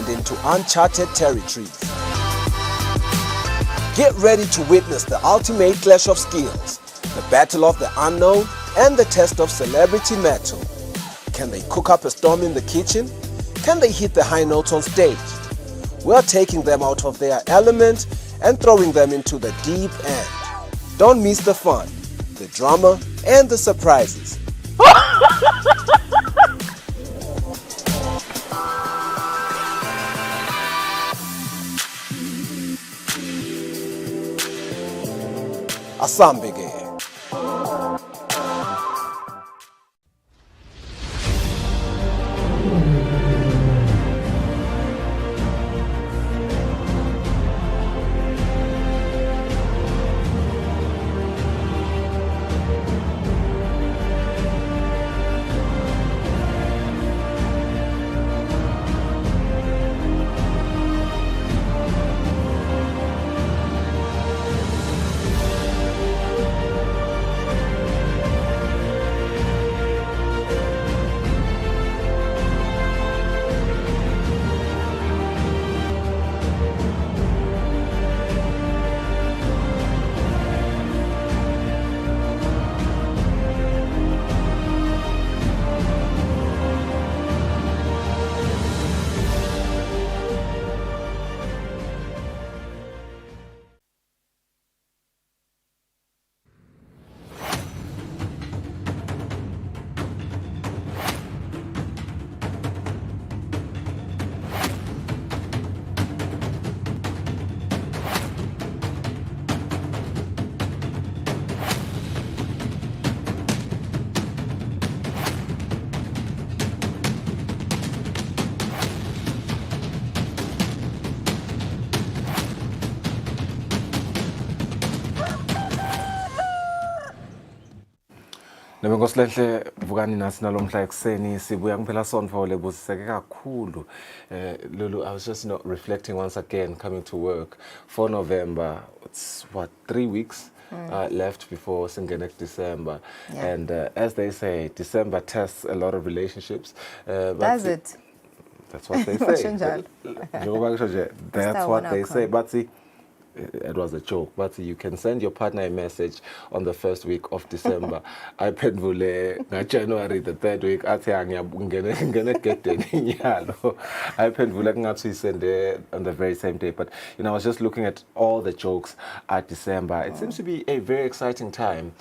and into uncharted territories. Get ready to witness the ultimate clash of skills, the battle of the unknown, and the test of celebrity mettle. Can they cook up a storm in the kitchen? Can they hit the high notes on stage? We're taking them out of their element and throwing them into the deep end. Don't miss the fun, the drama, and the surprises. Asambege. Nabengosilehle vukani nasi nalomhla ekseni sibuya kuphela sonto lebusiseke kakhulu. Lulu, I was just reflecting once again coming to work for November. It's what, 3 weeks left before next December. Yeah. And as they say, December tests a lot of relationships. Does it? That's what they say. That's what they say. But see, it was a joke, but you can send your partner a message on the first week of December. I pendvule January the third week. I pendvule send on the very same day. But you know, I was just looking at all the jokes at December. It seems to be a very exciting time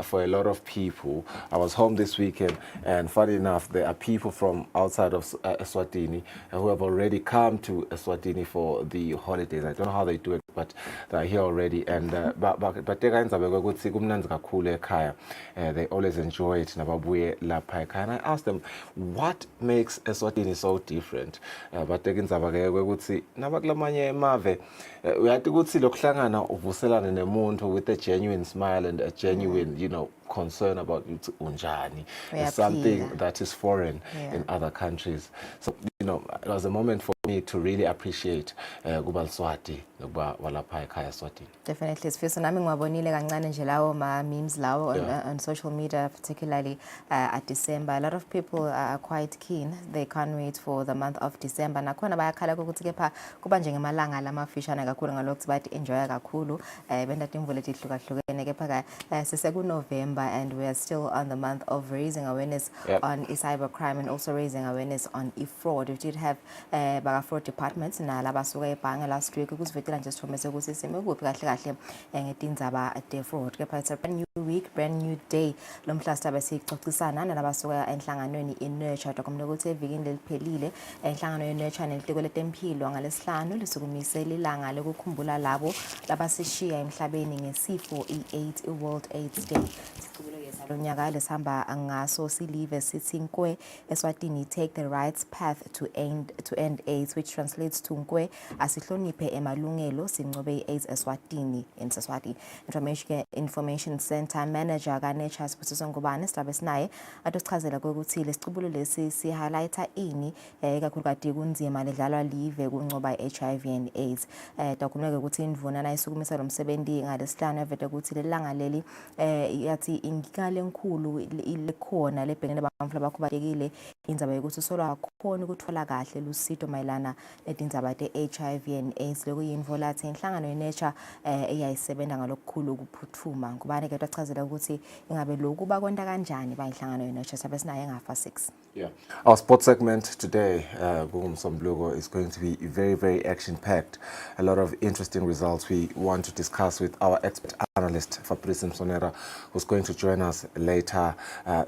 for a lot of people. I was home this weekend, and funny enough, there are people from outside of Eswatini who have already come to Eswatini for the holidays. I don't know how they do it, but they're here already, and but they always enjoy it. And I asked them what makes Eswatini so different. But they can we had to see with a genuine smile and a genuine, you know, concern about unjani. It's something that is foreign in other countries. So, you know, it was a moment for me to really appreciate Gubal Swati, Swati. Definitely. Sifisa nami ngiwabonile kancane nje lawo ma memes lawo on social media, particularly at December. A lot of people are quite keen. They can't wait for the month of December. Nakhona bayakhala ukuthi kepha kuba njengemalanga lamafishane kakhulu ngalokho bathi enjoy kakhulu. Benda timvule tihlukahlukene kepha sise ku November, and we are still on the month of raising awareness on cybercrime and also raising awareness on fraud. We did have fraud departments na labasuka ebhange last week ukuzivetela nje sithomese ukuthi sime kuphi kahle kahle ngetindzaba fraud. Kepha it's a brand new week, brand new day. Lomhla sizabe sixoxisana nalabasuka enhlanganweni iNurture dokumele ukuthi evikini leliphelile enhlangano yeNurture nelitiko letempilo ngalesihlanu lisukumisela ilanga lokukhumbula labo labasishiya emhlabeni ngesifo i-AIDS, i-World AIDS Day. Lonyaka lesihamba ngaso silive sithi nkwe Eswatini take the right path to end AIDS, which translates to nkwe asihloniphe emalungelo sincobe i-AIDS Eswatini in Siswati. Information Center Manager kaNature Sibusiso Ngubane sidabe sinaye atosichazela ukuthi lesicubulo lesi si highlighta ini ikakhulukazi kunzima ledlalwa live kuncoba i-HIV and AIDS. Dokumeke ukuthi indvuna nayisukumisa lomsebenzi ngalesihlanu evete ukuthi lelanga leli yathi ingikale enkulu likhona lebhekene bamfula bakhubatekile indzaba yokuthi usolwa kakhona ukuthola kahle lusito mayelana netindzaba te-HIV and AIDS lokuyinvo lathi inhlangano yeNature eyayisebenza ngalokukhulu ukuphuthuma ngubani-ke twachazela ukuthi ingabe lokhu bakwenta kanjani bayinhlangano yeNature sabe sinaye engafa 6. Yeah. Our sports segment today, Gugum is going to be very, very action-packed. A lot of interesting results we want to discuss with our expert analyst, Fabrice Msonera, who's going to join us later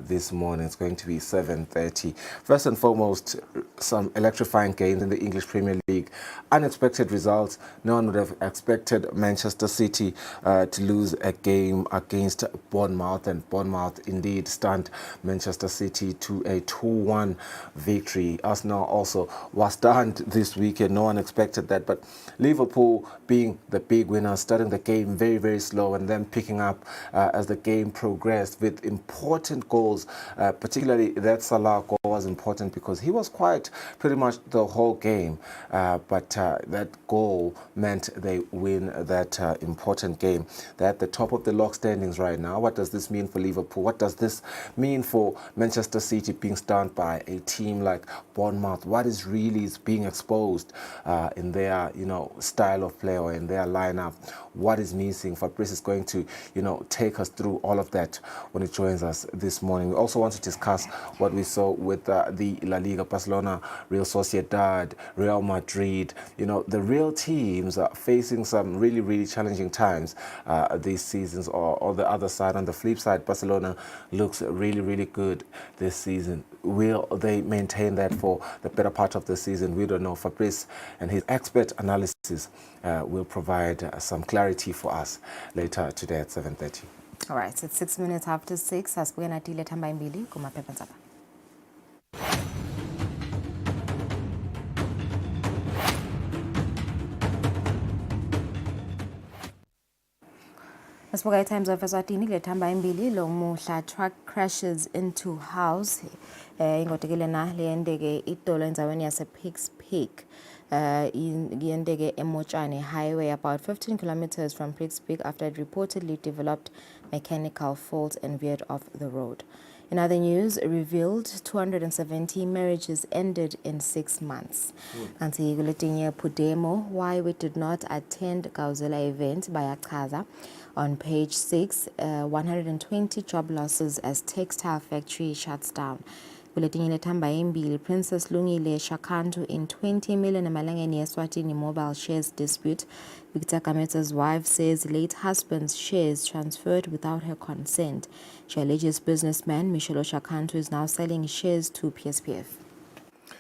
this morning. It's going to be 7:30. First and foremost, some electrifying games in the English Premier League. Unexpected results. No one would have expected Manchester City to lose a game against Bournemouth, and Bournemouth indeed stunned Manchester City to a 2-1 victory. Arsenal also was stunned this weekend. No one expected that, but Liverpool being the big winner, starting the game very, very slow and then picking up as the game progressed with important goals, particularly that Salah goal was important because he was quiet pretty much the whole game, but that goal meant they win that important game. They're at the top of the log standings right now. What does this mean for Liverpool? What does this mean for Manchester City being stunned by a team like Bournemouth? What is really being exposed in their style of play or in their lineup? What is missing? Fabrice is going to take us through all of that when he joins us this morning. We also want to discuss what we saw with the La Liga, Barcelona, Real Sociedad, Real Madrid. The real teams are facing some really, really challenging times these seasons. Or the other side, on the flip side, Barcelona looks really, really good this season. Will they maintain that for the better part of the season? We don't know. Fabrice and his expert analysis will provide some clarity for us later today at 7:30. All right, it's 6 minutes after 6. Asibukena natile thamba imbili kumaphephandaba. Asibuka Times of Eswatini le thamba imbili lo muhla truck crashes into house ingodekile na leyendeke idolo enzaweni yase Pigs Peak yendeke eMochane Highway about 15 kilometers from Pigs Peak after it reportedly developed mechanical fault and veered off the road. In other news, revealed 270 marriages ended in 6 months. Kanti kuletinye Pudemo, why we did not attend Kusile event by Akaza. On page 6, 120 job losses as textile factory shuts down. Kuletinye lethamba imbili, Princess Lungile Shakantu in 20 million emalangeni Eswatini mobile shares dispute. Victor Kameta's wife says late husband's shares transferred without her consent. She alleges businessman Michelle Shakantu is now selling shares to PSPF.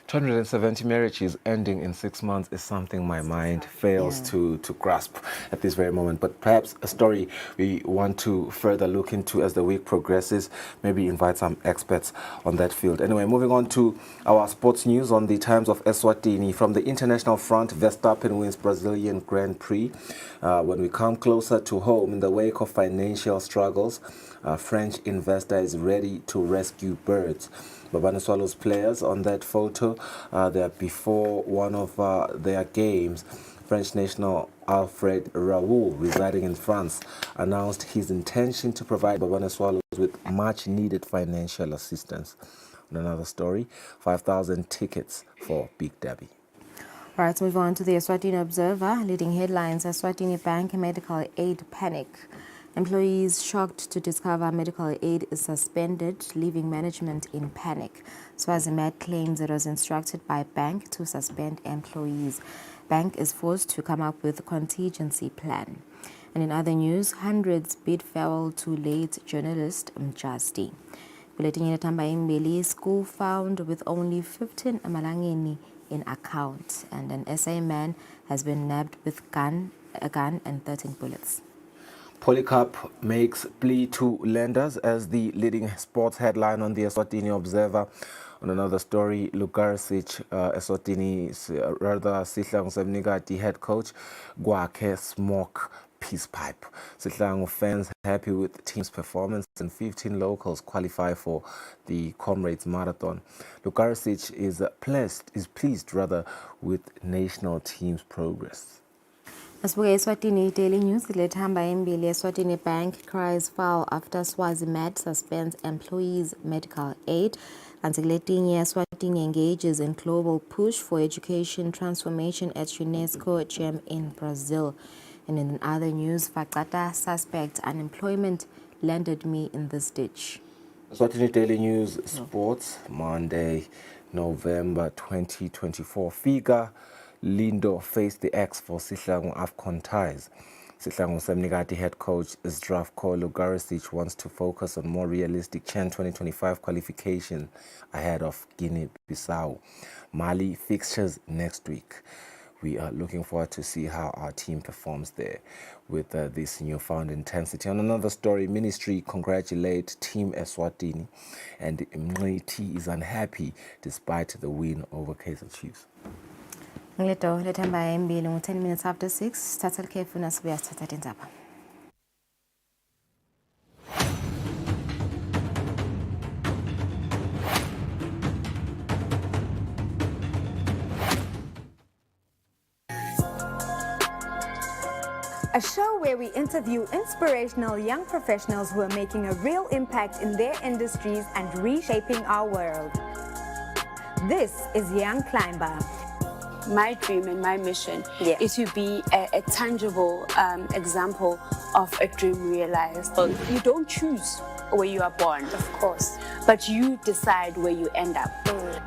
270 marriages ending in 6 months is something my mind fails to grasp at this very moment. But perhaps a story we want to further look into as the week progresses, maybe invite some experts on that field. Anyway, moving on to our sports news on the Times of Eswatini. From the international front, Verstappen wins Brazilian Grand Prix. When we come closer to home, in the wake of financial struggles, a French investor is ready to rescue birds. Bafana Swallows players on that photo, they're before one of their games. French national Alfred Raoul, residing in France, announced his intention to provide Bafana Swallows with much-needed financial assistance. On another story, 5,000 tickets for Big Derby. All right, move on to the Eswatini Observer. Leading headlines, Eswatini Bank medical aid panic. Employees shocked to discover medical aid is suspended, leaving management in panic. Swazimat claims it was instructed by bank to suspend employees. Bank is forced to come up with a contingency plan. And in other news, hundreds bid farewell to late journalist Mjasti. Bulletin Tamba Imbeli, school found with only 15 amalangeni in account. And an SA man has been nabbed with a gun and 13 bullets. Polycarp makes plea to lenders as the leading sports headline on the Eswatini Observer. On another story, Lugarsic, Eswatini's rather Sihlangu Semnigati head coach, Gwake smoke peace pipe. Sihlangu fans happy with the team's performance and 15 locals qualify for the Comrades Marathon. Lugarsic is pleased with national team's progress. Asibuke Eswatini Daily News lethamba embili. Eswatini Bank cries foul after Swazimat suspends employees' medical aid. Kanti kuletinye Eswatini engages in global push for education transformation at UNESCO gem in Brazil. And in other news, Fakata suspect unemployment landed me in this ditch. Eswatini Daily News Sports, Monday, November 2024. Fika Lindo faced the ex for Sihlangu AFCON ties. Sihlangu Semnigati head coach Zdravko Lugarisic wants to focus on more realistic Chan 2025 qualification ahead of Guinea-Bissau. Mali fixtures next week. We are looking forward to see how our team performs there with this newfound intensity. On another story, Ministry congratulate Team Eswatini, and Mngqiti is unhappy despite the win over Kaizer Chiefs. Ngleto lethamba embili 10 minutes after 6. Thatha likhefu nasibuya sithatha indzaba. A show where we interview inspirational young professionals who are making a real impact in their industries and reshaping our world. This is Young Climber. My dream and my mission is to be a tangible example of a dream realized. You don't choose where you are born, of course, but you decide where you end up.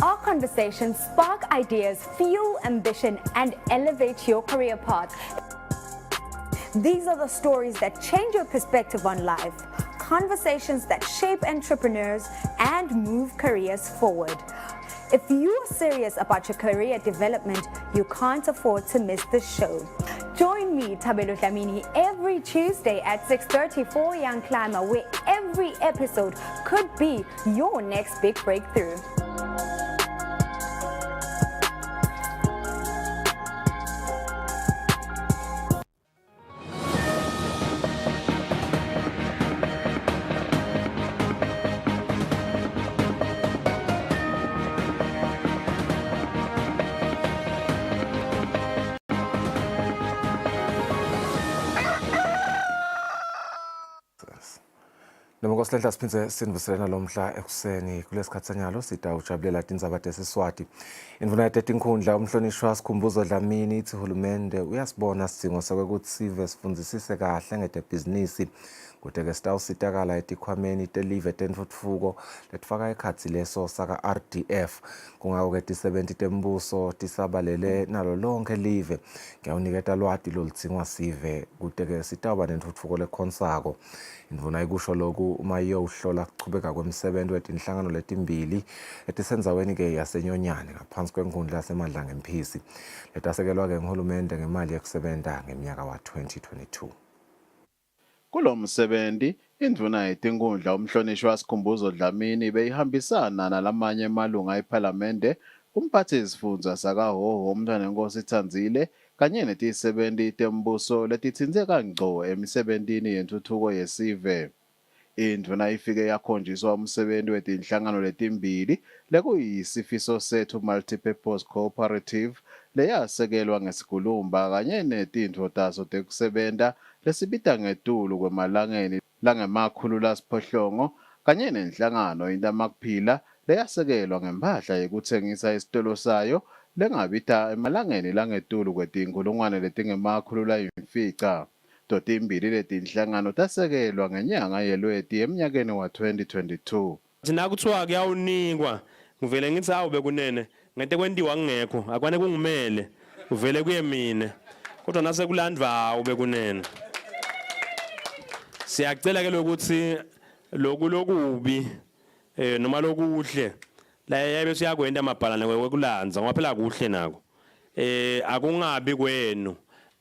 Our conversations spark ideas, fuel ambition, and elevate your career path. These are the stories that change your perspective on life, conversations that shape entrepreneurs and move careers forward. If you're serious about your career development, you can't afford to miss this show. Join me, Tabelo Dlamini, every Tuesday at 6:30 for Young Climber, where every episode could be your next big breakthrough. Nomokosihla siphindze sinivuselana lomhla ekuseni kulesikhatsanyalo sida ujabulela tindzaba tesiswati. Indvuna yetinkhundla umhlonishwa Sikhumbuzo Dlamini ithi uhulumende uyasibona sidingo sokuthi sive sifundzisise kahle ngetebhizinisi kute-ke sitawusitakala etikhwameni telive tentfutfuko letifaka ekhatsi leso saka RDF. Kungako-ke tisebenti tembuso tisabalele nalo lonke live ngiyawuniketa lwati loludzingwa sive kute-ke sitawuba nentfutfuko lekhonsako. Indvuna ikusho loku uma iyowuhlola kuchubeka kwemsebenti wetinhlangano letimbili etisendzaweni-ke yaseNyonyane ngaphansi kwenkhundla yasemandla ngemphisi letasekelwa-ke nguhulumende ngemali yekusebenta ngeminyaka wa-2022. Kulo msebenzi indvuna yetinkhundla umhlonishwa Sikhumbuzo Dlamini beyihambisana nalamanye amalunga ePhalamende, umphathizifundza sakaHhohho uMntwanenkosi Thanzile kanye netisebenti tembuso letitsintseka ngco emisebentini yentuthuko yesive. Indvuna ifike yakhonjiswa umsebenzi wetinhlangano letimbili lekuyisifiso sethu multipurpose cooperative leyasekelwa ngesikhulumba kanye netintfo taso tekusebenta lesibita ngetulu kwemalangeni langemakhulu lasiphohlongo kanye nenhlangano intamakuphila leyasekelwa ngemphahla yekutsengisa isitolo sayo lengabita emalangeni langetulu kwetinkulungwane letingemakhulu layimfica. Totimbili letinhlangano tasekelwa ngenyanga yeLweti emnyakeni wa-2022. Thina kuthiwa kuyawunikwa ngivele ngithi hawu bekunene ngente kwentiwa ngekho akwane kungimele uvele kuye mina kodwa nase kulandva hawu bekunene. Siyacela ke lokuthi lokubi noma lokuhle la yabe siyakwenda amabhalane kwekulandza ngoba phela kuhle nako akungabi kwenu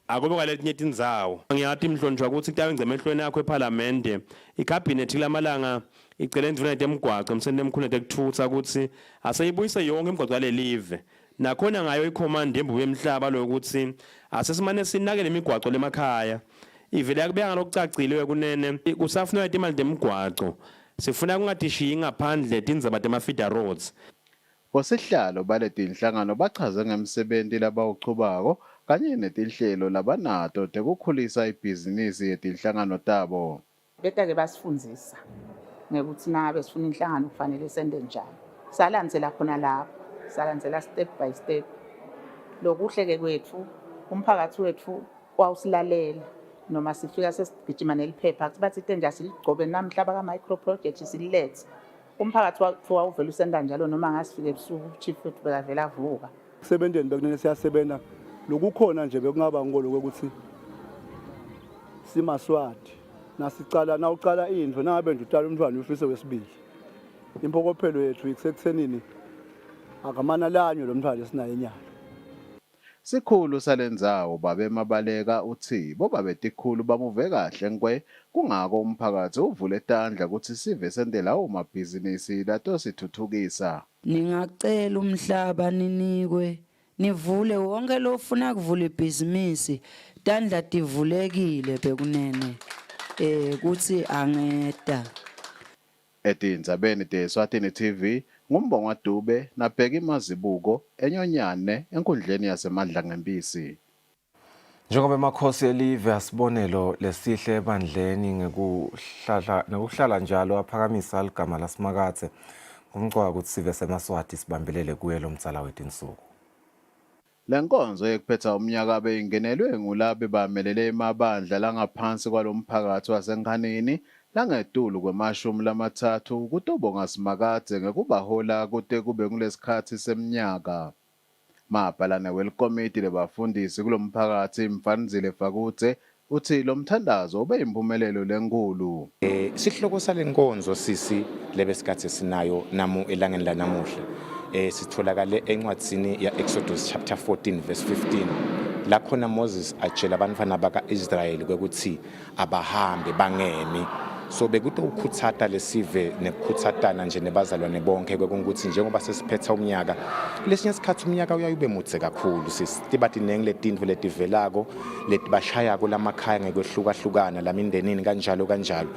akube kwaletinye tindzawo. Ngiyathi mhlonishwa ukuthi kutawe ngce emehlweni yakho ePhalamende icabinet lamalanga icela indvuna yetemgwaco emsebentini emkhulu etekuthutha ukuthi aseyibuyise yonke imigwaco yalelive nakhona ngayo icommand embuye emhlaba lokuthi asesimane sinake lemigwaco lemakhaya ivele yakubeka lokucacile kunene kusafunwa itimali temgwaco sifuna kungadishiyi ngaphandle tindzaba tema-feeder roads. Bosihlalo baletinhlangano bachaze ngemsebenzi labawuchubako kanye netinhlelo labanato tekukhulisa ibhizinisi yetinhlangano tabo. Beta-ke basifundzisa ngekuthi nabe sifuna inhlangano kufanele sende njani. Salandzela khona lapho, salandzela step by step. Lokuhle-ke kwethu, umphakathi wethu wawusilalela noma sifika sesigijima neliphepha bathi ite nje asigcobe namhla baka-micro project sililethe. Umphakathi wawuvela usenda njalo noma ngasifike ebusuku chief wethu bekavela avuka. Kusebenzeni bekunene siyasebenza lokukhona nje bekungaba ngolo ukuthi simaswati nasicala nawucala indvo nangabe nje utala umntwana ufise wesibili impokophelo yethu isekuthenini akamana lanyo lo mntwana esinayo enyalo. Sikhulu salendzawo babe Mabaleka uthi boba betikhulu bamuve kahle nkwe kungako umphakathi uvule etandla ukuthi sive sendela omabhizinisi lato sithuthukisa. Ningacela umhlaba ninikwe nivule wonke lo ufuna kuvula ibhizinisi tandla tivulekile bekunene kuthi angeda. Etindzabeni te-Eswatini TV ngumbongo Dube nabheka imazibuko enyonyane enkundleni yasemandla ngempisi. Njengoba emakhosi elive asibonelo lesihle ebandleni ngekuhlala njalo aphakamisa ligama laSimakathe kumcwa ukuthi sive semaswati sibambelele kuye lo mtsala wetinsuku. Lenkonzo ekuphetha umnyaka beyingenelwe ngulabe bamelele emabandla langaphansi kwalomphakathi wasenkhanini langetulu kwemashumi lamathathu kutobonga Simakathe ngekubahola kude kube kulesikhathi seminyaka. Mabhalane welcommittee lebafundisi kulomphakathi Mfanzile Fakutse uthi lo mthandazo ube impumelelo lenkulu. Sihloko salenkonzo sisi lebesikhathi sinayo namu elangeni lanamuhla. Sitholakale encwadzini ya Exodus chapter 14 verse 15 la khona Moses atshela abantwana baka-Israyeli kwekuthi abahambe bangemi. So bekuthi ukhutsata lesive nekukhutsatana nje nebazalwane bonke kwekunguthi njengoba sesiphetha umnyaka lesinye isikhathi umnyaka uyayube mutse kakhulu sisibathi nengletindvu letivelako letibashayako lamakhaya ngekwehlukana lamindenini kanjalo kanjalo.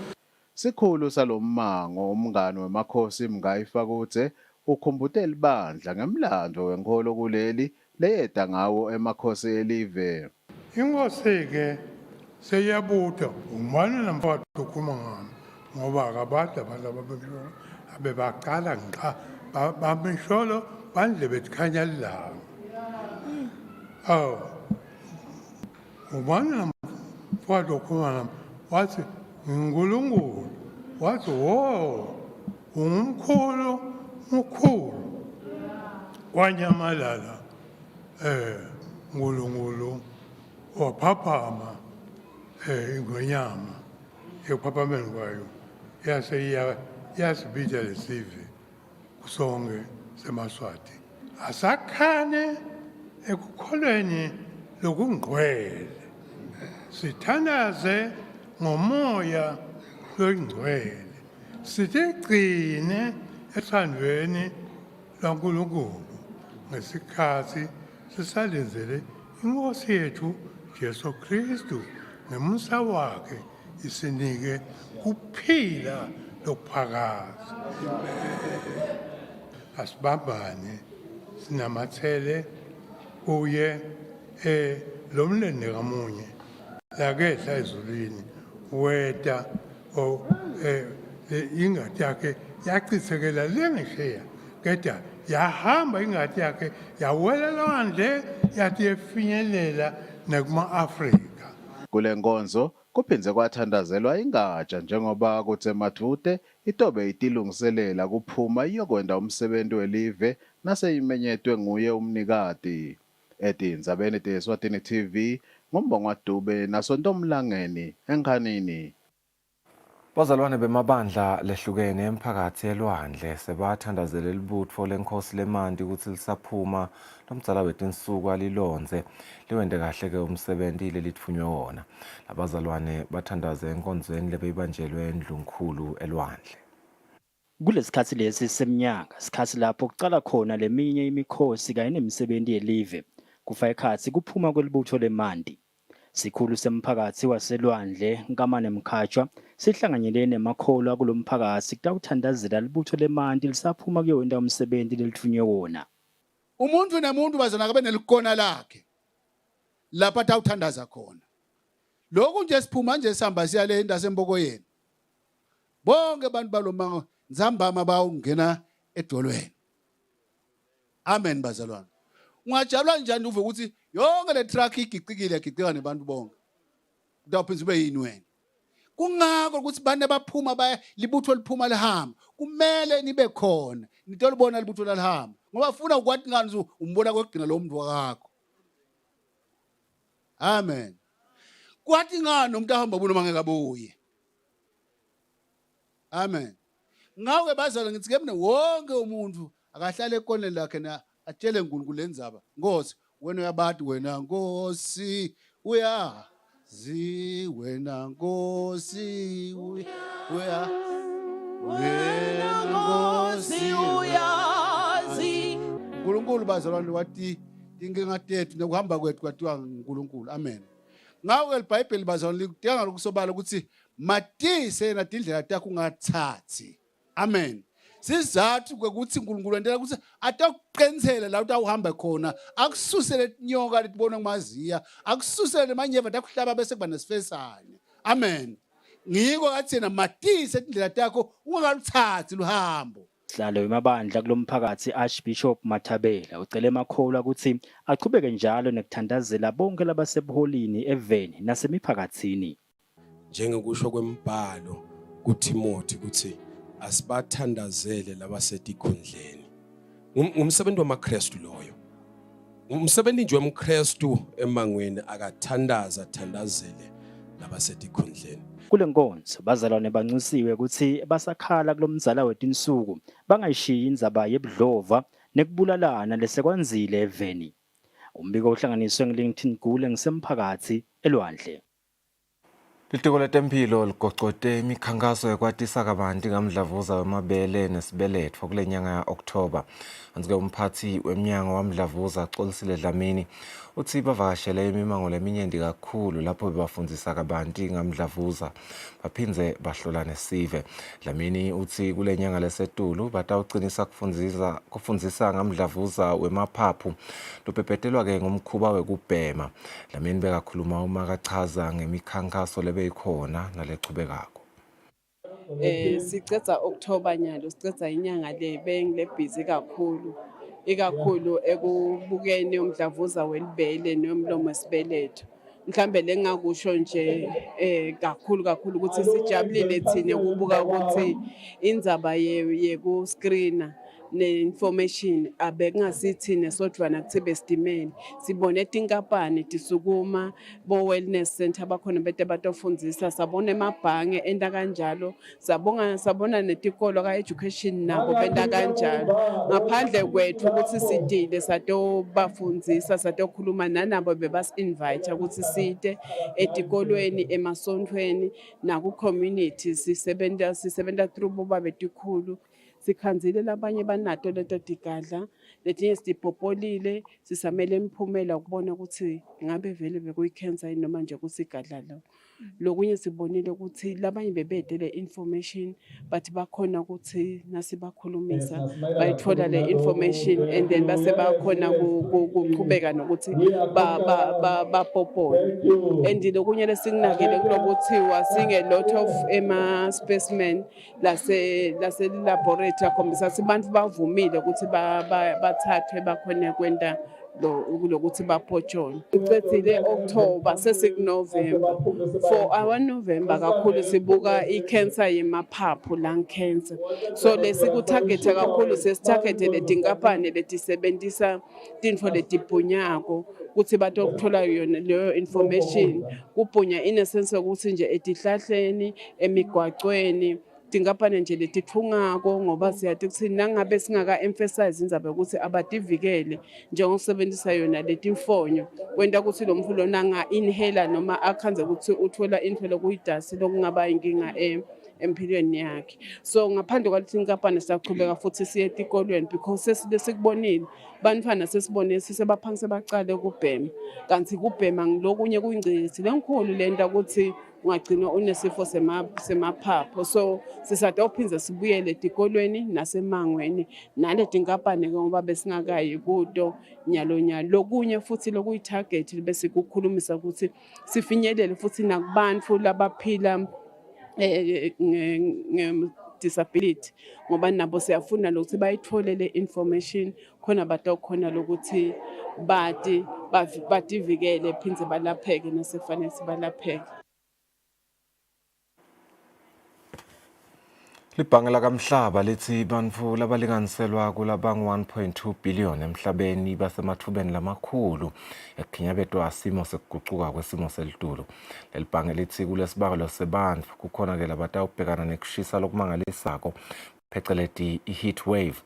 Sikhulu salommango umngane wemakhosi Mngayi Fakutse ukhumbute libandla ngemlando wenkolo kuleli leyeda ngawo emakhosi elive. Inkosi ke seyabuta umane namfowethu ukhuluma ngami ngoba akabantu ababesholo abebaqala nqa babesholo bandle bethikhanya lilanga. Umane namfowethu ukhuluma nami wathi uNkulunkulu wathi wo umkhulu wanyamalala uNkulunkulu waphaphama ingonyama ekuphaphambeni kwayo yasibitha lesive kusonke semaswati asakhane ekukholweni lokungcwele sithandaze ngomoya longcwele sitigcine ethandweni laNkulunkulu ngesikhathi sisalindele inkosi yethu Jesu Kristu ngemusa wakhe isinike kuphila lokuphakaza. Asibambane sinamathele kuye lo mlende kamunye lakehla ezulwini weta ingadi yakhe yachisekela lengesheya keda yahamba ingadi yakhe yawela lwandle yathi yefinyelela nekuma-Afrika. Kule nkonzo kuphindze kwathandazelwa ingatsha njengoba kuthe Matute itobe itilungiselela kuphuma iyokwenda umsebenzi welive naseyimenyetwe nguye umnikati. Etindzabeni te-Eswatini TV ngumbongo Dube nasontomlangeni enkhanini. Bazalwane bemabandla lehlukene emphakathi elwandle sebathandazela libutfo lenkosi lemanti ukuthi lisaphuma lomdzala wetinsuku alilonze liwende kahle ke umsebenzi lelitfunywe wona. Abazalwane bathandaze enkonzweni lebeyibanjelwe endlunkulu elwandle. Kulesikhathi lesi seminyaka isikhathi lapho kucala khona leminye imikhosi kanye nemisebenzi yelive kufa ekhathi kuphuma kwelibutho lemanti. Sikhulu semphakathi waselwandle nkamane Mkhatshwa sihlanganyele nemakholo kulomphakathi kutawuthandazela libutho lemanti lisaphuma kuyowenda umsebenzi lelithunywe wona. Umuntu nemuntu bazana kabe nelikona lakhe. lapha atawuthandaza khona. Lokhu nje siphuma nje sihamba siya le ndasembokoyeni. Bonke abantu balomanga nzambama bawungena edolweni. Amen bazalwane. Ungajalwa njani uve ukuthi yonke le truck igicika nebantu bonke. Kutawuphinza ube yini wena? Kungako ukuthi bane baphuma baya libutho liphuma lihamba. Kumele nibe khona. Nitolibona libutho lalihamba. Ngoba ufuna ukwathi ngani umbona kwegcina lo muntu wakho. Amen. Kwathi ngani umuntu ahamba bona mangeke abuye. Amen. Ngawe bazalwane ngithi kemne wonke umuntu akahlale ekoneni lakhe na atshele uNkulunkulu lenzaba. Nkosi wena uyabathi wena Nkosi uyazi wena Nkosi wena Nkosi uyazi. uNkulunkulu bazalwane wathi inkinga tethu nokuhamba kwethu kwathiwa uNkulunkulu. Amen. Ngawe leBhayibheli bazalwane likudinga ukusobala ukuthi matise na tindlela takho ungathathi. Amen. Sizathu ukuthi uNkulunkulu wendela ukuthi atakuqinisela la utawuhamba khona, akususele inyoka litibona kumaziya, akususele manyeva takuhlaba bese kuba nesifesane. Amen. Ngiko athi na matise indlela takho ungaluthathi luhambo. Sihlalo emabandla kulomphakathi Archbishop Mathabela ucele emakholwa ukuthi aqhubeke njalo nekuthandazela bonke labasebuholini eveni nasemiphakathini. Njengokusho kwemibhalo kuTimothy ukuthi asibathandazele labasetikhundleni. Ngumsebenzi wamaKristu loyo. Umsebenzi nje womKristu emangweni thandazele labasetikhundleni. Kule nkonzo bazalwane bancisiwe ukuthi basakhala kulomzala wetinsuku bangayishiyi indzaba yebudlova nekubulalana lesekwanzile eveni. Umbiko ohlanganiswe ngeLinkedIn Gule ngisemphakathi elwandle. Litiko letempilo ligocote imikhankaso yekwatisa kabanti ngamdlavuza wemabele nesibeletho kule nyanga ya October. Anzike umphathi wemnyango wamdlavuza Kusile Dlamini uthi bavakashele imimango leminyenti kakhulu lapho bebafundisa kabanti ngamdlavuza baphindze bahlola nesive. Dlamini uthi kule nyanga lesetulu batawucinisa kufundisa ngamdlavuza wemaphaphu lopephetelwa ke ngomkhuba wekubhema. Dlamini bekakhuluma uma kachaza ngemikhankaso lebeyikhona nalechubekako. Sicetha October nyalo sicetha inyanga le bengile busy kakhulu ikakhulu ekubukeni umdlavuza welibele nomlomo wesibeletho. Mhlambe lengakusho nje kakhulu ukuthi sijabulile thina ukubuka ukuthi indzaba yeku screena ne-information abekungasithine sodwana kuthibe sidimeni. Sibone tinkampani tisukuma bo-wellness center bakhona bete batofundisa, sabona emabhange enda kanjalo, sabona netikolo ka-education nabo benda kanjalo. Ngaphandle kwethu ukuthi sidile satobafundisa satokhuluma nanabo bebas-invite ukuthi side etikolweni emasontweni naku-community sisebenta through boba betikhulu. Sikhanzile labanye banato leto tigadla letinye sipopolile sisamele imiphumela ukubona ukuthi ngabe vele bekuyicancer noma nje kusigadla lo. Lokunye sibonile ukuthi labanye bebedele information but bakhona ukuthi nasibakhulumisa bayithola le information and then base bakhona kuqhubeka nokuthi bapopole. And lokunye lesinginakele kulokuthi wasinge lot of specimen lase laboratory akhombisa ukuthi abantu bavumile ukuthi bathathwe bakhona kwenda lokuthi baphotshone. Icethile October sesikuNovember. For our November kakhulu sibuka icancer yemaphaphu, lung cancer. So lesikutargeta kakhulu sesitargete letinkampani letisebenzisa tintfo letibhunyako ukuthi batokuthola yona leyo information. Kubhunya in a sense ukuthi nje etihlahleni emigwaqweni tinkampani nje letithungako ngoba siyathi ukuthi nangabe singaka emphasize indzaba ukuthi abadivikele njengokusebenzisa yona letimfonyo kwenta ukuthi lo mfulo nanga inhaler noma akhanze ukuthi uthola infelo kuyidasi lokungaba inkinga empilweni yakhe. So ngaphandle kwalethi inkampani siyaqhubeka futhi siye etikolweni because sesikubonile bantwana sesibone sisebaphangise bacale ukubhema kanti kubhema ngilokunye kuyingcisi lenkulu lenta ukuthi ungagcina unesifo semaphaphu. So sisade uphinze sibuyele etikolweni nasemangweni naleti nkampani ngoba besingakayi kudo nyalo lokunye futhi lokuyi-target bese kukhulumisa ukuthi sifinyelele futhi nakubantu labaphila disability ngoba nabo siyafuna lokuthi bayithole le information khona batawukhona lokuthi bativikele phindze balapheke nasefanele sibalapheke. Libhange lakamhlaba lithi bantfu labalinganiselwa kulabangu 1.2 billion emhlabeni basemathubeni lamakhulu ekukhinyabetwa simo sekugucuka kwesimo selitulu. Leli bhange lithi kulesibalo sebantfu kukhona-ke labatawubhekana nekushisa lokumangalisako pheceleti i-heat wave,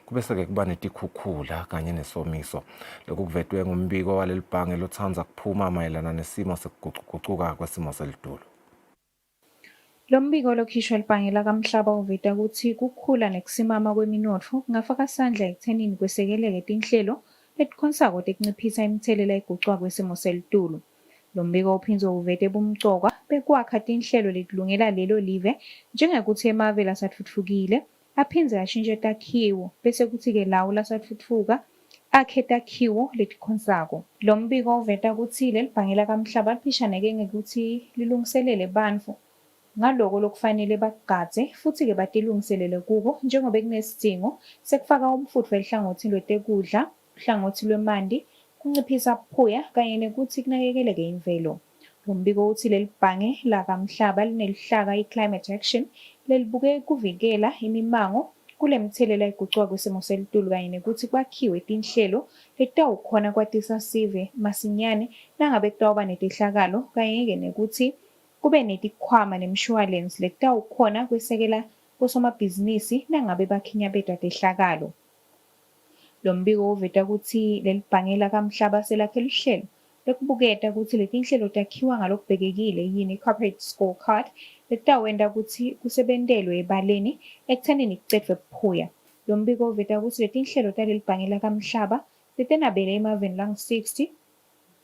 kubese-ke kuba netikhukhula kanye nesomiso. Lokhu kuvetwe ngumbiko waleli bhange lothandza kuphuma mayelana nesimo sekugucuka kwesimo selitulu. Lo mbiko lokhishwa libhange lakamhlaba uveta ukuthi kukhula nekusimama kweminotfo kungafaka isandla ekuthenini kwesekeleke tinhlelo letikhonsako tekunciphisa imithelela egucwa kwesimo selitulu. Lo mbiko uphindze uvete bumcokwa bekwakha tinhlelo letilungela lelo live njengekuthi emave lasatfutfukile aphindze ashintshe takhiwo bese kuthi-ke lawo lasatfutfuka akhe takhiwo letikhonsako. Lo mbiko uveta ukuthi leli bhange lakamhlaba liphishaneke ngekuthi lilungiselele bantfu ngaloko lokufanele bakugadze futhi-ke batilungiselele kubo njengoba kunesidingo sekufaka umfutho ehlangothini lwetekudla, uhlangothi lwemanti, kunciphisa ukuphuya kanye nekuthi kunakekeleke imvelo. Lo mbiko uthi leli bhange lakamhlaba linelihlaka i-climate action lelibuke kuvikela imimango kule mithelela egucwa kwesimo selitulu kanye nekuthi kwakhiwe tinhlelo letawukhona kwatisa sive masinyane nangabe kutawuba netehlakalo kanye nekuthi kube netikhwama nemshwalensi letawukhona kwesekela kosomabhizinisi nangabe bakhinyabeta tehlakalo. Lo mbiko uveta ukuthi leli bhange lakamhlaba selakhe lihlelo lekubuketa ukuthi letinhlelo takhiwa ngalokubhekekile yini corporate scorecard letawenda ukuthi kusebentelwe ebaleni ekuthenini kucedwe ukuphuya. Lo mbiko uveta ukuthi letinhlelo taleli bhange lakamhlaba letenabele emaveni lang-60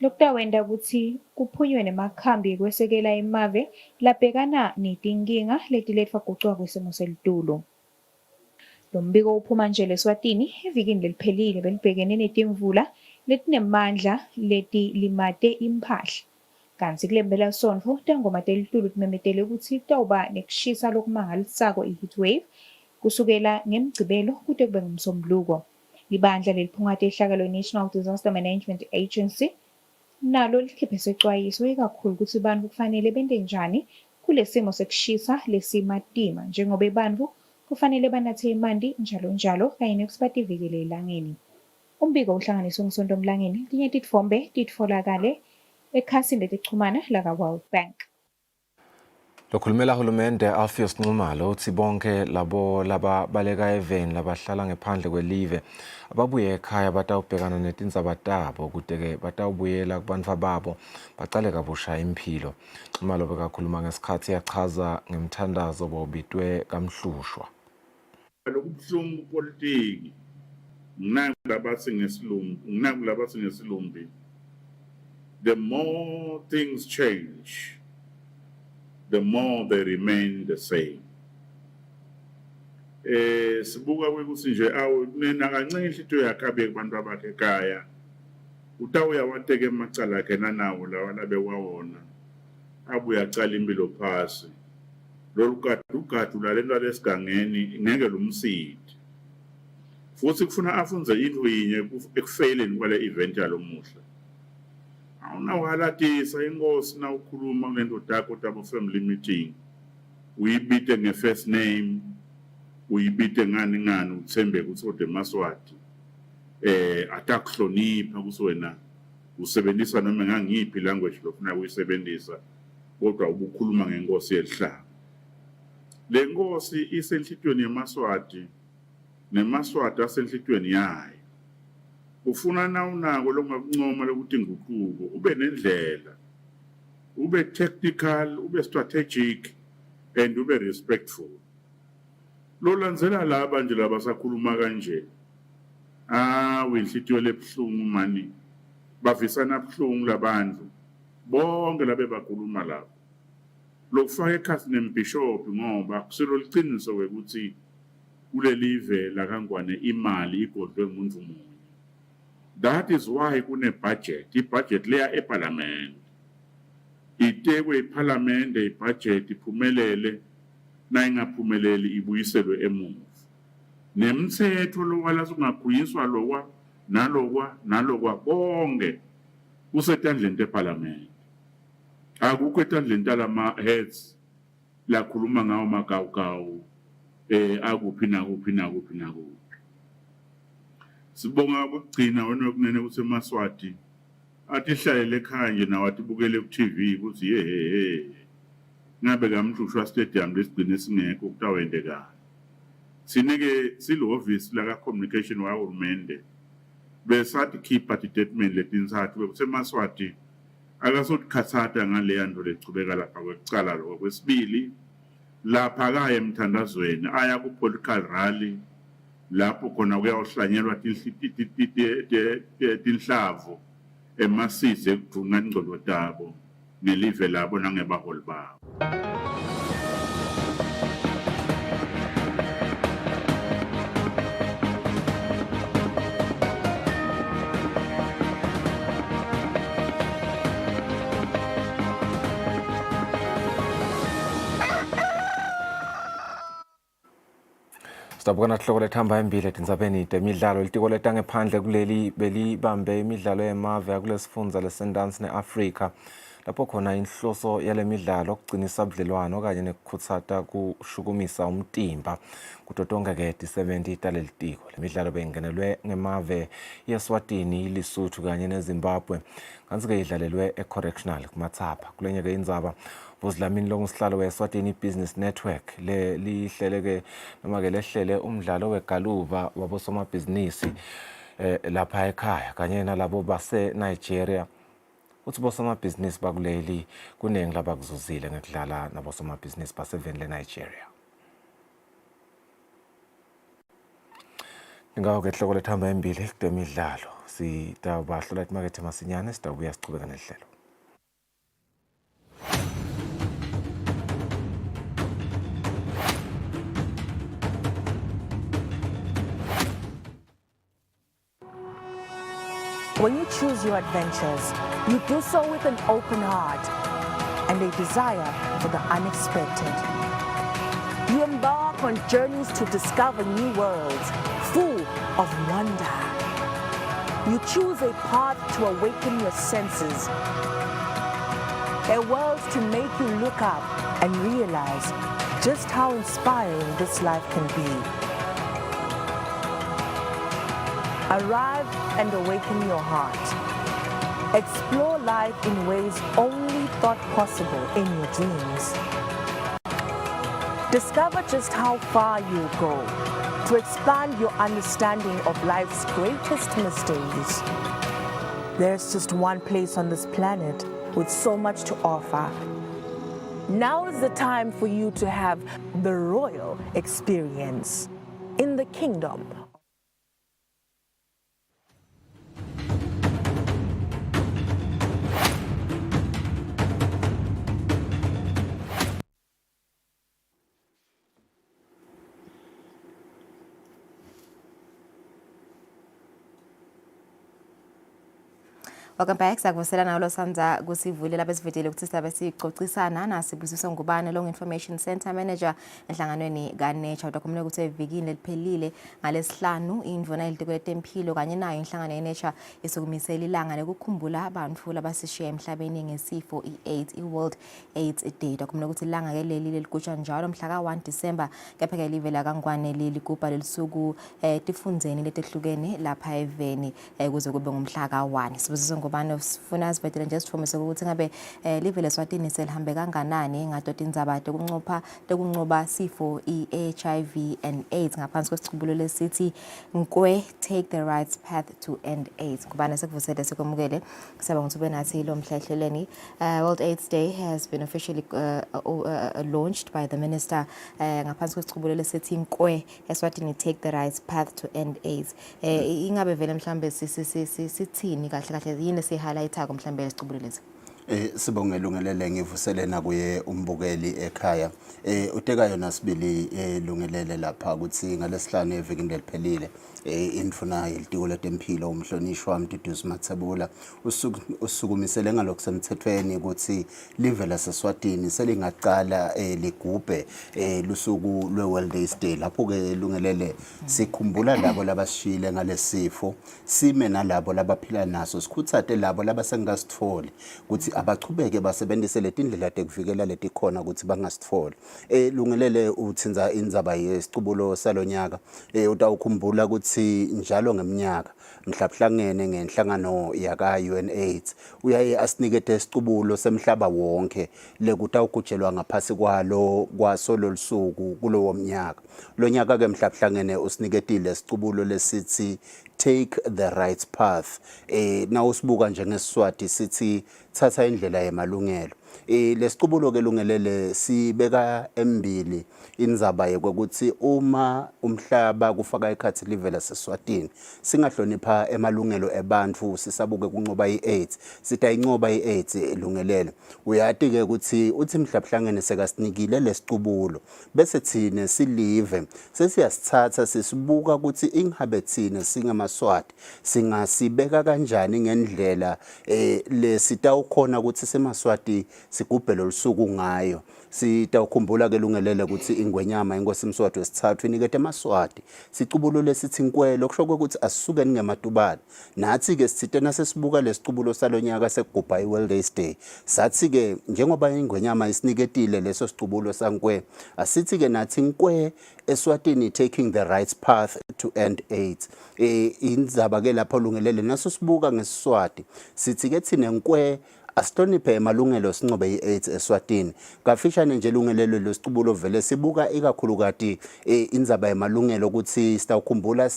lokutawenda ukuthi kuphunywe nemakhambi ekwesekela emave labhekana netinkinga letilethwa gucwa kwesimo selitulu. Lo mbiko uphuma nje Eswatini evikini leliphelile belibhekene netimvula letinemandla letilimate imphahla. Kanti kule mpelasonto tangoma telitulu timemetele ukuthi kutawuba nekushisa lokumangalisako i-heat wave kusukela ngemgcibelo kude kube ngumsombuluko. Libandla leliphungate ihlaka le-National Disaster Management Agency nalo likhiphe secwayiso ikakhulu ukuthi bantfu kufanele bente njani kule simo sekushisa lesimatima njengoba bantfu kufanele banathe imanti njalo kanye nekuthi bativikele elangeni. Umbiko uhlanganiswe nguSonto Mlangeni, tinye titfombe titfolakale ekhasini letichumana laka-World Bank. Lokhulumela hulumende Alpheus Nxumalo uthi bonke labo lababaleka eveni labahlala ngaphandle kwelive ababuye ekhaya batawubhekana netindzaba tabo kude-ke batawubuyela kubantfu babo bacale kabusha impilo. Nxumalo bekakhuluma ngesikhathi yachaza ngemthandazo bobitwe kamhlushwa. Lokubuhlungu politiki ngesilumbi, the more things change, the more they remain the same. Sibuka kwekuthi nje nena kancane into yakhabe kubantu abakhe ekhaya utawuya wateke emacala akhe nanawo lawa labewawona abuya acala impilo phasi lolu gadu lalento lesigangeni ngeke lumsidi futhi kufuna afunze into yinye ekufaileni kwale event yalomuhla. Awunawalatisa inkosi na ukhuluma kulento takho tabo family meeting uyibite nge-first name, uyibite ngani uthembeke ukuthi ode Maswati atakuhlonipha ukuthi wena usebenzisa noma ngangiphi language lofuna ukuyisebenzisa kodwa ubukhuluma ngenkosi yelihlanga. Le nkosi isenhlitweni yeMaswati neMaswati asenhlitweni yayo. Ufuna na unako longakuncoma lokuthi nguquko ube nendlela, ube technical, ube strategic and ube respectful. Lo landzela laba nje labasakhuluma kanje wenhlitiyo lebuhlungu mani bavisana buhlungu labantu bonke labe bakhuluma lapho lokufaka ekhasi nembishop ngoba kuselo liqiniso ukuthi kulelive la kaNgwane imali igodlwe ngumuntu munye. That is why kune budget, i-budget leya eparliament. Itekwe iparliament i-budget iphumelele na ingaphumeleli ibuyiselwe emuva. Nemthetho lokwala sungaguyiswa lokwa nalokwa konke kusetandleni eparliament. Akukho etandleni talama heads la khuluma ngawo magawugawu akuphi nakuphi. Sibonga ukugcina wena kunene kuseMaswati athi hlalele ekhaya nje nawe atibukele ku TV ukuthi he ngabe kamhlushwa stadium lesigcine singekho kutawendeka. Sinike silovisi la ka communication wa uhulumende besathi khipha statement letinsathu kuseMaswati akasothi khathata ngale yanto lechubeka lapha kwecala lo kwesibili lapha kaye emthandazweni aya ku political rally lapho khona kuyahlanyelwa tinhlavu emasizwe ekudunga ingcolo tabo nelive labo nangebaholi babo. Sabukana hloko lethamba embili etindzabeni temidlalo litiko letangephandle kuleli belibambe imidlalo yemave kulesifundza leSundance neAfrika lapho khona inhloso yale midlalo ukugcinisa ubudlelwano kanye nekukhutsata kushukumisa umtimba kutotonga ke di-70 taleli tiko. Le midlalo beyingenelwe ngemave yeSwatini, Lesotho kanye neZimbabwe kanti ke idlalelwe ecorrectional kumathapha. Kulenye ke indzaba Vuzlamini longusihlalo weSwatini Business Network lihleleke noma ke lehlele umdlalo wegaluva wabosomabhizinisi lapha ekhaya kanye nalabo base Nigeria. Uthi bosomabhizinisi bakuleli kuningi labakuzuzile ngekudlala nabosomabhizinisi baseveni leNigeria. Ngawo ke hloko lethamba embili kutemidlalo sitawubahlola imakethe masinyane sitawubuya sichubeka nehlelo. When you choose your adventures, you do so with an open heart and a desire for the unexpected. You embark on journeys to discover new worlds full of wonder. You choose a path to awaken your senses, a world to make you look up and realize just how inspiring this life can be. Arrive and awaken your heart. Explore life in ways only thought possible in your dreams. Discover just how far you'll go to expand your understanding of life's greatest mysteries. There's just one place on this planet with so much to offer. Now is the time for you to have the royal experience in the kingdom. Welcome back. Sakuvusela nawo lo samza kusivule lapha sivedele ukuthi sizabe sicocisana naSibusiso Ngubane Long Information Center Manager enhlanganweni kaNature dokumele ukuthi evikini liphelile ngalesihlanu indvuna ilitiko tempilo kanye nayo inhlangano yeNature esukumisela ilanga nekukhumbula abantu labasishiya emhlabeni ngesifo i-AIDS iWorld AIDS Day. Dokumele ukuthi ilanga ke leli ligujwa njalo mhla ka-1 December kepha ke live la kaNgwane ligubha lelisuku tifundzeni letehlukene lapha eveni kuze kube ngumhla ka-1. Sibusiso Ngubane sifuna sivedele nje sithomise ukuthi ngabe live leSwatini selihambe kanganani ngadoti indzaba tekuncoba sifo i-HIV and AIDS ngaphansi kwesichubululo lesithi Nkwe take the right path to end AIDS. Ngubane sekuvusele sikwamukele kusaba ukuthi ube nathi lo mhla ehlelweni. World AIDS Day has been officially launched by the minister ngaphansi kwesichubululo lesithi Nkwe eSwatini take the right path to end AIDS. Ingabe vele mhlambe sithini kahle kahle yini si highlight mhlambe lesicubululo lesi? Sibonge Lungelele ngivuselena kuye umbukeli ekhaya. Utekayo nasibili Lungelele lapha ukuthi ngalesihlanu evikini eliphelile indfuna ilitiko letempilo umhlonishwa wami Duduzi Mathebula usukumisele ngalokho semthethweni ukuthi live laseSwatini selingaqala ligubhe lusuku lwe-World AIDS Day. Lapho ke Lungelele sikhumbula labo labashile ngalesifo, sime nalabo labaphila naso, sikhuthathe labo labasengasitholi ukuthi abachubeke basebenzise letindlela tekuvikela letikhona ukuthi bangasitholi. Lungelele uthinza indzaba yesicubulo salonyaka utawukhumbula ukuthi njalo ngeminyaka mhlabuhlangene ngenhlangano yaka UNAIDS uyaye asinikete isicubulo semhlaba wonke lekutawugujelwa ngaphasi kwaso lolusuku kulowo mnyaka. Lo nyaka ke mhlabuhlangene usiniketile isicubulo lesithi take the right path. Na usibuka njengeSiswati sithi thatha indlela yemalungelo. Lesicubulo ke Lungelele sibeka embili indzaba yokuthi uma umhlaba kufaka ikhathi live laseSwatini singahlonipha emalungelo ebantfu sisabuke kunqoba iAIDS sithi ayinqoba iAIDS Lungelele. Uyati ke ukuthi uthi mhlabuhlangene sekasinikile lesicubulo bese thine silive sesiyasithatha sisibuka ukuthi ingabe thine singamaswati singasibeka kanjani ngendlela lesitawukhona ukuthi semaswati sigubhe lolusuku ngayo. Sitawukhumbula ke Lungelele ukuthi ingwenyama inkosi Mswati wesithathu inikete emaswati sicubulo lesithi inkwelo kusho ukuthi asisuke ningematubane. Nathi ke sithite nasesibuka lesicubulo salonyaka sekugubha iWorld AIDS Day sathi ke njengoba ingwenyama isiniketile leso sicubulo sankwe asithi ke nathi inkwe eSwatini taking the right path to end AIDS. Indzaba ke lapho Lungelele naso sibuka ngeSiswati sithi ke thina inkwe asihloniphe emalungelo sincobe iAIDS eSwatini. Kafishane nje Lungelele losicubulo vele sibuka ikakhulukati indzaba yemalungelo ukuthi sitawukhumbula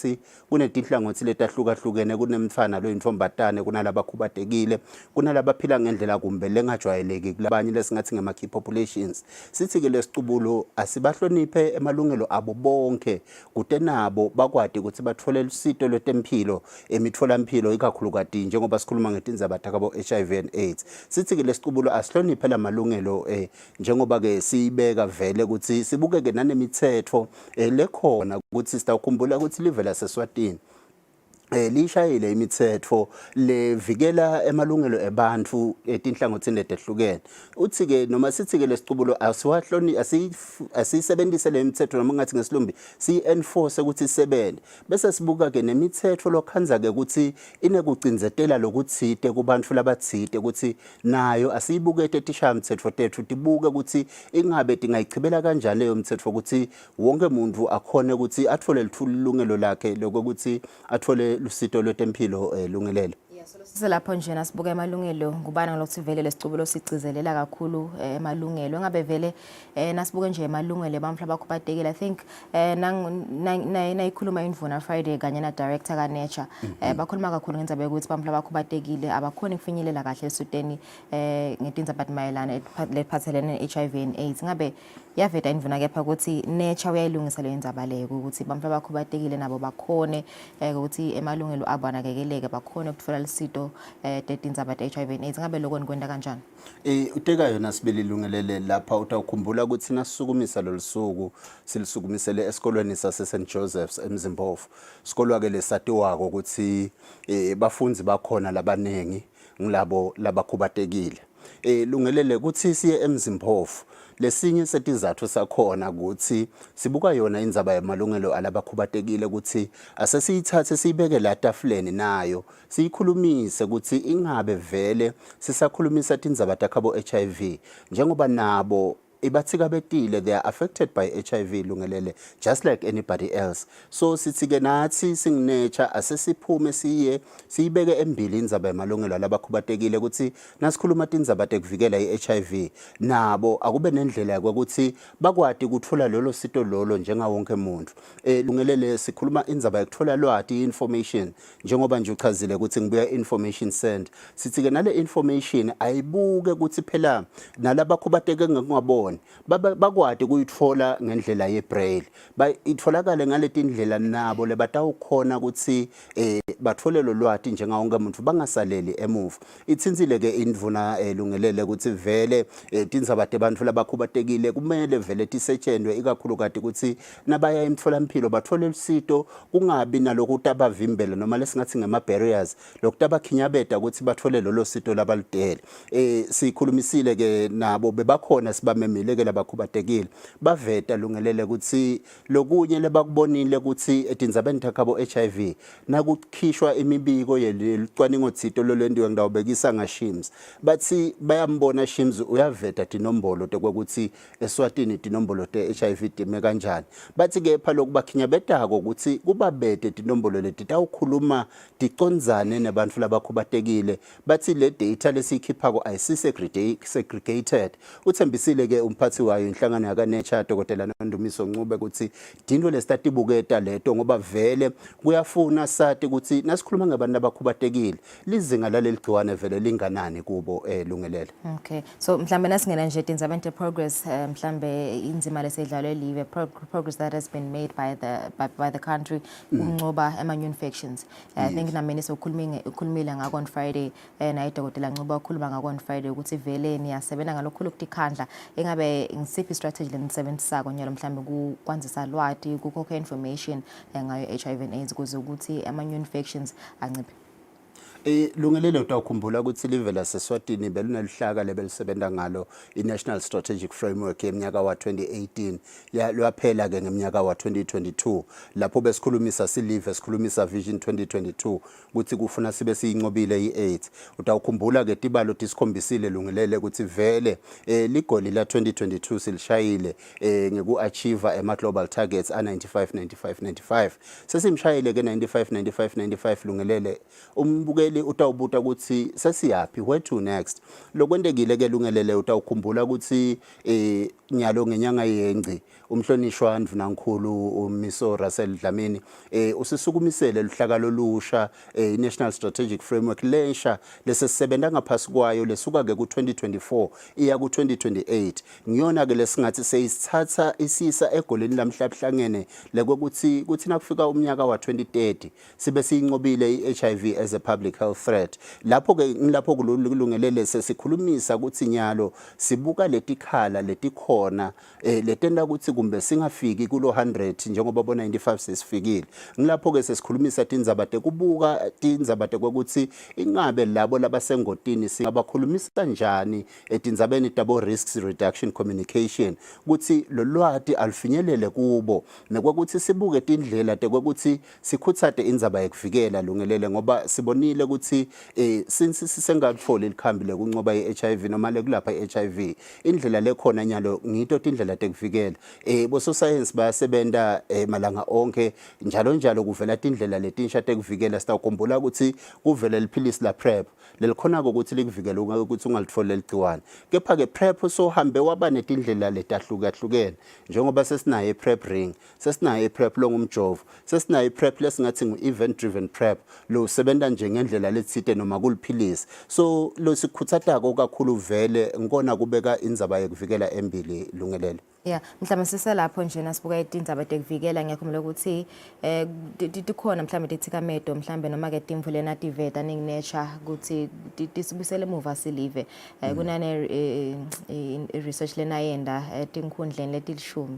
kunetinhlangothi letahlukahlukene, kunemfana loyintombatane, kunalabakhubatekile, kunalabaphila ngendlela kumbe lengajwayeleki, kulabanye lesingathi ngema-key populations. Sithi ke lesicubulo asibahloniphe emalungelo abo bonke kude nabo bakwadi ukuthi bathole lusito lwetempilo emitfolampilo ikakhulukati njengoba sikhuluma ngetindzaba takabo HIV and AIDS. Sithi ke lesicubulo asihloniphe lamalungelo njengoba ke siyibeka vele ukuthi sibuke ke nanemithetho lekhona ukuthi sitawukhumbula ukuthi live laseSwatini lishayile imithetho levikela emalungelo ebantfu etinhlangothini letehlukene. Uthi ke noma sithi ke lesicubulo asisebenzise le mithetho noma ngathi ngesilumbi si-enforce ukuthi isebenzele bese sibuka ke nemithetho lokhanza ke ukuthi inekucinzetela lokuthite kubantfu labathite ukuthi nayo asiyibukete tishaya mthetho tethu tibuke ukuthi ingabe tingayichibela kanjani leyo mthetho ukuthi wonke umuntu akhone ukuthi athole ilungelo lakhe lokuthi athole lusito lwetempilo Lungelele. Lapho nje nasibuka emalungelo ngubana ngalokuthi vele lesicubulo sigcizelela kakhulu emalungelo ngabe vele nasibuke nje emalungelo ebantfu abakhubatekile. I think nayikhuluma indvuna Friday kanye na director ka Nature bakhuluma kakhulu ngendaba yokuthi bantfu abakhubatekile abakhona ukufinyelela kahle esuteni ngetindzaba mayelana lephathelene HIV and AIDS. Ngabe yaveta indvuna kepha ukuthi Nature uyayilungisa le ndzaba leyo ukuthi bantfu abakhubatekile nabo bakhone ukuthi emalungelo abo anakekeleke bakhone ukuthola lisito tetindzaba HIV and AIDS. Ngabe lokho nikwenda kanjani? Utekayo nasibili Lungelele lapha utawukhumbula ukuthi nasisukumisa lolisuku silisukumisele esikolweni sase St Joseph's eMzimbofu. Sikolwa ke lesatiwako ukuthi bafundzi bakhona labanengi ngilabo labakhubatekile. Lungelele ukuthi siye eMzimbofu lesinye setizathu sakhona ukuthi sibuka yona indzaba yamalungelo alabakhubatekile ukuthi asesiyithathe siyibeke la tafuleni nayo siyikhulumise ukuthi ingabe vele sisakhulumisa tindzaba takhabo HIV njengoba nabo ibathikabetile, they are affected by HIV Lungelele just like anybody else. So sithi ke nathi singiNature asesiphume siyibeke embili indzaba yamalungelo alabakhubatekile ukuthi nasikhuluma tindzaba tekuvikela iHIV nabo akube nendlela yokuthi bakwadi ukuthola lolo sito lolo njengawonke umuntu. Lungelele sikhuluma indzaba yokuthola lwati information njengoba nje uchazile ukuthi ngibuya information send. Sithi ke nale information ayibuke ukuthi phela nalabakhubateke ngekungabona bangayiboni bakwadi kuyitfola ngendlela yebraille itfolakale ngaleti ndlela nabo lebatawukhona ukuthi bathole lo lwati njengawo wonke umuntu bangasaleli emuva ithinzile ke indvuna lungelele ukuthi vele tindzaba tebantfu labakhubatekile kumele vele tisetshenzwe ikakhulukati ukuthi nabaya emtholampilo bathole lusito kungabi nalokuthi abavimbela noma lesingathi ngama barriers lokuthi abakhinyabeda ukuthi bathole lolo sito labalidele sikhulumisile ke nabo bebakhona sibamemile ke labakhubatekile baveta lungelele ukuthi lokunye lebakubonile ukuthi etindzabeni takhabo HIV nakukhishwa imibiko yelicwaningo thito lolwendiwe ngidawubekisa ngaShims bathi bayambona Shims uyaveta tinombolo tekwekuthi Eswatini tinombolo te HIV time kanjani bathi ke pha lokubakhinyabedako ukuthi kubabede tinombolo leti tawukhuluma ticondzane nabantu labakhubatekile bathi le data lesikhiphako ayisisegregated uthembisile ke umphathi wayo inhlangano yaka Nature Dr. Nondumiso Ncube ukuthi dinto lesitatibuketa leto ngoba vele kuyafuna sathi ukuthi nasikhuluma ngabantu abakhubatekile lizinga laleli gciwane vele linganani kubo lungelele. Okay, so mhlambe nasingena nje tindzabeni progress mhlambe inzima lesedlalwe live progress that has been made by the country ukuncoba ama-new infections. I think namini sokhulumile ngako on Friday naye Dr. Ncube wakhuluma ngako on Friday ukuthi vele niyasebenza ngalokhulu kutikhandla engabe ngisiphi strategy lenisebenzisako nyalo mhlambe kwanzisa lwati kukhokha information ngayo HIV and AIDS kuze ukuthi ama-new infections anciphe. Lungelele utawukhumbula ukuthi live laseSwatini belunelihlaka lebelisebenta ngalo i-National Strategic Framework yeminyaka wa 2018 lwaphela ke ngeminyaka wa 2022 lapho besikhulumisa silive sikhulumisa Vision 2022 ukuthi kufuna sibe siyinqobile i-AIDS utawukhumbula ke tibalo tisikhombisile lungelele ukuthi vele ligoli la 2022 silishayile ngeku-achieve ama-global targets a-95 sesimshayile ke 95 lungelele umbukeli utawubuta ukuthi sesiyapi where to next lokwendekile ke lungelele utawukhumbula ukuthi nyalo ngenyanga yengci umhlonishwa ndvunankhulu uMiso Russell Dlamini usisukumisele luhlaka lolusha i-National Strategic Framework lensha lesesebenta ngaphasi kwayo lesuka ke ku-2024 iya ku-2028 ngiyona ke lesingathi seyisithatha isisa egoleni lamhlabuhlangene lekokuthi kuthi nakufika umnyaka wa 2030 sibe siyinqobile i-HIV as a public health threat lapho ke ngilapho kulungelele sesikhulumisa ukuthi nyalo sibuka letikhala letikhona letenda ukuthi kumbe singafiki kulo 100 njengoba bona 95 sesifikile ngilapho ke sesikhulumisa tindzaba tekubuka tindzaba tekokuthi ingabe labo labasengotini singabakhulumisa njani etindzabeni tabo risks reduction communication ukuthi lo lwati alufinyelele kubo nekwekuthi sibuke tindlela tekokuthi sikhutsate indzaba yekuvikela lungelele ngoba sibonile ukuthi since sisengatholi likhambi lekuncoba i-HIV noma lekulapha i-HIV indlela lekhona nyalo ngito tindlela tekuvikela bososayensi bayasebenta malanga onke njalo kuvela tindlela letinsha tekuvikela sitawukhumbula ukuthi kuvela liphilisi la PrEP lelikhona ukuthi likuvikela ukuthi ungalitfoli leligciwane kepha ke PrEP sohambe waba netindlela letahlukahlukene njengoba sesinayo i-PrEP ring sesinayo i-PrEP longumjovo sesinayo i-PrEP lesingathi ngu-event driven PrEP lo usebenta nje ngendlela letsite noma kuliphilisi so lo sikhutsatako kakhulu vele ngikona kubeka indzaba yekuvikela embili lungelele. Yeah, mhlawumbe siselapho nje nasibuka itindzaba tekuvikela ngiyakhumbula ukuthi tikhona mhlawumbe tithikamedo mhlawumbe noma ke timvule nativeta ning-nature ukuthi tisibusele emuva silive kunane research lenayenda tinkhundleni letilishumi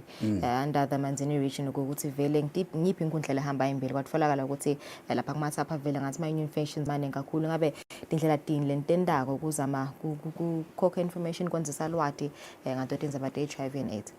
under the Manzini region ukuthi vele ngiphi inkundla lehamba imbili kwatfolakala ukuthi lapha kumathapha vele ngathi ama-new infections maningi kakhulu ngabe tindlela tini lentendako kuzama kukhokha information kwenzisa lwati ngato tindzaba te-HIV and AIDS.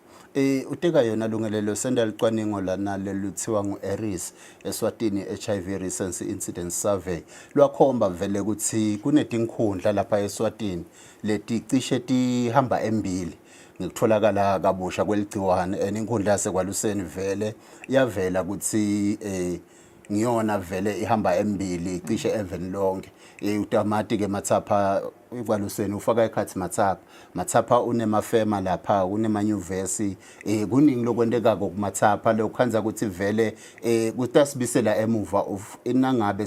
Uteka yona lungelelo senda licwaningo lana leluthiwa ngu-ERIS Eswatini HIV Recent Incidence Survey lwakhomba vele ukuthi kunetinkhundla lapha eSwatini leticishe tihamba embili ngikutholakala kabusha kweligciwane inkhundla yasekwaluseni vele yavela ukuthi ngiyona vele ihamba embili cishe even lonke utamati ke mathapha ikwaluseni ufaka ekhathi mathapha unemafema lapha unemanyuvesi kuningi lokwendekako kumathapha lokukhanza ukuthi vele kutasibisela emuva inangabe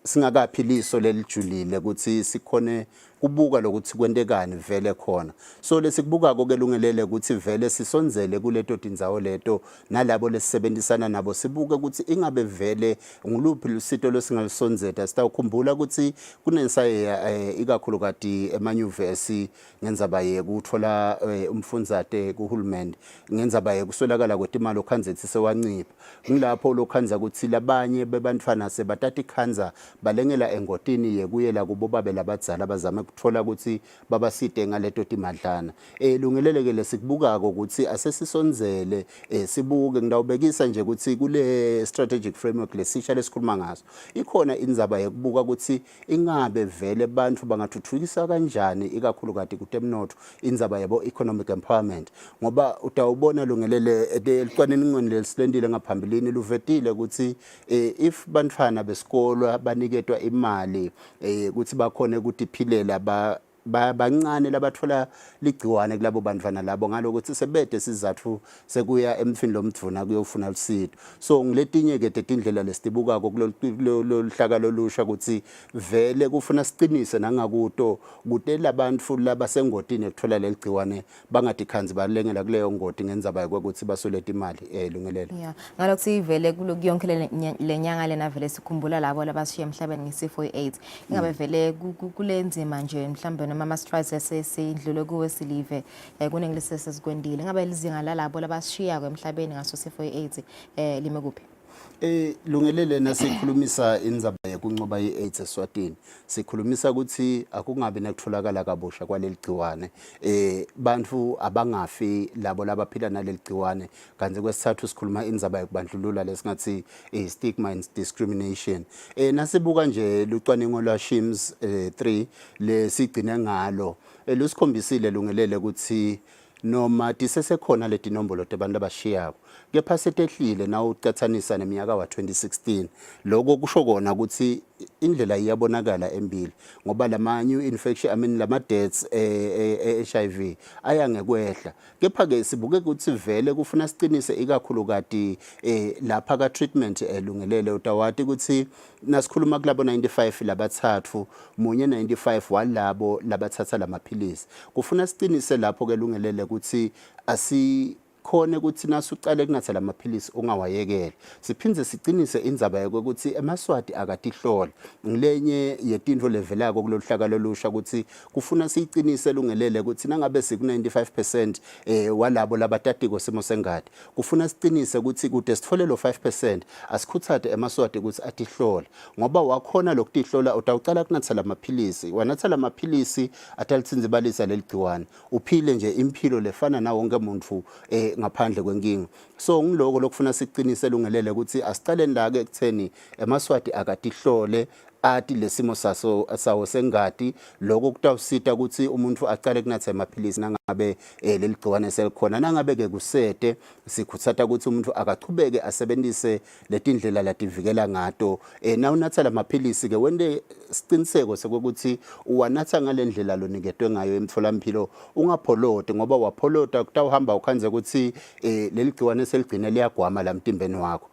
singakaphiliso lelijulile ukuthi sikhone kubuka lokuthi kwentekani vele khona. So lesikubuka kokelungelele ukuthi vele sisonzele kuleto tindzawo leto nalabo lesisebenzisana nabo sibuke ukuthi ingabe vele nguluphi lusito losingalisonzeta. Sitawukhumbula ukuthi kunensaye ikakhulukati emanyuvesi ngenzaba yekuthola umfundzate kuhulumende, ngenzaba yekuswelakala kwetimali okhanzethi sewancipha. Ngilapho lokhanza ukuthi labanye bebantfwana sebatata ikhanza balengela engotini yekuyela kubo babe labadzala bazame kuthola ukuthi babasite ngaleto timadlana. Lungeleleke lesikubukako ukuthi asesisonzele sibuke ngidawubekisa nje ukuthi kule strategic framework lesisha lesikhuluma ngaso ikhona indzaba yekubuka ukuthi ingabe vele bantu bangathuthukisa kanjani ikakhulukati kutemnotho indzaba yabo economic empowerment, ngoba utawubona Lungelele elicwaningweni lesilendile ngaphambilini luvetile ukuthi if bantfwana besikolo baniketwa imali ukuthi bakhone ukuthi iphilela bancane labathola ligciwane kulabo bantfwana labo ngalokuthi sebede sizathu sekuya emfini lomdvuna kuyofuna lusido. So ngiletinye ke tindlela lesitibukako kuloluhlaka lolusha ukuthi vele kufuna siqinise nangakuto kuthi labantfu labasengotini ekuthola leligciwane bangatikhanzi balengela kuleyo ngoti ngenzaba yokuthi basoleta imali. Lungelele yeah ngalokuthi vele kulokuyonke lenyanga lena vele sikhumbula labo labashiya emhlabeni ngesifo i-AIDS ingabe vele kulenzima nje mhlawumbe mama strides sesindlule kuwe silive kunengilise sikwendile ngabe lizinga lalabo labashiya kwemhlabeni ngaso sifo i-AIDS lime kuphi? Lungelele nasikhulumisa indzaba yekuncoba i-AIDS Eswatini sikhulumisa ukuthi akungabi nekutholakala kabusha kwaleli gciwane, bantfu abangafi labo labaphila naleli gciwane. Kanti kwesithathu sikhuluma indzaba yokubandlulula lesingathi stigma and discrimination. Nasibuka nje lucwaningo lwa SHIMS 3 lesigcine ngalo lusikhombisile Lungelele ukuthi noma tisesekhona leti nombolo tabantu abashiyako kepha setehlile na ucathanisa neminyaka wa 2016 lokho kusho kona ukuthi indlela iyabonakala embili ngoba lama new infection lama deaths HIV ayangekwehla, kepha ke sibuke ukuthi vele kufuna siqinise ikakhulukati lapha ka treatment Lungelele utawati ukuthi nasikhuluma kulabo 95 labathathu munye 95 walabo labathatha lamaphilisi kufuna siqinise lapho ke Lungelele ukuthi khona ukuthi nasucale kunatha lamaphilisi ungawayekela. Siphindze siqinise indzaba yokuthi emaswati akatihlola ngilenye yetindvo levelako kuloluhlaka lolusha ukuthi kufuna siyiqinise Lungelele ukuthi nangabe siku 95% walabo labatatiko simo sengadi kufuna siqinise ukuthi kude sithole lo 5% asikhuthathe emaswati ukuthi atihlola, ngoba wakhona lokutihlola utawucala kunatha lamaphilisi wanatha lamaphilisi atalitsinzibalisa leligciwane uphile nje impilo lefana na wonke umuntu ngaphandle kwenkinga. So ngiloko lokufuna siqinise Lungelele ukuthi asicaleni la ke ekutheni emaswati akatihlole ati lesimo sawo sengadi lokho kutawusita ukuthi umuntu acale kunatha amaphilisi nangabe leli gciwane selikhona, nangabe ke kusete sikhuthata ukuthi umuntu akachubeke asebenzise letindlela lativikela ngato na unatha lamaphilisi ke wende siqiniseko sokuthi uwanatha ngalendlela loniketwe ngayo emtholampilo ungapholoti, ngoba wapholota kutawuhamba ukhanze ukuthi leli gciwane seligcine liyagwama la mtimbeni wakho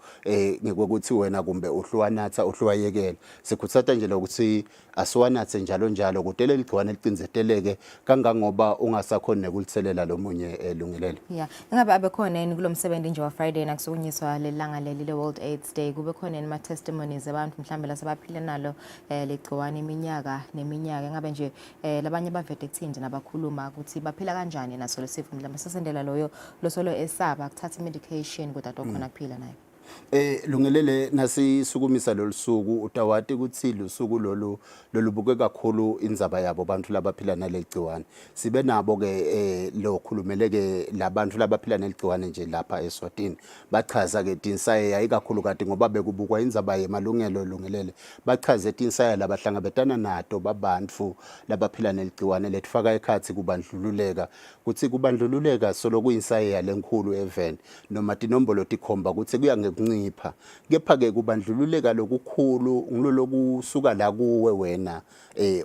ngekuthi wena kumbe uhluwanatha uhluwayekela. Sikhuthata nje lokuthi asiwanathe njalo njalo kude leli gciwane licinzeteleke kangangoba ungasakhona nekulithelela lomunye Lungelele. Yeah ingabe abekhona yini kulomsebenzi nje wa Friday nakusukunyiswa lelanga leli le World AIDS Day kube khona yini ma testimonies abantu mhlawumbe lasebaphila nalo legciwane iminyaka neminyaka ngabe nje labanye bavete kuthini nabakhuluma ukuthi baphila kanjani naso lesifo mhlawumbe sasendela loyo losolo esaba kuthatha medication kodwa tokhona kuphila naye? Lungelele nasisukumisa lolusuku utawati ukuthi lusuku lolubuke kakhulu indzaba yabo bantu labaphila nalegciwane sibe nabo ke lokhulumeleke labantu labaphila neligciwane nje lapha Eswatini bachaza ke tinsaye yayikakhulu kade ngoba bekubukwa indzaba yemalungelo Lungelele bachaze tinsaye labahlangabetana nato babantu labaphila neligciwane letifaka ekhathi kubandlululeka kuthi kubandlululeka solo kuyinsaye yalenkhulu event noma tinombolo tikhomba ukuthi kuya ncipha, kepha ke kubandlululeka lokukhulu ngilolokusuka la kuwe wena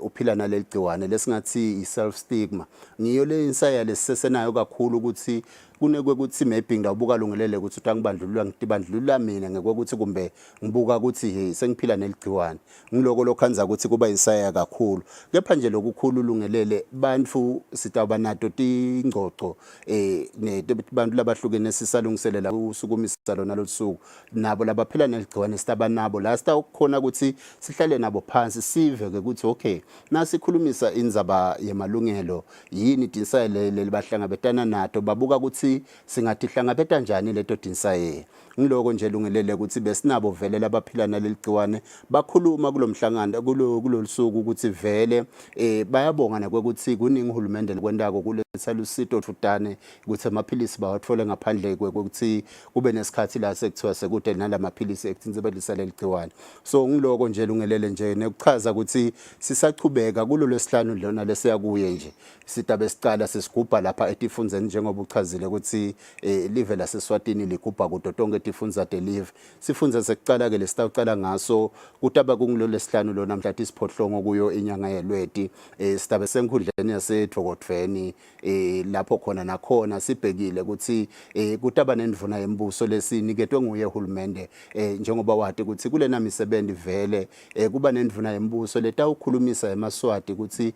uphila naleli gciwane lesingathi i self stigma ngiyo le insaya lesisesenayo kakhulu ukuthi kunekwe ukuthi maybe ngidawubuka lungelele ukuthi angibandlulula ngibandlulula mina ngekweukuthi kumbe ngibuka ukuthi hey sengiphila neligciwane ngiloko lokhanza ukuthi kuba insaya kakhulu kepha nje lokukhulu lungelele bantu sitawuba nato tingcoco bantu labahlukene sisalungiselela usukumisa lona losuku nabo labaphila neligciwane sitaba nabo la sitawukhona ukuthi sihlale nabo phansi sive ke ukuthi okay nasikhulumisa indzaba yemalungelo yini tinsayele libahlangabetana nato babuka ukuthi singathi hlangabeta kanjani leto tinsaye ngiloko nje lungelele ukuthi besinabo vele labaphila naleligciwane bakhuluma kulomhlangano kulolusuku ukuthi vele bayabonga nakwekuthi kuningi uhulumende likwendako kuletha lusito thutane ukuthi amaphilisi bawathole ngaphandle kwekuthi kube nesikhathi la sekuthiwa sekude nalamaphilisi ekuthinzibelisa leligciwane so ngiloko nje lungelele nje nekuchaza ukuthi sisachubeka kulo lesihlanu lona lesiyakuye nje sitabe sicala sesigubha lapha etifundzeni njengoba uchazile ukuthi live laseSwatini ligubha kuto tonke tifunza delive sifunza sekucala ke lesitawucala ngaso kutaba kungilo lesihlanu lo namhla tisiphohlongo kuyo inyanga yeLweti sitabe senkhundleni yaseDvokotweni lapho khona nakhona sibhekile ukuthi kutaba nendvuna yembuso lesiniketwe nguye uhulumende njengoba wati ukuthi kulena misebenzi vele kuba nendvuna yembuso letawukhulumisa emaswati ukuthi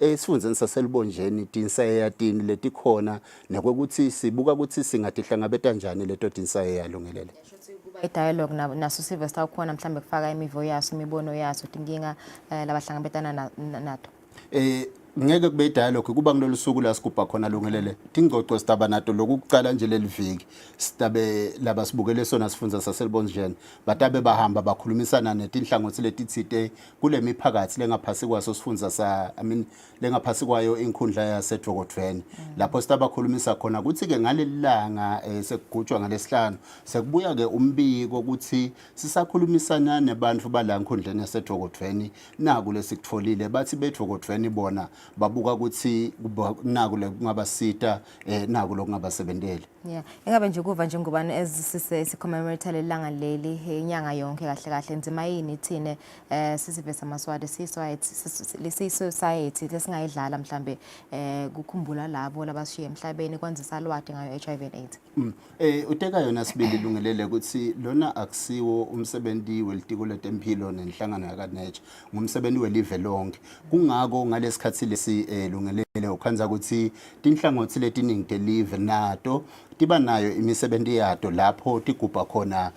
esifundzeni saselibonjeni tinsayeyatini letikhona nekwekuthi sibuka ukuthi singatihlangabeta njani leto tinsayeya lungelele i-dialogue naso sive sitawukhona mhlambe kufaka imivo yaso imibono yaso tinkinga labahlangabetana nato ngeke kube dialogue kuba kulolu suku la sigubha khona lungelele tingcoco sitaba nato lokucala nje leliviki sitabe laba sibukele sona sifundza saselibonjeni batabe bahamba bakhulumisana netinhlangothi letitsite kule miphakathi lengaphasi kwaso sifundza lengaphasi kwayo inkhundla yaseDvokotweni lapho sitaba khulumisa khona ukuthi ke ngalelilanga sekugujwa ngalesihlanu sekubuya ke umbiko ukuthi sisakhulumisana nebantu bala nkhundleni yaseDvokotweni naku lesikutfolile bathi beDvokotweni bona babuka ukuthi naku lekungabasita naku lokungabasebenteli yeah engabe nje kuva njengobani esicommemorate lelanga leli inyanga yonke kahle kahle nzima yini thine sisive samaswati society lesingayidlala mhlambe kukhumbula labo labashiye emhlabeni kwanzisa lwati ngayo HIV and AIDS uteka yona sibili lungelele ukuthi lona akusiwo umsebenzi welitiko letempilo nenhlangano yakaNECH ngumsebenzi welive lonke kungako ngalesikhathi lesi lungelele ukhanza ukuthi tinhlangothi letiningi telive nato tiba nayo imisebenzi yato lapho tigubha khona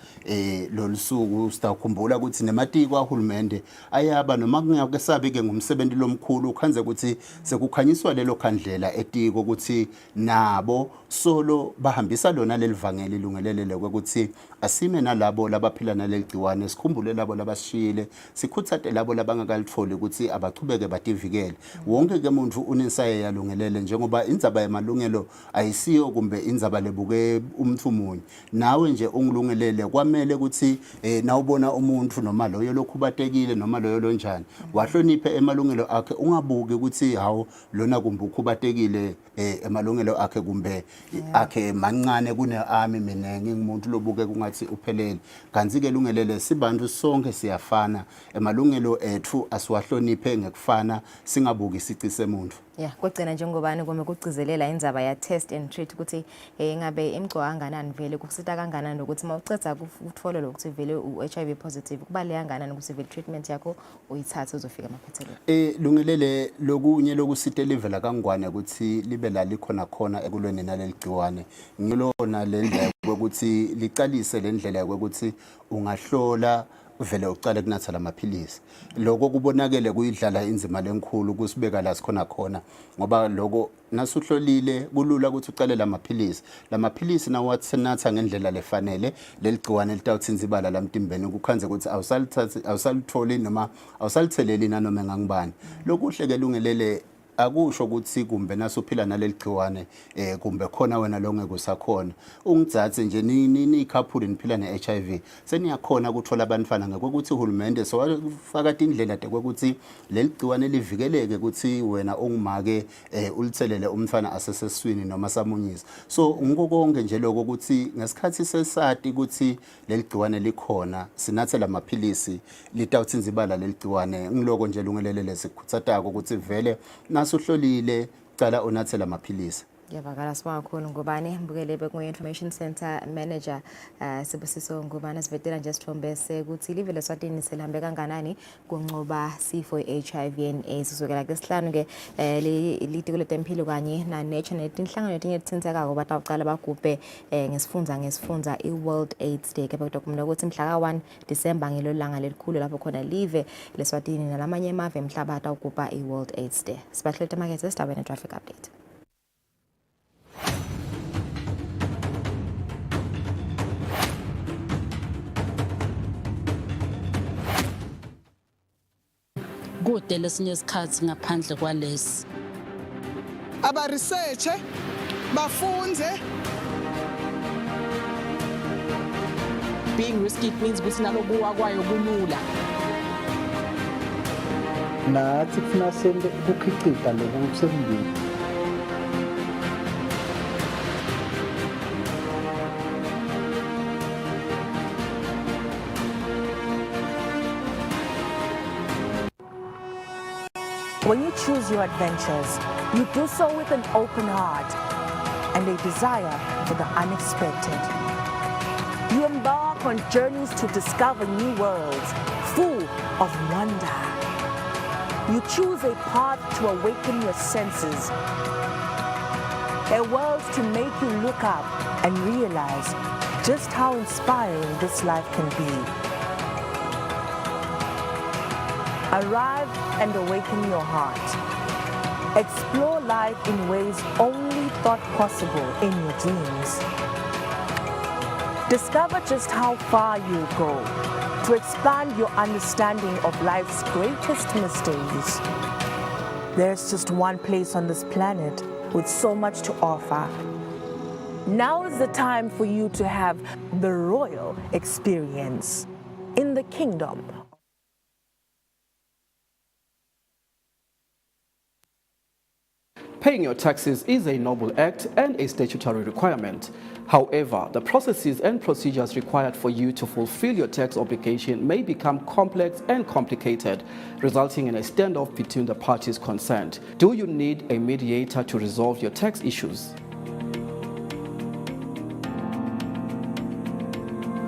lolusuku sitawukhumbula ukuthi nematiko ahulumende ayaba noma kungeke sabi ke ngumsebenzi lomkhulu ukhanze ukuthi sekukhanyiswa lelo khandlela etiko ukuthi nabo solo bahambisa lona lelivangeli lungelele ukuthi asime nalabo labaphila naleligciwane sikhumbule labo labashiyile sikhutsate labo labangakalitfoli ukuthi abachubeke bativikele wonke ke umuntu unensaye yalungelele njengoba indzaba yemalungelo ayisiyo kumbe indzaba lebuke umuntu munye nawe nje ungilungelele kwamele ukuthi nawubona umuntu noma loyo lokhubatekile noma loyo lonjani wahloniphe emalungelo akhe ungabuki ukuthi hawo lona kumbe ukhubatekile emalungelo akhe kumbe akhe mancane kuneami mina ngingumuntu lobuke kungathi uphelele kanti ke lungelele sibantu sonke siyafana emalungelo ethu asiwahloniphe ngekufana singabuki isici semuntu yeah kwagcina njengobani kome kucizelela indzaba ya test and treat ukuthi ngabe imgco kanganani vele kusita kanganani nokuthi mawucetha ukuthola lokuthi vele u-HIV positive kubaleka kanganani ukuthi vele treatment yakho uyithathe uzofika emaphethelweni lungelele lokunye lokusita livela kangwane ukuthi libe la likhona khona ekulweni naleligciwane ngilona lendlela ukuthi licalise lendlela ukuthi ungahlola vele ucale kunatha lamaphilisi lokho kubonakele kuyidlala inzima lenkulu kusibeka la sikhona khona ngoba lokho nasuhlolile kulula ukuthi ucale lamaphilisi nawathenatha ngendlela lefanele leligciwane litawuthinzibala lamtimbeni kukhanze ukuthi awusalitholi noma awusalitheleli nanoma ngangibani lokuhle ke lungelele akusho ukuthi kumbe nasuphila naleligciwane kumbe khona wena longeke usakhona ungidzathe nje ni couple niphila ne-HIV seniyakhona ukuthola abantwana ngokuthi uhulumende sowafaka indlela ukuthi leligciwane livikeleke ukuthi wena ongumake ulithelele umntwana aseseswini noma samunyisa so ngokonke nje lokho ukuthi ngesikhathi sesati ukuthi leligciwane likhona sinathe lamaphilisi litawuthinzibala leligciwane ngiloko nje lungelele lesikhutsatako ukuthi vele uhlolile cala unathela amaphilisi Ngiyabakala sibonga kakhulu Ngubane Mbukele beku-Information Center Manager Sibusiso Ngubane sivetela nje sithombe ukuthi live leSwatini selihambe kanganani kunqoba sifo i-HIV and AIDS kusukela kwesihlanu ke litiko letempilo kanye na-nature netinhlangano letinye etithintekako batawucala bagubhe ngesifundza i-World AIDS Day kepha kudokumela ukuthi mhla ka-1 December ngilo langa lelikhulu lapho khona live leSwatini nalamanye emave emhlaba atawugubha i-World AIDS Day. Sibahlelete makethe esitawini ne-traffic update. Kude lesinye isikhathi ngaphandle kwalesi abaresearche bafunze. Being risky means ukuthi nalokuwa kwayo kulula. Nathi kufuna sente ukukhicita lokusembili. When you choose your adventures, you do so with an open heart and a desire for the unexpected. You embark on journeys to discover new worlds full of wonder. You choose a path to awaken your senses, a world to make you look up and realize just how inspiring this life can be. Arrive and awaken your heart. Explore life in ways only thought possible in your dreams. Discover just how far you go to expand your understanding of life's greatest mysteries. There's just one place on this planet with so much to offer. Now is the time for you to have the royal experience in the kingdom. Paying your taxes is a noble act and a statutory requirement. However, the processes and procedures required for you to fulfill your tax obligation may become complex and complicated, resulting in a standoff between the parties concerned. Do you need a mediator to resolve your tax issues?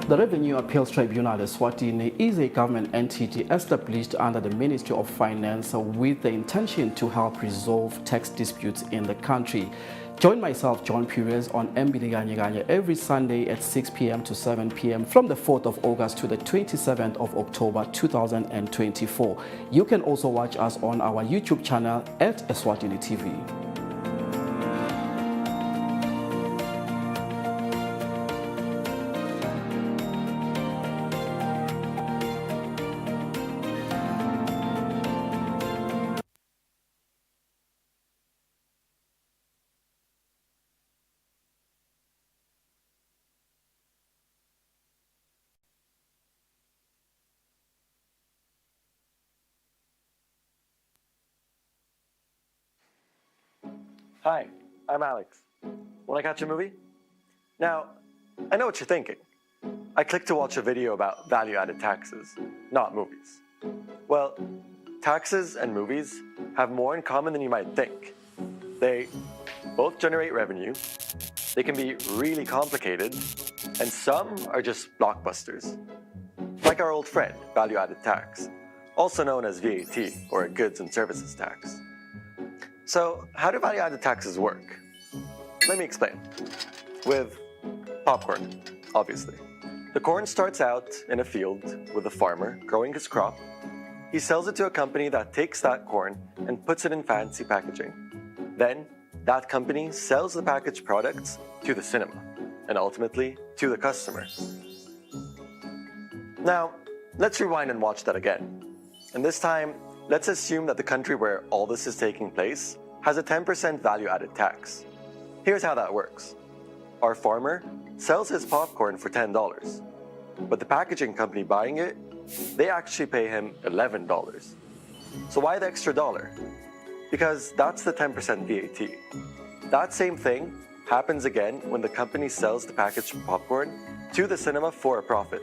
The Revenue Appeals Tribunal Eswatini is a government entity established under the Ministry of Finance with the intention to help resolve tax disputes in the country. Join myself, John Perez, on Mbiliganye every Sunday at 6 p.m. to 7 p.m. from the 4th of August to the 27th of October 2024. You can also watch us on our YouTube channel at Eswatini TV. Hi, I'm Alex. Want to catch a movie? Now, I know what you're thinking. I clicked to watch a video about value-added taxes, not movies. Well, taxes and movies have more in common than you might think. They both generate revenue, they can be really complicated, and some are just blockbusters. Like our old friend, value-added tax, also known as VAT, or goods and services tax. So, how do value-added taxes work? Let me explain. With popcorn, obviously. The corn starts out in a field with a farmer growing his crop. He sells it to a company that takes that corn and puts it in fancy packaging. Then, that company sells the packaged products to the cinema, and ultimately to the customer. Now, let's rewind and watch that again. And this time, let's assume that the country where all this is taking place has a 10% value-added tax. Here's how that works. Our farmer sells his popcorn for $10, but the packaging company buying it, they actually pay him $11. So why the extra dollar? Because that's the 10% VAT. That same thing happens again when the company sells the packaged popcorn to the cinema for a profit.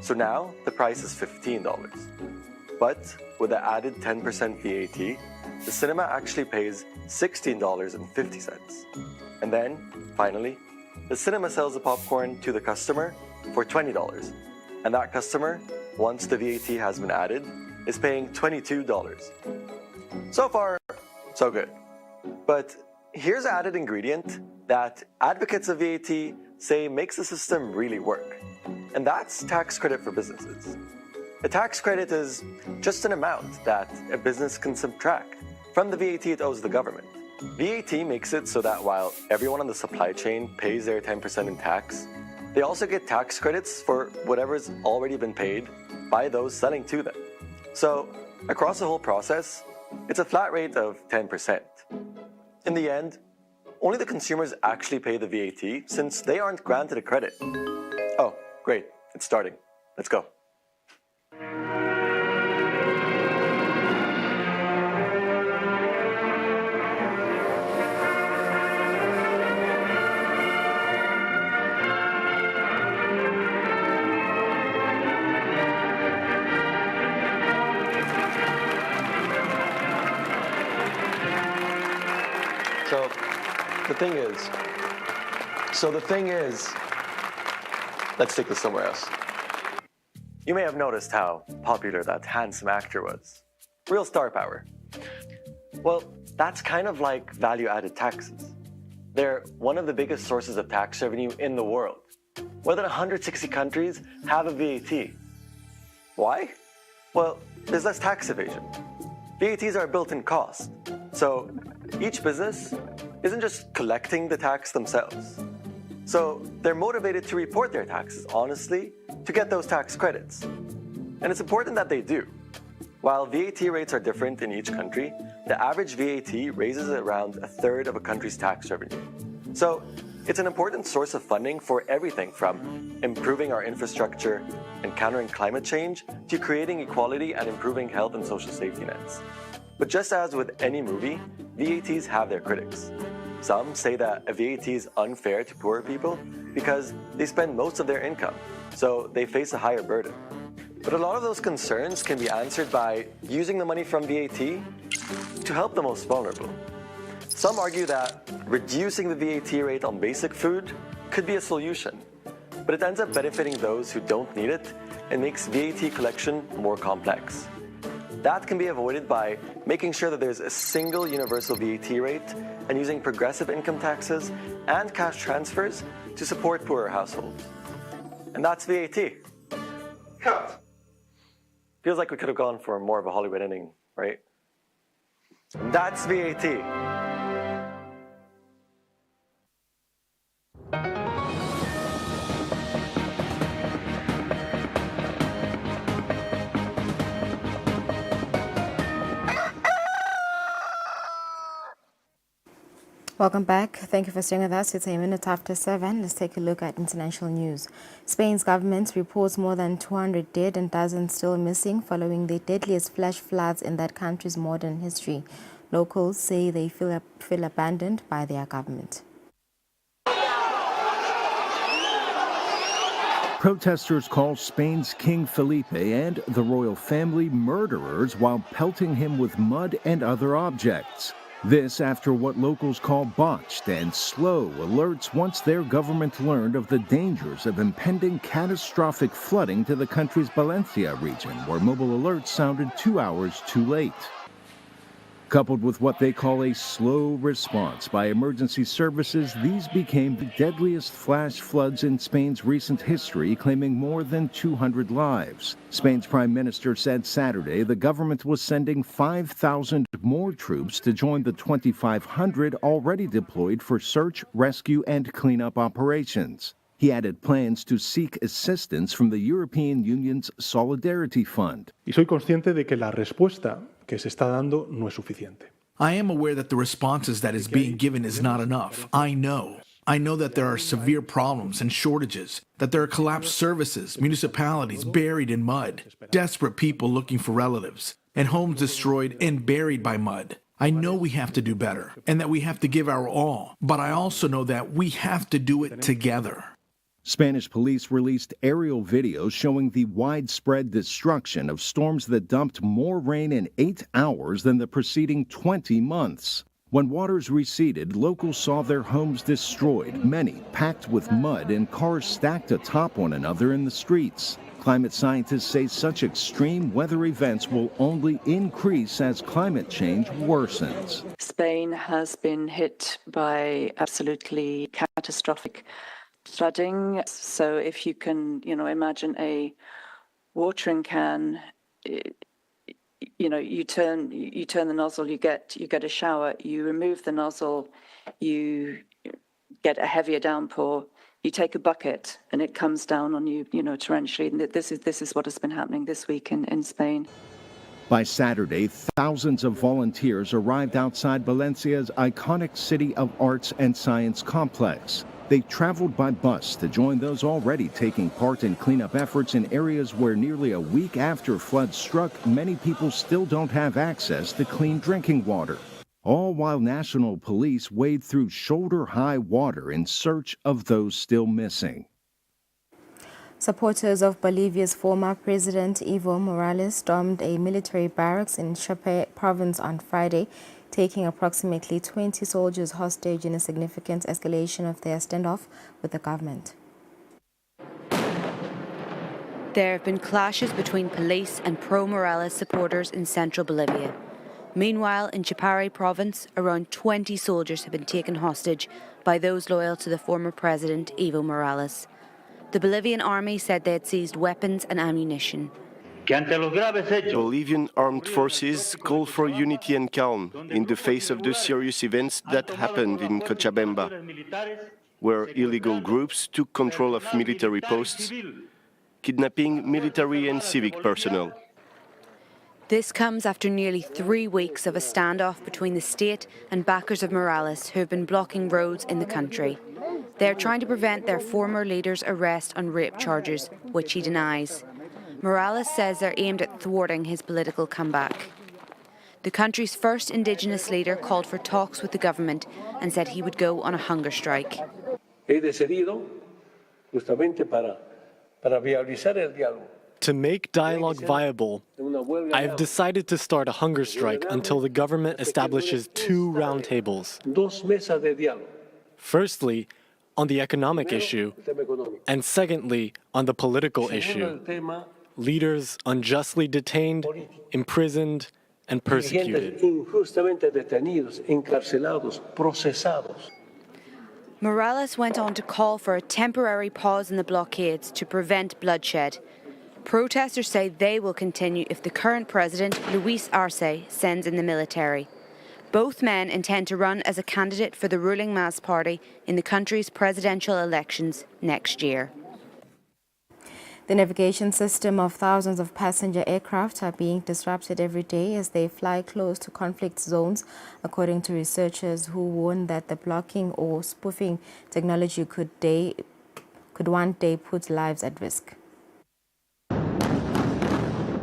So now the price is $15. But with the added 10% VAT, the cinema actually pays $16.50. And then, finally, the cinema sells the popcorn to the customer for $20. And that customer, once the VAT has been added, is paying $22. So far, so good. But here's an added ingredient that advocates of VAT say makes the system really work. And that's tax credit for businesses. A tax credit is just an amount that a business can subtract from the VAT it owes the government. VAT makes it so that while everyone on the supply chain pays their 10% in tax, they also get tax credits for whatever's already been paid by those selling to them. So across the whole process, it's a flat rate of 10%. In the end, only the consumers actually pay the VAT since they aren't granted a credit. Oh, great, it's starting. Let's go. So the thing is, let's take this somewhere else. You may have noticed how popular that handsome actor was. Real star power. Well, that's kind of like value-added taxes. They're one of the biggest sources of tax revenue in the world. More than 160 countries have a VAT. Why? Well, there's less tax evasion. VATs are a built-in cost. So each business isn't just collecting the tax themselves. So they're motivated to report their taxes honestly to get those tax credits. And it's important that they do. While VAT rates are different in each country, the average VAT raises around a third of a country's tax revenue. So it's an important source of funding for everything from improving our infrastructure and countering climate change to creating equality and improving health and social safety nets. But just as with any movie, VATs have their critics. Some say that a VAT is unfair to poorer people because they spend most of their income, so they face a higher burden. But a lot of those concerns can be answered by using the money from VAT to help the most vulnerable. Some argue that reducing the VAT rate on basic food could be a solution, but it ends up benefiting those who don't need it and makes VAT collection more complex. That can be avoided by making sure that there's a single universal VAT rate and using progressive income taxes and cash transfers to support poorer households. And that's VAT. Cut. Feels like we could have gone for more of a Hollywood ending, right? That's VAT. Welcome back. Thank you for staying with us. It's a minute after 7. Let's take a look at international news. Spain's government reports more than 200 dead and dozens still missing following the deadliest flash floods in that country's modern history. Locals say they feel abandoned by their government. Protesters call Spain's King Felipe and the royal family murderers while pelting him with mud and other objects. This after what locals call botched and slow alerts once their government learned of the dangers of impending catastrophic flooding to the country's Valencia region, where mobile alerts sounded 2 hours too late. Coupled with what they call a slow response by emergency services, these became the deadliest flash floods in Spain's recent history, claiming more than 200 lives. Spain's prime minister said Saturday the government was sending 5,000 more troops to join the 2,500 already deployed for search, rescue, and cleanup operations. He added plans to seek assistance from the European Union's Solidarity Fund. Y soy consciente de que la respuesta que se está dando no es suficiente. I am aware that the responses that is being given is not enough. I know that there are severe problems and shortages, that there are collapsed services, municipalities buried in mud, desperate people looking for relatives, and homes destroyed and buried by mud. I know we have to do better and that we have to give our all, but I also know that we have to do it together. Spanish police released aerial videos showing the widespread destruction of storms that dumped more rain in 8 hours than the preceding 20 months. When waters receded, locals saw their homes destroyed, many packed with mud and cars stacked atop one another in the streets. Climate scientists say such extreme weather events will only increase as climate change worsens. Spain has been hit by absolutely catastrophic flooding. So if you can, imagine a watering can, you turn the nozzle, you get a shower, you remove the nozzle, you get a heavier downpour, you take a bucket and it comes down on you, torrentially. And this is what has been happening this week in Spain. By Saturday, thousands of volunteers arrived outside Valencia's iconic City of Arts and Science complex. They traveled by bus to join those already taking part in cleanup efforts in areas where nearly a week after floods struck, many people still don't have access to clean drinking water. All while national police wade through shoulder-high water in search of those still missing. Supporters of Bolivia's former president Evo Morales stormed a military barracks in Chapay province on Friday, taking approximately 20 soldiers hostage in a significant escalation of their standoff with the government. There have been clashes between police and pro-Morales supporters in central Bolivia. Meanwhile, in Chapare province, around 20 soldiers have been taken hostage by those loyal to the former president Evo Morales. The Bolivian army said they had seized weapons and ammunition. Bolivian armed forces call for unity and calm in the face of the serious events that happened in Cochabamba, where illegal groups took control of military posts, kidnapping military and civic personnel. This comes after nearly 3 weeks of a standoff between the state and backers of Morales who have been blocking roads in the country. They are trying to prevent their former leader's arrest on rape charges, which he denies. Morales says they're aimed at thwarting his political comeback. The country's first indigenous leader called for talks with the government and said he would go on a hunger strike. To make dialogue viable, I have decided to start a hunger strike until the government establishes 2 roundtables. Firstly, on the economic issue, and secondly, on the political issue. Leaders unjustly detained, imprisoned, and persecuted. Morales went on to call for a temporary pause in the blockades to prevent bloodshed. Protesters say they will continue if the current president, Luis Arce, sends in the military. Both men intend to run as a candidate for the ruling MAS party in the country's presidential elections next year. The navigation system of thousands of passenger aircraft are being disrupted every day as they fly close to conflict zones, according to researchers who warn that the blocking or spoofing technology could one day put lives at risk.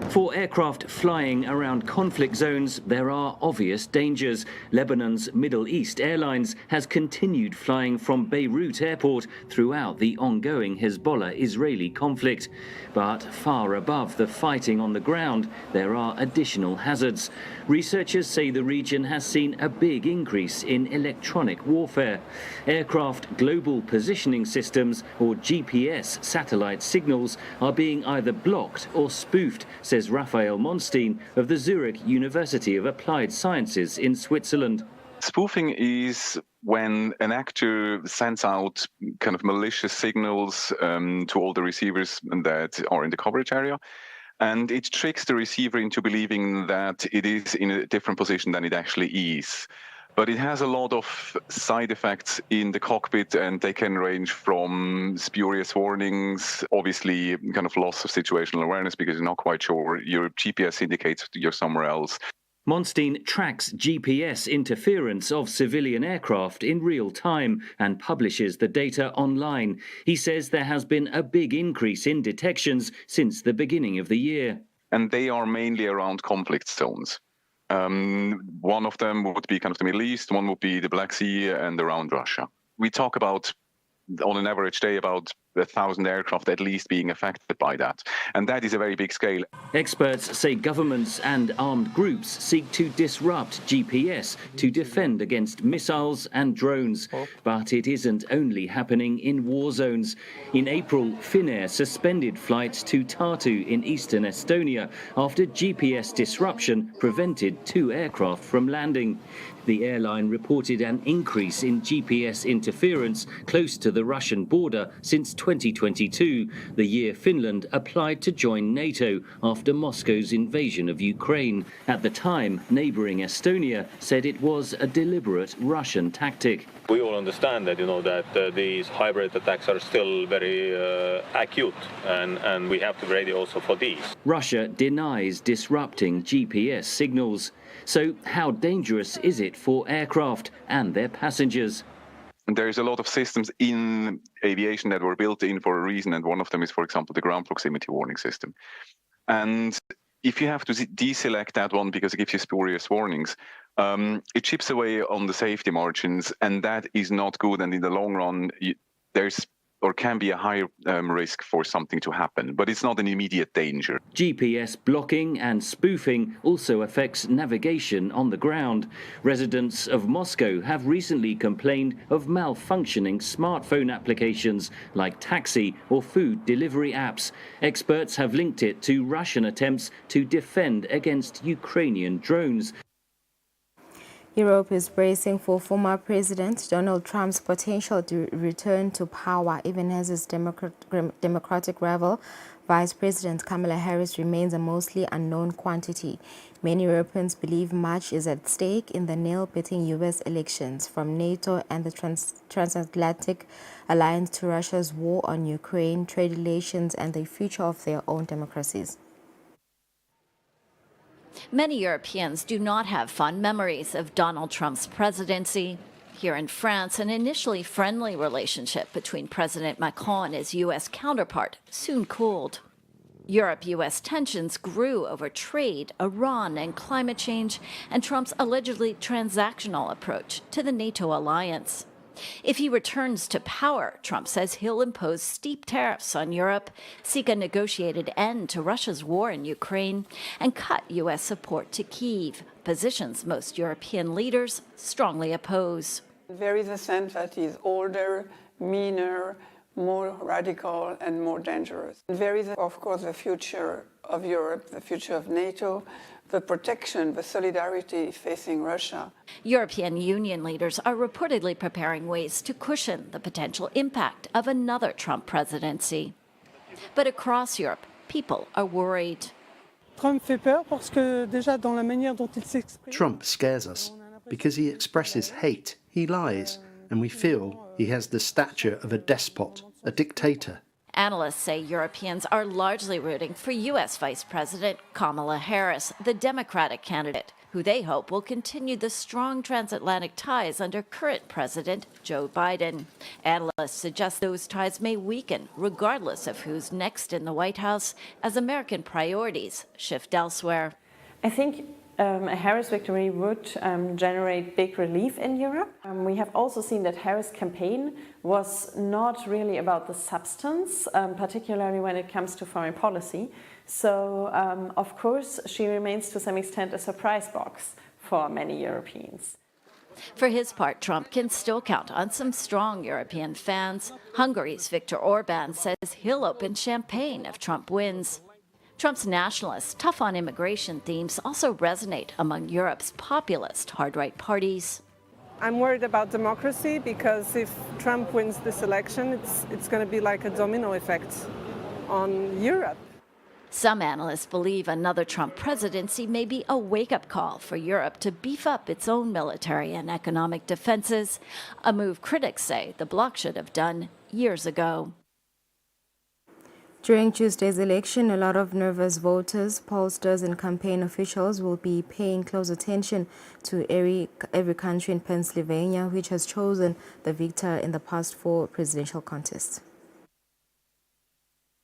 For aircraft flying around conflict zones, there are obvious dangers. Lebanon's Middle East Airlines has continued flying from Beirut airport throughout the ongoing Hezbollah-Israeli conflict. But far above the fighting on the ground, there are additional hazards. Researchers say the region has seen a big increase in electronic warfare. Aircraft global positioning systems, or GPS satellite signals, are being either blocked or spoofed, says Raphael Monstein of the Zurich University of Applied Sciences in Switzerland. Spoofing is when an actor sends out kind of malicious signals to all the receivers that are in the coverage area, and it tricks the receiver into believing that it is in a different position than it actually is. But it has a lot of side effects in the cockpit, and they can range from spurious warnings, obviously kind of loss of situational awareness because you're not quite sure. Your GPS indicates you're somewhere else. Monstein tracks GPS interference of civilian aircraft in real time and publishes the data online. He says there has been a big increase in detections since the beginning of the year. And they are mainly around conflict zones. One of them would be kind of the Middle East, one would be the Black Sea and around Russia. We talk about, on an average day, about 1,000 aircraft at least being affected by that. And that is a very big scale. Experts say governments and armed groups seek to disrupt GPS to defend against missiles and drones. But it isn't only happening in war zones. In April, Finnair suspended flights to Tartu in eastern Estonia after GPS disruption prevented 2 aircraft from landing. The airline reported an increase in GPS interference close to the Russian border since 2022, the year Finland applied to join NATO after Moscow's invasion of Ukraine. At the time, neighboring Estonia said it was a deliberate Russian tactic. We all understand that, that these hybrid attacks are still very acute, and we have to be ready also for these. Russia denies disrupting GPS signals. So how dangerous is it for aircraft and their passengers? There's a lot of systems in aviation that were built in for a reason, and one of them is, for example, the ground proximity warning system. And if you have to deselect that one because it gives you spurious warnings, it chips away on the safety margins, and that is not good. And in the long run, there's or can be a higher risk for something to happen, but it's not an immediate danger. GPS blocking and spoofing also affects navigation on the ground. Residents of Moscow have recently complained of malfunctioning smartphone applications like taxi or food delivery apps. Experts have linked it to Russian attempts to defend against Ukrainian drones. Europe is bracing for former President Donald Trump's potential return to power, even as his Democratic rival, Vice President Kamala Harris, remains a mostly unknown quantity. Many Europeans believe much is at stake in the nail-biting U.S. elections, from NATO and the transatlantic alliance to Russia's war on Ukraine, trade relations, and the future of their own democracies. Many Europeans do not have fond memories of Donald Trump's presidency. Here in France, an initially friendly relationship between President Macron and his U.S. counterpart soon cooled. Europe-U.S. tensions grew over trade, Iran, and climate change, and Trump's allegedly transactional approach to the NATO alliance. If he returns to power, Trump says he'll impose steep tariffs on Europe, seek a negotiated end to Russia's war in Ukraine, and cut U.S. support to Kyiv, positions most European leaders strongly oppose. There is a sense that he's older, meaner, more radical, and more dangerous. There is, of course, the future of Europe, the future of NATO, the protection, the solidarity facing Russia. European Union leaders are reportedly preparing ways to cushion the potential impact of another Trump presidency. But across Europe, people are worried. Trump scares us because he expresses hate, he lies, and we feel he has the stature of a despot, a dictator. Analysts say Europeans are largely rooting for U.S. Vice President Kamala Harris, the Democratic candidate, who they hope will continue the strong transatlantic ties under current President Joe Biden. Analysts suggest those ties may weaken regardless of who's next in the White House as American priorities shift elsewhere. I think a Harris victory would generate big relief in Europe. We have also seen that Harris' campaign was not really about the substance, particularly when it comes to foreign policy. So, of course, she remains to some extent a surprise box for many Europeans. For his part, Trump can still count on some strong European fans. Hungary's Viktor Orban says he'll open champagne if Trump wins. Trump's nationalist, tough on immigration themes also resonate among Europe's populist hard-right parties. I'm worried about democracy because if Trump wins this election, it's going to be like a domino effect on Europe. Some analysts believe another Trump presidency may be a wake-up call for Europe to beef up its own military and economic defenses, a move critics say the bloc should have done years ago. During Tuesday's election, a lot of nervous voters, pollsters and campaign officials will be paying close attention to every country in Pennsylvania, which has chosen the victor in the past 4 presidential contests.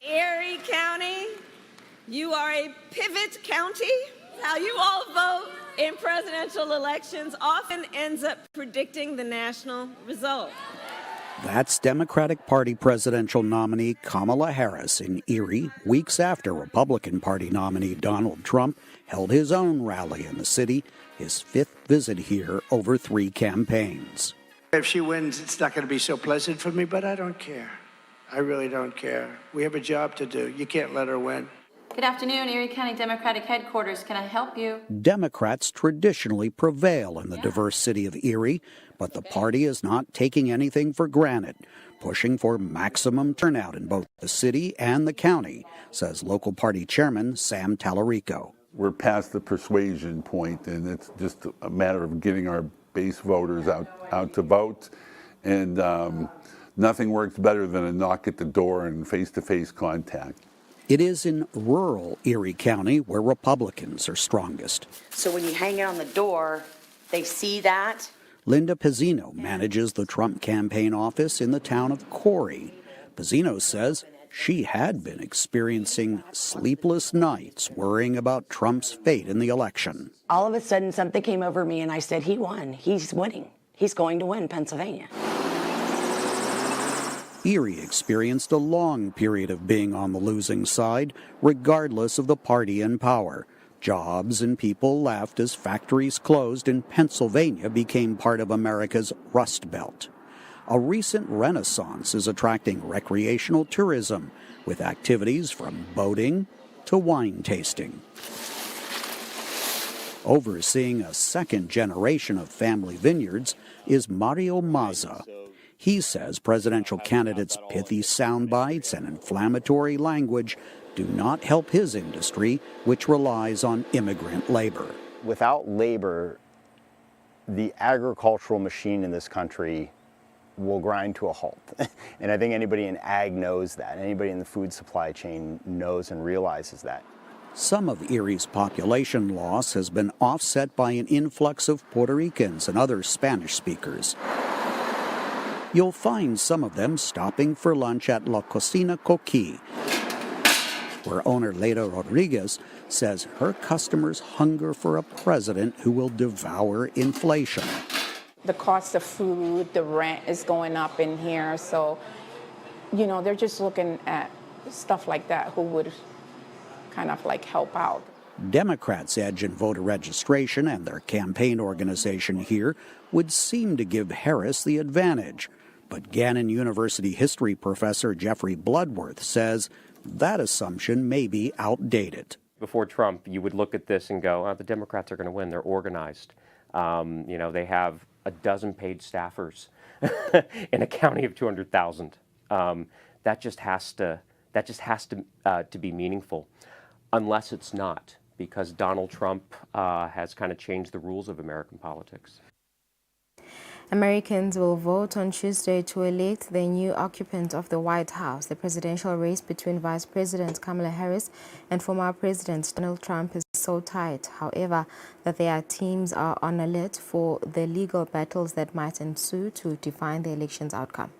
Erie County, you are a pivot county. How you all vote in presidential elections often ends up predicting the national result. That's Democratic Party presidential nominee Kamala Harris in Erie, weeks after Republican Party nominee Donald Trump held his own rally in the city, his fifth visit here over 3 campaigns. If she wins, it's not going to be so pleasant for me, but I don't care. I really don't care. We have a job to do. You can't let her win. Good afternoon, Erie County Democratic Headquarters. Can I help you? Democrats traditionally prevail in the diverse city of Erie, but the party is not taking anything for granted, pushing for maximum turnout in both the city and the county, says local party chairman Sam Tallarico. We're past the persuasion point, and it's just a matter of getting our base voters out to vote. And nothing works better than a knock at the door and face-to-face contact. It is in rural Erie County where Republicans are strongest. So when you hang it on the door, they see that. Linda Pizzino manages the Trump campaign office in the town of Corey. Pizzino says she had been experiencing sleepless nights worrying about Trump's fate in the election. All of a sudden, something came over me, and I said, he won. He's winning. He's going to win Pennsylvania. Erie experienced a long period of being on the losing side, regardless of the party in power. Jobs and people left as factories closed and Pennsylvania became part of America's Rust Belt. A recent renaissance is attracting recreational tourism, with activities from boating to wine tasting. Overseeing a second generation of family vineyards is Mario Mazza. He says presidential candidates' pithy sound bites and inflammatory language do not help his industry, which relies on immigrant labor. Without labor, the agricultural machine in this country will grind to a halt. And I think anybody in ag knows that. Anybody in the food supply chain knows and realizes that. Some of Erie's population loss has been offset by an influx of Puerto Ricans and other Spanish speakers. You'll find some of them stopping for lunch at La Cocina Coqui, where owner Leda Rodriguez says her customers hunger for a president who will devour inflation. The cost of food, the rent is going up in here, so, they're just looking at stuff like that who would kind of like help out. Democrats' edge in voter registration and their campaign organization here would seem to give Harris the advantage. But Gannon University history professor Jeffrey Bloodworth says that assumption may be outdated. Before Trump, you would look at this and go, oh, the Democrats are going to win. They're organized. They have a dozen paid staffers in a county of 200,000. That just has to be meaningful, unless it's not, because Donald Trump has kind of changed the rules of American politics. Americans will vote on Tuesday to elect the new occupant of the White House. The presidential race between Vice President Kamala Harris and former President Donald Trump is so tight, however, that their teams are on alert for the legal battles that might ensue to define the election's outcome.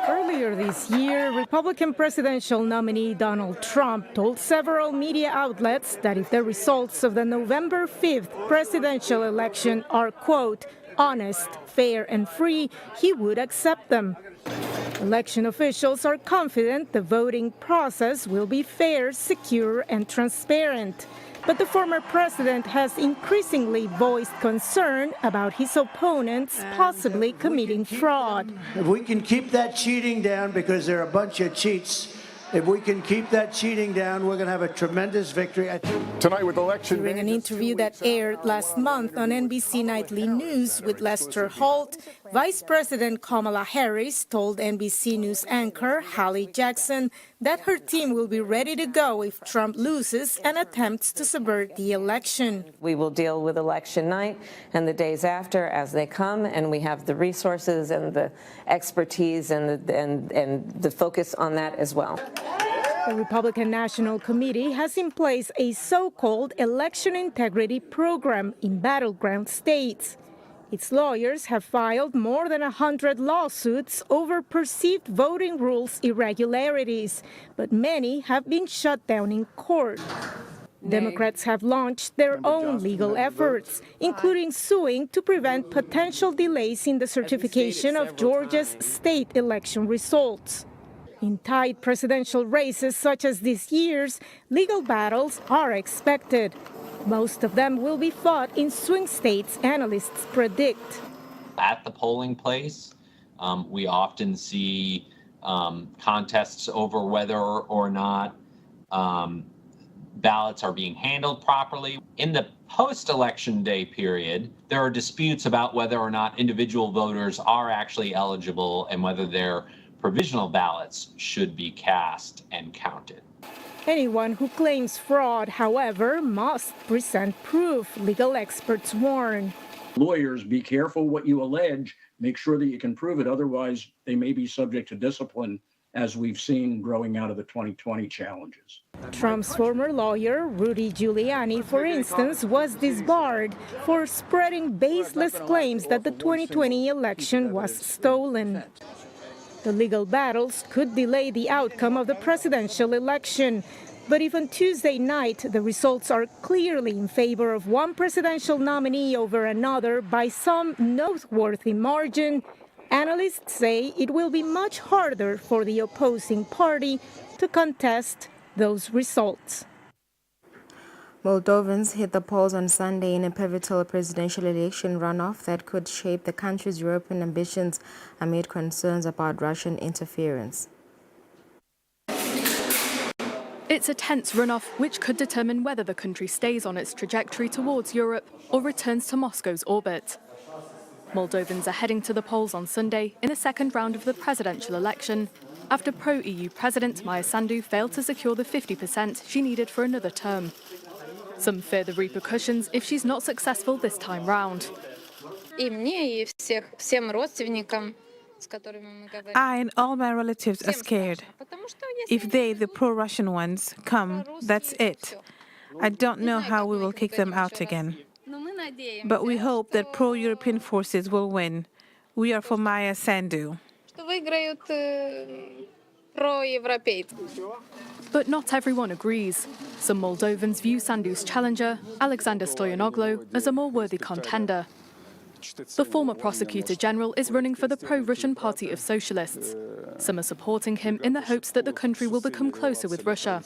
Earlier this year, Republican presidential nominee Donald Trump told several media outlets that if the results of the November 5th presidential election are, quote, honest, fair, and free, he would accept them. Election officials are confident the voting process will be fair, secure, and transparent. But the former president has increasingly voiced concern about his opponents possibly committing fraud. If we can keep that cheating down, because they're a bunch of cheats, if we can keep that cheating down, we're going to have a tremendous victory. Tonight with election during an interview that aired last month on NBC Nightly News with Lester Holt, Vice President Kamala Harris told NBC News anchor Hallie Jackson that her team will be ready to go if Trump loses and attempts to subvert the election. We will deal with election night and the days after as they come, and we have the resources and the expertise and the focus on that as well. The Republican National Committee has in place a so-called election integrity program in battleground states. Its lawyers have filed more than 100 lawsuits over perceived voting rules irregularities, but many have been shut down in court. Democrats have launched their own legal efforts, including suing to prevent potential delays in the certification of Georgia's state election results. In tight presidential races such as this year's, legal battles are expected. Most of them will be fought in swing states, analysts predict. At the polling place, we often see contests over whether or not ballots are being handled properly. In the post-election day period, there are disputes about whether or not individual voters are actually eligible and whether their provisional ballots should be cast and counted. Anyone who claims fraud, however, must present proof, legal experts warn. Lawyers, be careful what you allege. Make sure that you can prove it. Otherwise, they may be subject to discipline, as we've seen growing out of the 2020 challenges. Trump's former lawyer, Rudy Giuliani, for instance, was disbarred for spreading baseless claims that the 2020 election was stolen. The legal battles could delay the outcome of the presidential election. But if on Tuesday night the results are clearly in favor of one presidential nominee over another by some noteworthy margin, analysts say it will be much harder for the opposing party to contest those results. Moldovans hit the polls on Sunday in a pivotal presidential election runoff that could shape the country's European ambitions amid concerns about Russian interference. It's a tense runoff which could determine whether the country stays on its trajectory towards Europe or returns to Moscow's orbit. Moldovans are heading to the polls on Sunday in the second round of the presidential election after pro-EU President Maia Sandu failed to secure the 50% she needed for another term. Some fear the repercussions if she's not successful this time round. I and all my relatives are scared. If they, the pro-Russian ones, come, that's it. I don't know how we will kick them out again. But we hope that pro-European forces will win. We are for Maia Sandu. But not everyone agrees. Some Moldovans view Sandu's challenger, Alexander Stoyanoglu, as a more worthy contender. The former prosecutor general is running for the pro-Russian Party of Socialists. Some are supporting him in the hopes that the country will become closer with Russia.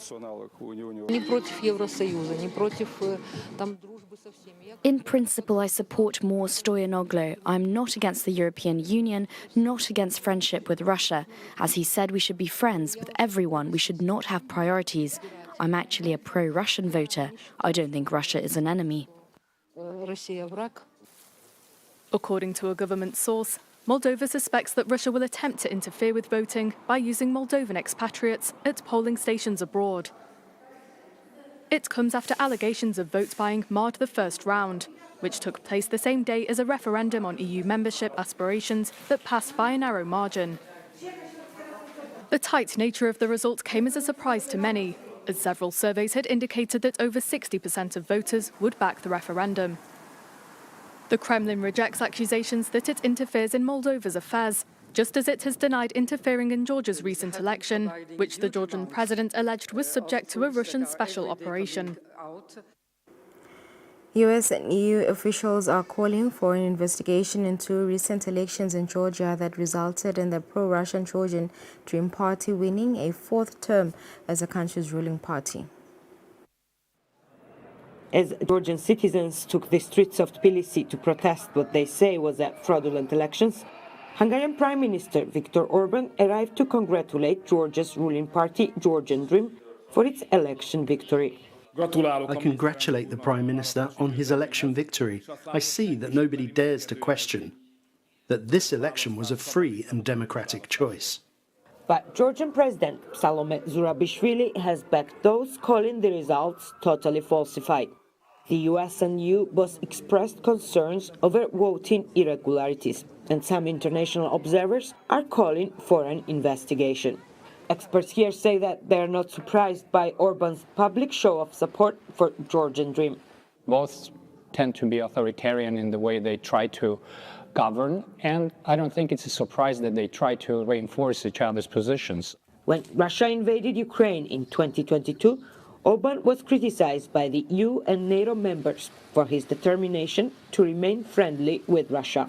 In principle, I support more Stoyanoglu. I'm not against the European Union, not against friendship with Russia. As he said, we should be friends with everyone. We should not have priorities. I'm actually a pro-Russian voter. I don't think Russia is an enemy. According to a government source, Moldova suspects that Russia will attempt to interfere with voting by using Moldovan expatriates at polling stations abroad. It comes after allegations of vote buying marred the first round, which took place the same day as a referendum on EU membership aspirations that passed by a narrow margin. The tight nature of the result came as a surprise to many, as several surveys had indicated that over 60% of voters would back the referendum. The Kremlin rejects accusations that it interferes in Moldova's affairs, just as it has denied interfering in Georgia's recent election, which the Georgian president alleged was subject to a Russian special operation. US and EU officials are calling for an investigation into recent elections in Georgia that resulted in the pro-Russian Georgian Dream Party winning a fourth term as the country's ruling party. As Georgian citizens took the streets of Tbilisi to protest what they say was a fraudulent elections, Hungarian Prime Minister Viktor Orban arrived to congratulate Georgia's ruling party, Georgian Dream, for its election victory. I congratulate the Prime Minister on his election victory. I see that nobody dares to question that this election was a free and democratic choice. But Georgian President Salome Zurabishvili has backed those calling the results totally falsified. The US and EU both expressed concerns over voting irregularities, and some international observers are calling for an investigation. Experts here say that they are not surprised by Orban's public show of support for Georgian Dream. Both tend to be authoritarian in the way they try to govern, and I don't think it's a surprise that they try to reinforce each other's positions. When Russia invaded Ukraine in 2022, Orban was criticized by the EU and NATO members for his determination to remain friendly with Russia,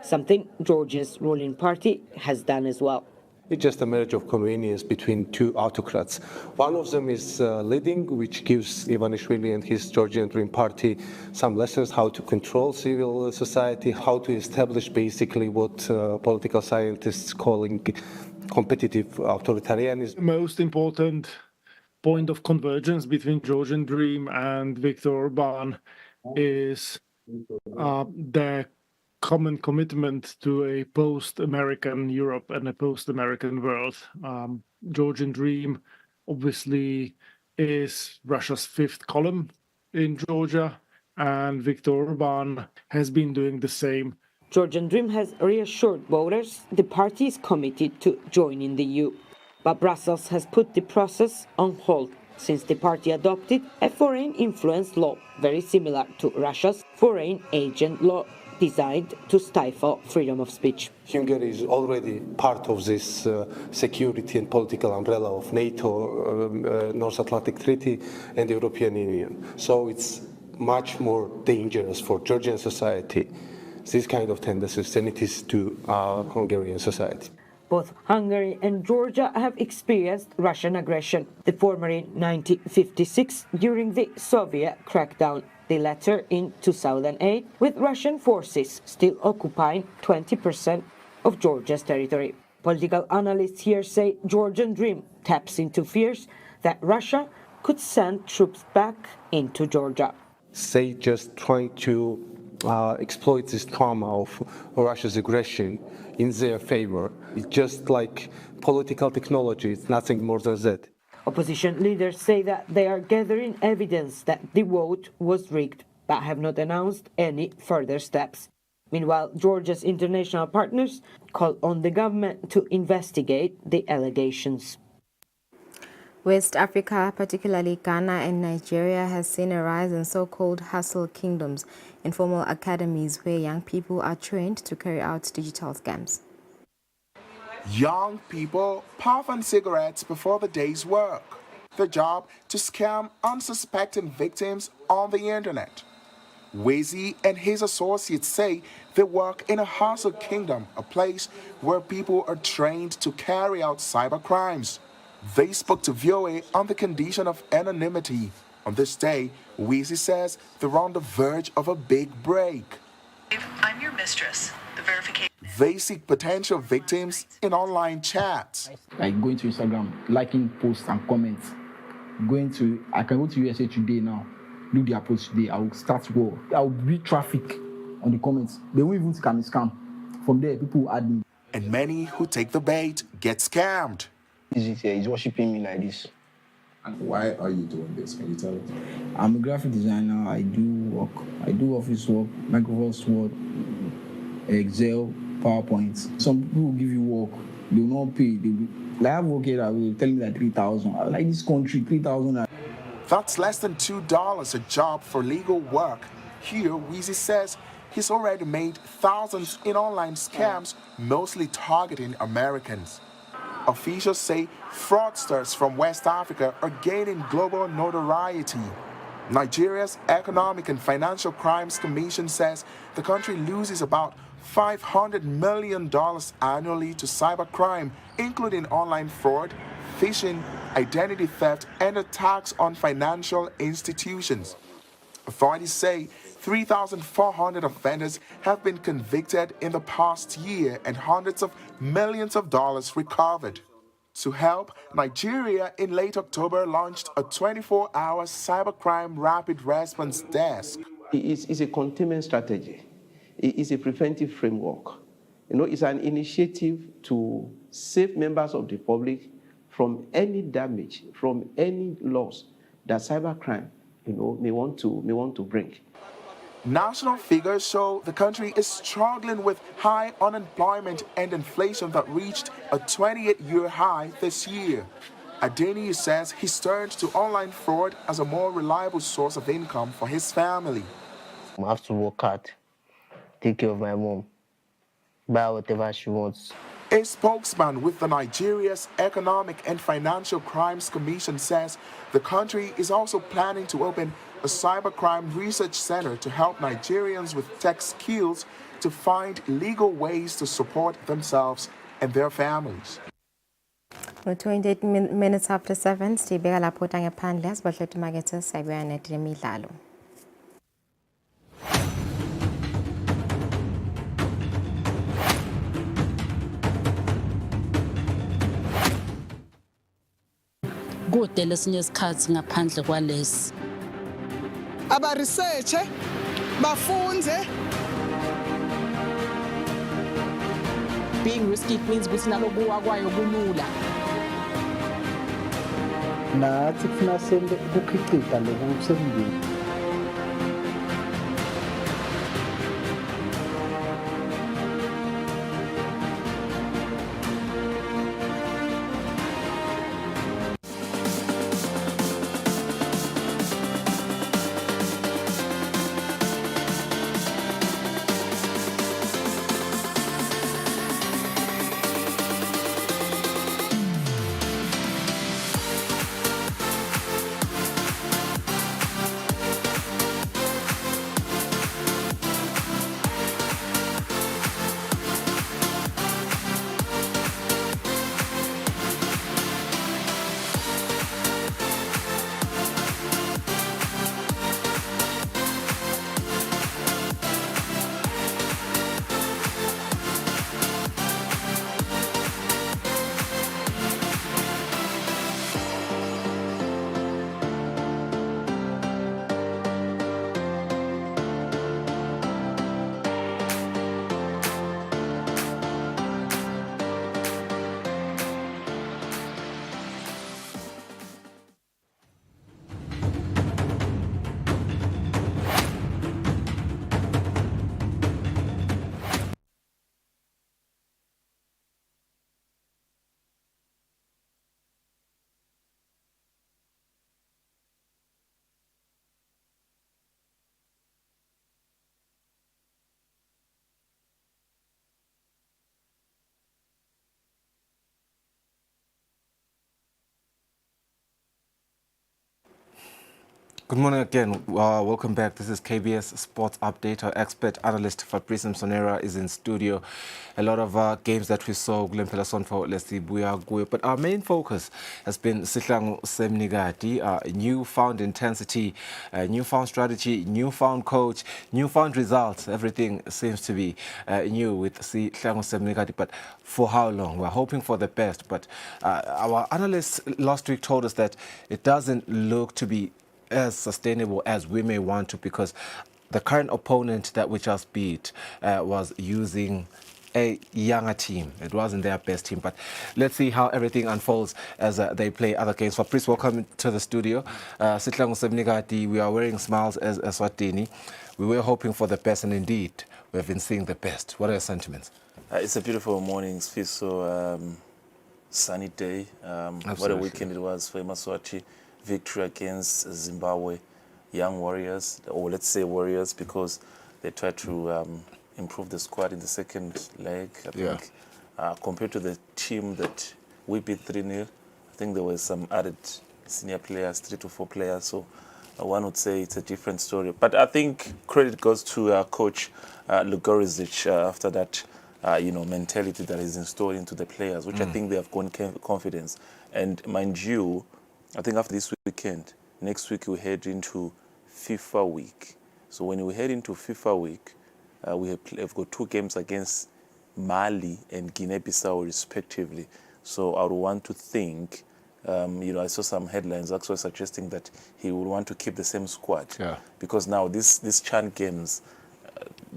something Georgia's ruling party has done as well. It's just a marriage of convenience between two autocrats. One of them is leading, which gives Ivanishvili and his Georgian Dream Party some lessons how to control civil society, how to establish basically what political scientists calling competitive authoritarianism. The most important point of convergence between Georgian Dream and Viktor Orban is their common commitment to a post-American Europe and a post-American world. Georgian Dream obviously is Russia's fifth column in Georgia, and Viktor Orban has been doing the same. Georgian Dream has reassured voters the party is committed to joining the EU. But Brussels has put the process on hold since the party adopted a foreign influence law very similar to Russia's foreign agent law, designed to stifle freedom of speech. Hungary is already part of this security and political umbrella of NATO, North Atlantic Treaty, and the European Union. So it's much more dangerous for Georgian society, this kind of tendencies, than it is to Hungarian society. Both Hungary and Georgia have experienced Russian aggression, the former in 1956 during the Soviet crackdown, the latter in 2008, with Russian forces still occupying 20% of Georgia's territory. Political analysts here say Georgian Dream taps into fears that Russia could send troops back into Georgia. They just trying to exploit this trauma of Russia's aggression in their favor. It's just like political technology, it's nothing more than that. Opposition leaders say that they are gathering evidence that the vote was rigged, but have not announced any further steps. Meanwhile, Georgia's international partners call on the government to investigate the allegations. West Africa, particularly Ghana and Nigeria, has seen a rise in so-called hustle kingdoms, informal academies where young people are trained to carry out digital scams. Young people puff on cigarettes before the day's work. Their job to scam unsuspecting victims on the internet. Wezi and his associates say they work in a hustle kingdom, a place where people are trained to carry out cyber crimes. They spoke to VOA on the condition of anonymity. On this day, Wezi says they're on the verge of a big break. I'm your mistress. The verification. They seek potential victims in online chats. Like going to Instagram, liking posts and comments. I can go to USA Today now, do their post today. I will start war. I will read traffic on the comments. They won't even think I'm a scam. From there, people will add me. And many who take the bait get scammed. He's worshiping me like this. And why are you doing this? Can you tell us? I'm a graphic designer. I do work. I do office work, Microsoft Word, Excel, PowerPoint. Some people will give you work. They will not pay. I have work here that will tell me that 3,000. I like this country, 3,000. That's less than $2 a job for legal work. Here, Wezi says he's already made thousands in online scams, mostly targeting Americans. Officials say fraudsters from West Africa are gaining global notoriety. Nigeria's Economic and Financial Crimes Commission says the country loses about $500 million annually to cybercrime, including online fraud, phishing, identity theft, and attacks on financial institutions. Authorities say 3,400 offenders have been convicted in the past year and hundreds of millions of dollars recovered. To help, Nigeria in late October launched a 24-hour cybercrime rapid response desk. It's a containment strategy. It's a preventive framework. It's an initiative to save members of the public from any damage, from any loss that cybercrime, may want to bring. National figures show the country is struggling with high unemployment and inflation that reached a 28-year high this year. Adeni says he's turned to online fraud as a more reliable source of income for his family. I have to work hard, take care of my mom, buy whatever she wants. A spokesman with the Nigeria's Economic and Financial Crimes Commission says the country is also planning to open a cybercrime research center to help Nigerians with tech skills to find legal ways to support themselves and their families. 28 minutes after 7, sibeka lapho tangephandle asibahleti makethe sayibuya neti nemidlalo. Kude lesinye isikhathi ngaphandle kwalesi. Aba research bafunze. Being risky means ukuthi nalokuwa kwayo kulula. Nathi kufuna sente ukukhicita lokusemndeni. Good morning again. Welcome back. This is KBS Sports Update. Our expert analyst Fabrice Msonera is in studio. A lot of games that we saw, but our main focus has been Sihlangu Semnigati, newfound intensity, newfound strategy, newfound coach, newfound results. Everything seems to be new with Sihlangu Semnigati, but for how long? We're hoping for the best, but our analysts last week told us that it doesn't look to be as sustainable as we may want to, because the current opponent that we just beat was using a younger team. It wasn't their best team, but let's see how everything unfolds as they play other games. Fabrice, welcome to the studio. Sihlangu Semnigati, we are wearing smiles as Eswatini. We were hoping for the best, and indeed, we have been seeing the best. What are your sentiments? It's a beautiful morning, Sfiso. Sunny day. What a weekend it was for Eswatini. Victory against Zimbabwe young warriors, or let's say warriors, because they tried to improve the squad in the second leg. I think compared to the team that we beat 3-0, I think there were some added senior players, 3 to 4 players. So one would say it's a different story. But I think credit goes to coach Lugorizic after that, mentality that is installed into the players, which I think they have gained confidence. And mind you, I think after this weekend, next week we head into FIFA week. So when we head into FIFA week, we have got 2 games against Mali and Guinea-Bissau respectively. So I would want to think, I saw some headlines actually suggesting that he would want to keep the same squad. Yeah. Because now these CHAN games,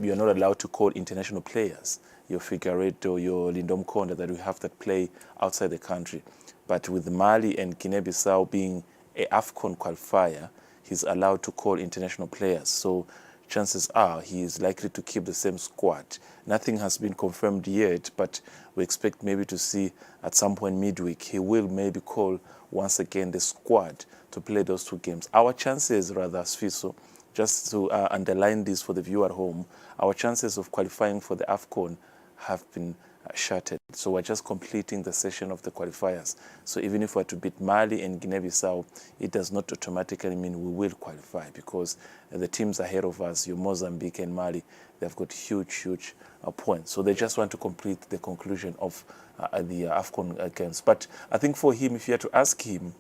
you're not allowed to call international players. Your Figueiredo, your Lindom Konda that we have that play outside the country. But with Mali and Guinea-Bissau being a AFCON qualifier, he's allowed to call international players. So chances are he is likely to keep the same squad. Nothing has been confirmed yet, but we expect maybe to see at some point midweek, he will maybe call once again the squad to play those 2 games. Our chances, rather, Sfiso, just to underline this for the viewer at home, our chances of qualifying for the AFCON have been shattered. So we're just completing the session of the qualifiers. So even if we're to beat Mali and Guinea-Bissau, it does not automatically mean we will qualify, because the teams ahead of us, your Mozambique and Mali, they've got huge points. So they just want to complete the conclusion of the AFCON games. But I think for him, if you had to ask him,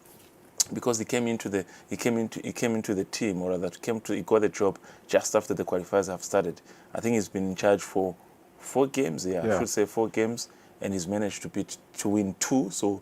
because he came into the team, or rather he got the job just after the qualifiers have started. I think he's been in charge for 4 games. I should say 4 games, and he's managed to win 2. So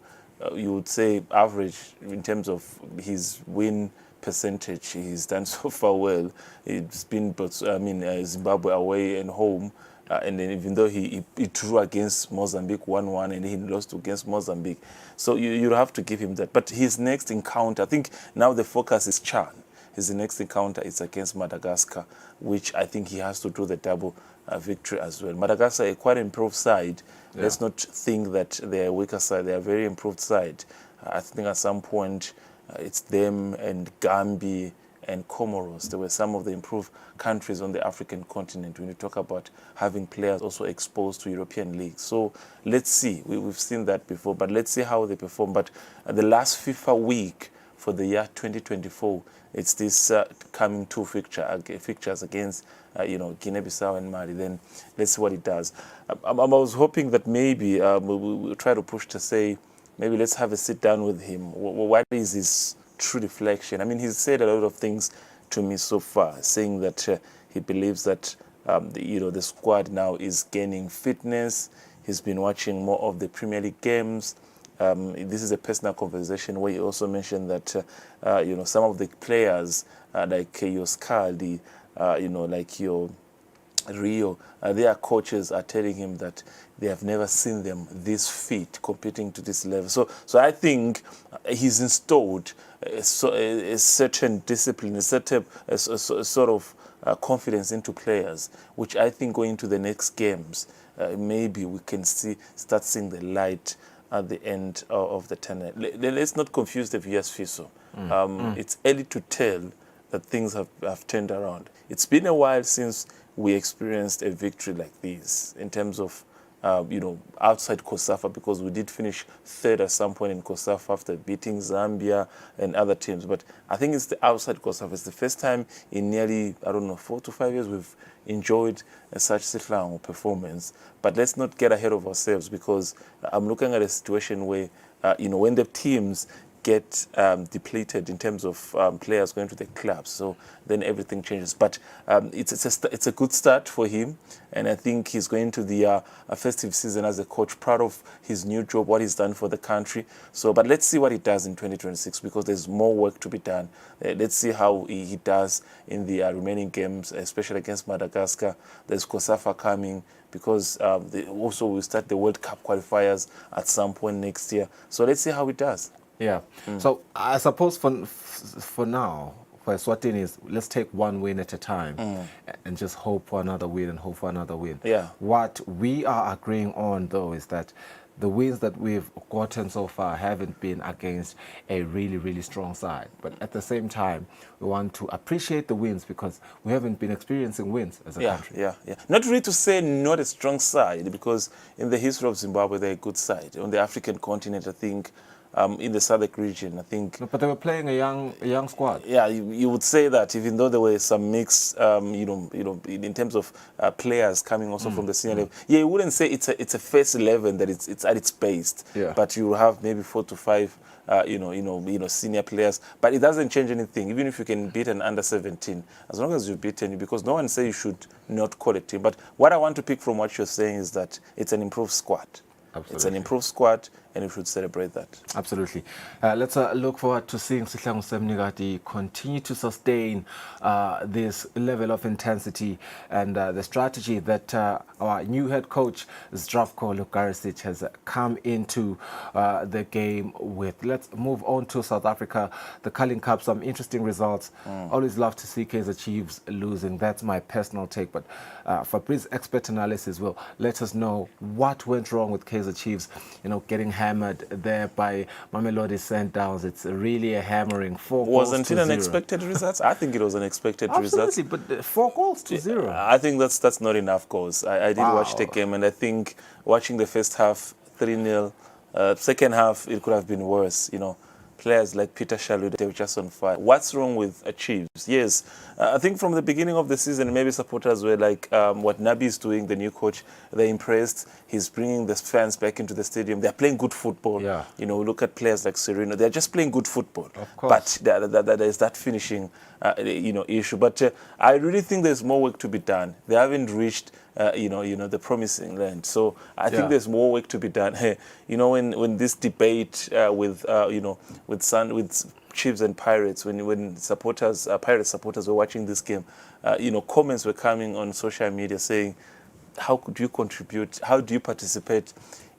you would say average in terms of his win percentage, he's done so far well. It's been, Zimbabwe away and home. And then even though he drew against Mozambique 1-1 and he lost against Mozambique. So you have to give him that. But his next encounter, I think now the focus is Chan. His next encounter is against Madagascar, which I think he has to do the double victory as well. Madagascar, a quite improved side. Yeah. Let's not think that they're a weaker side. They're a very improved side. I think at some point it's them and Gambia and Comoros. There were some of the improved countries on the African continent when you talk about having players also exposed to European leagues. So let's see. We've seen that before, but let's see how they perform. But the last FIFA week for the year 2024, it's this coming 2 fixtures against Guinea-Bissau and Mali. Then let's see what it does. I was hoping that maybe we'll try to push to say, maybe let's have a sit down with him. What is his true reflection? I mean, he's said a lot of things to me so far, saying that he believes that the squad now is gaining fitness. He's been watching more of the Premier League games. This is a personal conversation where he also mentioned that some of the players like your Scaldi, like your Rio, their coaches are telling him that they have never seen them this fit competing to this level. So I think he's installed a certain discipline, a certain sort of confidence into players, which I think going into the next games, maybe we can start seeing the light at the end of the tunnel. Let's not confuse the VS FISO. It's early to tell that things have turned around. It's been a while since we experienced a victory like this in terms of, outside COSAFA, because we did finish 3rd at some point in COSAFA after beating Zambia and other teams. But I think it's the outside COSAFA. It's the first time in nearly, 4 to 5 years we've enjoyed such Sihlangu performance. But let's not get ahead of ourselves, because I'm looking at a situation where, when the teams get depleted in terms of players going to the clubs, so then everything changes. But it's a good start for him, and I think he's going to the festive season as a coach, proud of his new job, what he's done for the country. So, but let's see what he does in 2026, because there's more work to be done. Let's see how he does in the remaining games, especially against Madagascar. There's COSAFA coming, because also we'll start the World Cup qualifiers at some point next year. So let's see how he does. Yeah. So I suppose for now, for Eswatini, is let's take one win at a time and just hope for another win and hope for another win. Yeah. What we are agreeing on, though, is that the wins that we've gotten so far haven't been against a really, really strong side. But at the same time, we want to appreciate the wins, because we haven't been experiencing wins as a country. Yeah. Not really to say not a strong side, because in the history of Zimbabwe, they're a good side. On the African continent, I think, in the SADC region, I think. No, but they were playing a young squad. Yeah, you would say that, even though there were some mix, in terms of players coming also from the senior level. Yeah, you wouldn't say it's a first 11 that it's at its best. Yeah. But you have maybe 4 to 5, senior players. But it doesn't change anything. Even if you can beat an under 17, as long as you beat any, because no one say you should not call a team. But what I want to pick from what you're saying is that it's an improved squad. Absolutely. It's an improved squad, and we should celebrate that. Absolutely. Let's look forward to seeing Sihlangu Semnigati continue to sustain this level of intensity and the strategy that our new head coach, Zdravko Lukarisic, has come into the game with. Let's move on to South Africa, the Carling Cup, some interesting results. Always love to see Kaizer Chiefs losing. That's my personal take. But Fabrice's expert analysis will let us know what went wrong with Kaizer Chiefs, getting hammered there by Mamelodi Sundowns. It's really a hammering. 4 goals Wasn't to it an 0. expected result? I think it was an expected result. Absolutely, but 4 goals to 0. I think that's not enough goals. I did watch the game, and I think watching the first half 3-0, second half it could have been worse. You know, players like Peter Shalu, they were just on fire. What's wrong with Chiefs? Yes, I think from the beginning of the season, maybe supporters were like, what Nabi is doing, the new coach, they're impressed. He's bringing the fans back into the stadium. They're playing good football. Yeah. You know, look at players like Sereno. They're just playing good football. Of course. But there's that finishing, issue. But I really think there's more work to be done. They haven't reached, the promising land. So I think there's more work to be done. You know, when this debate with Chiefs and Pirates, when supporters, Pirate supporters were watching this game, comments were coming on social media saying, how could you contribute? How do you participate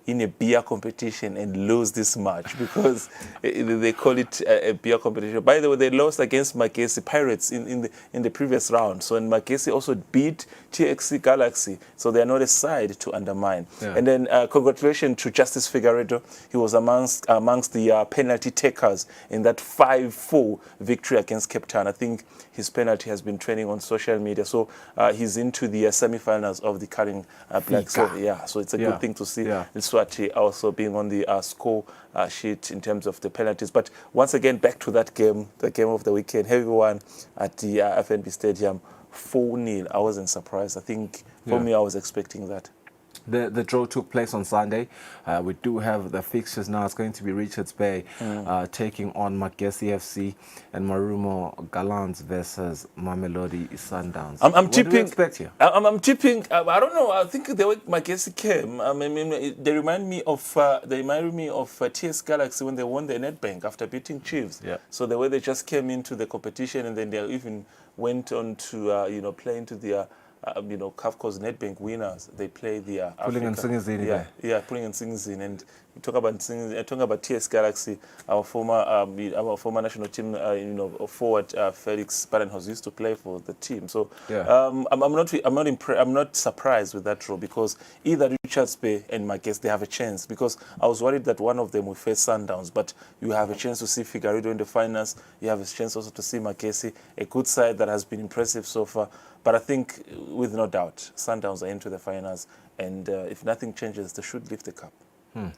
in a beer competition and lose this match? Because they call it a beer competition. By the way, they lost against Makesi Pirates in the previous round. So, and Makesi also beat TXC Galaxy. So they are not a side to undermine. Yeah. And then congratulations to Justice Figueiredo. He was amongst the penalty takers in that 5-4 victory against Cape Town. I think his penalty has been trending on social media. So he's into the semi-finals of the Carling Black. So yeah, so it's a good thing to see. Yeah. Eswatini also being on the score sheet in terms of the penalties. But once again, back to that game, the game of the weekend, heavy one at the FNB Stadium, 4-0. I wasn't surprised. I think for me, I was expecting that. The draw took place on Sunday. We do have the fixtures now. It's going to be Richards Bay taking on Magesi FC and Marumo Gallants versus Mamelodi Sundowns. I'm tipping. What do you expect here? I'm tipping. I don't know. I think the way Magesi came, they remind me of TS Galaxy when they won the Nedbank after beating Chiefs. Yeah. So the way they just came into the competition and then they even went on to play into the Kafko's Nedbank winners. They play the Pulling and Singizini. Yeah, Pulling and Singizini. And talking about TS Galaxy, our former national team, forward Felix Badenhorst used to play for the team. So I'm not surprised with that draw, because either Richards Bay and Magesi, they have a chance, because I was worried that one of them will face Sundowns, but you have a chance to see Figueiredo in the finals. You have a chance also to see Magesi, a good side that has been impressive so far. But I think, with no doubt, Sundowns are into the finals, and if nothing changes, they should lift the cup.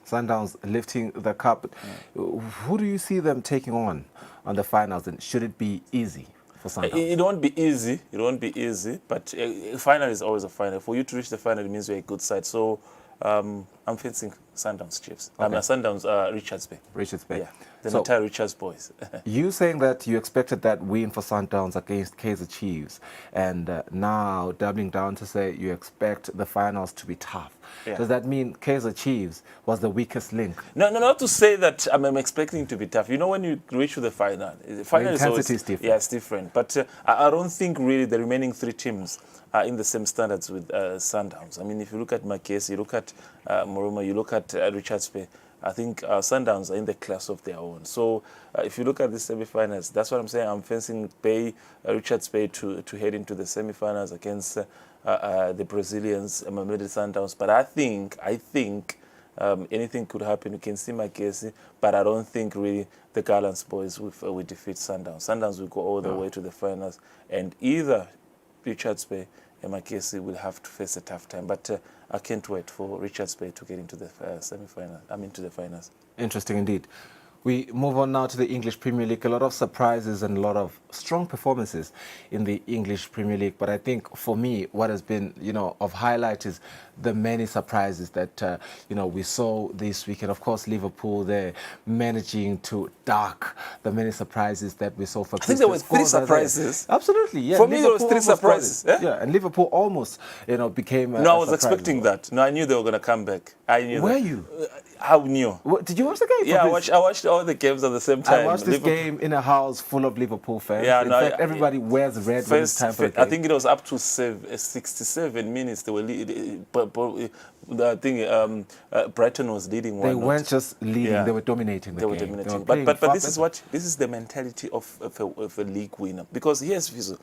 Sundowns lifting the cup. Who do you see them taking on the finals, and should it be easy for Sundowns? It won't be easy. It won't be easy, but a final is always a final. For you to reach the final, it means you're a good side. So I'm fencing Sundowns Chiefs. Okay. Sundowns Richards Bay. Richards Bay. Yeah, the entire Richards boys. You saying that you expected that win for Sundowns against Kaizer Chiefs, and now doubling down to say you expect the finals to be tough. Yeah. Does that mean Kaizer Chiefs was the weakest link? No, not to say that I'm expecting it to be tough. You know, when you reach to the final is always different. Yeah, it's different. But I don't think really the remaining 3 teams are in the same standards with Sundowns. I mean, if you look at Magesi, you look at Moroma, you look at Richards Bay, I think Sundowns are in the class of their own. So if you look at the semi-finals, that's what I'm saying. I'm fencing Richards Bay to head into the semi-finals against the Brazilians, Mamelodi Sundowns. But I think anything could happen. You can see Magesi, but I don't think really the Gallants boys will defeat Sundowns. Sundowns will go all the way to the finals, and either Richards Bay and Magesi will have to face a tough time. But I can't wait for Richards Bay to get into the to the finals. Interesting indeed. We move on now to the English Premier League. A lot of surprises and a lot of strong performances in the English Premier League. But I think for me, what has been, of highlight is the many surprises that, we saw this weekend. Of course, Liverpool, they're managing to duck the many surprises that we saw. For I think there were 3 surprises. Absolutely, yeah. For me, there was 3 surprises. Yeah, and Liverpool almost, became No, I was expecting that. No, I knew they were going to come back. I knew Were you? How new? Did you watch the game? Yeah, I watched all the games at the same time. I watched this game in a house full of Liverpool fans. Yeah, in fact, everybody wears red when it's time for the game. I think it was up to 67 minutes. They were Brighton was leading 1-0. They weren't just leading; they were dominating the game. They were dominating. But this is the mentality of a league winner. Because here's Fizo.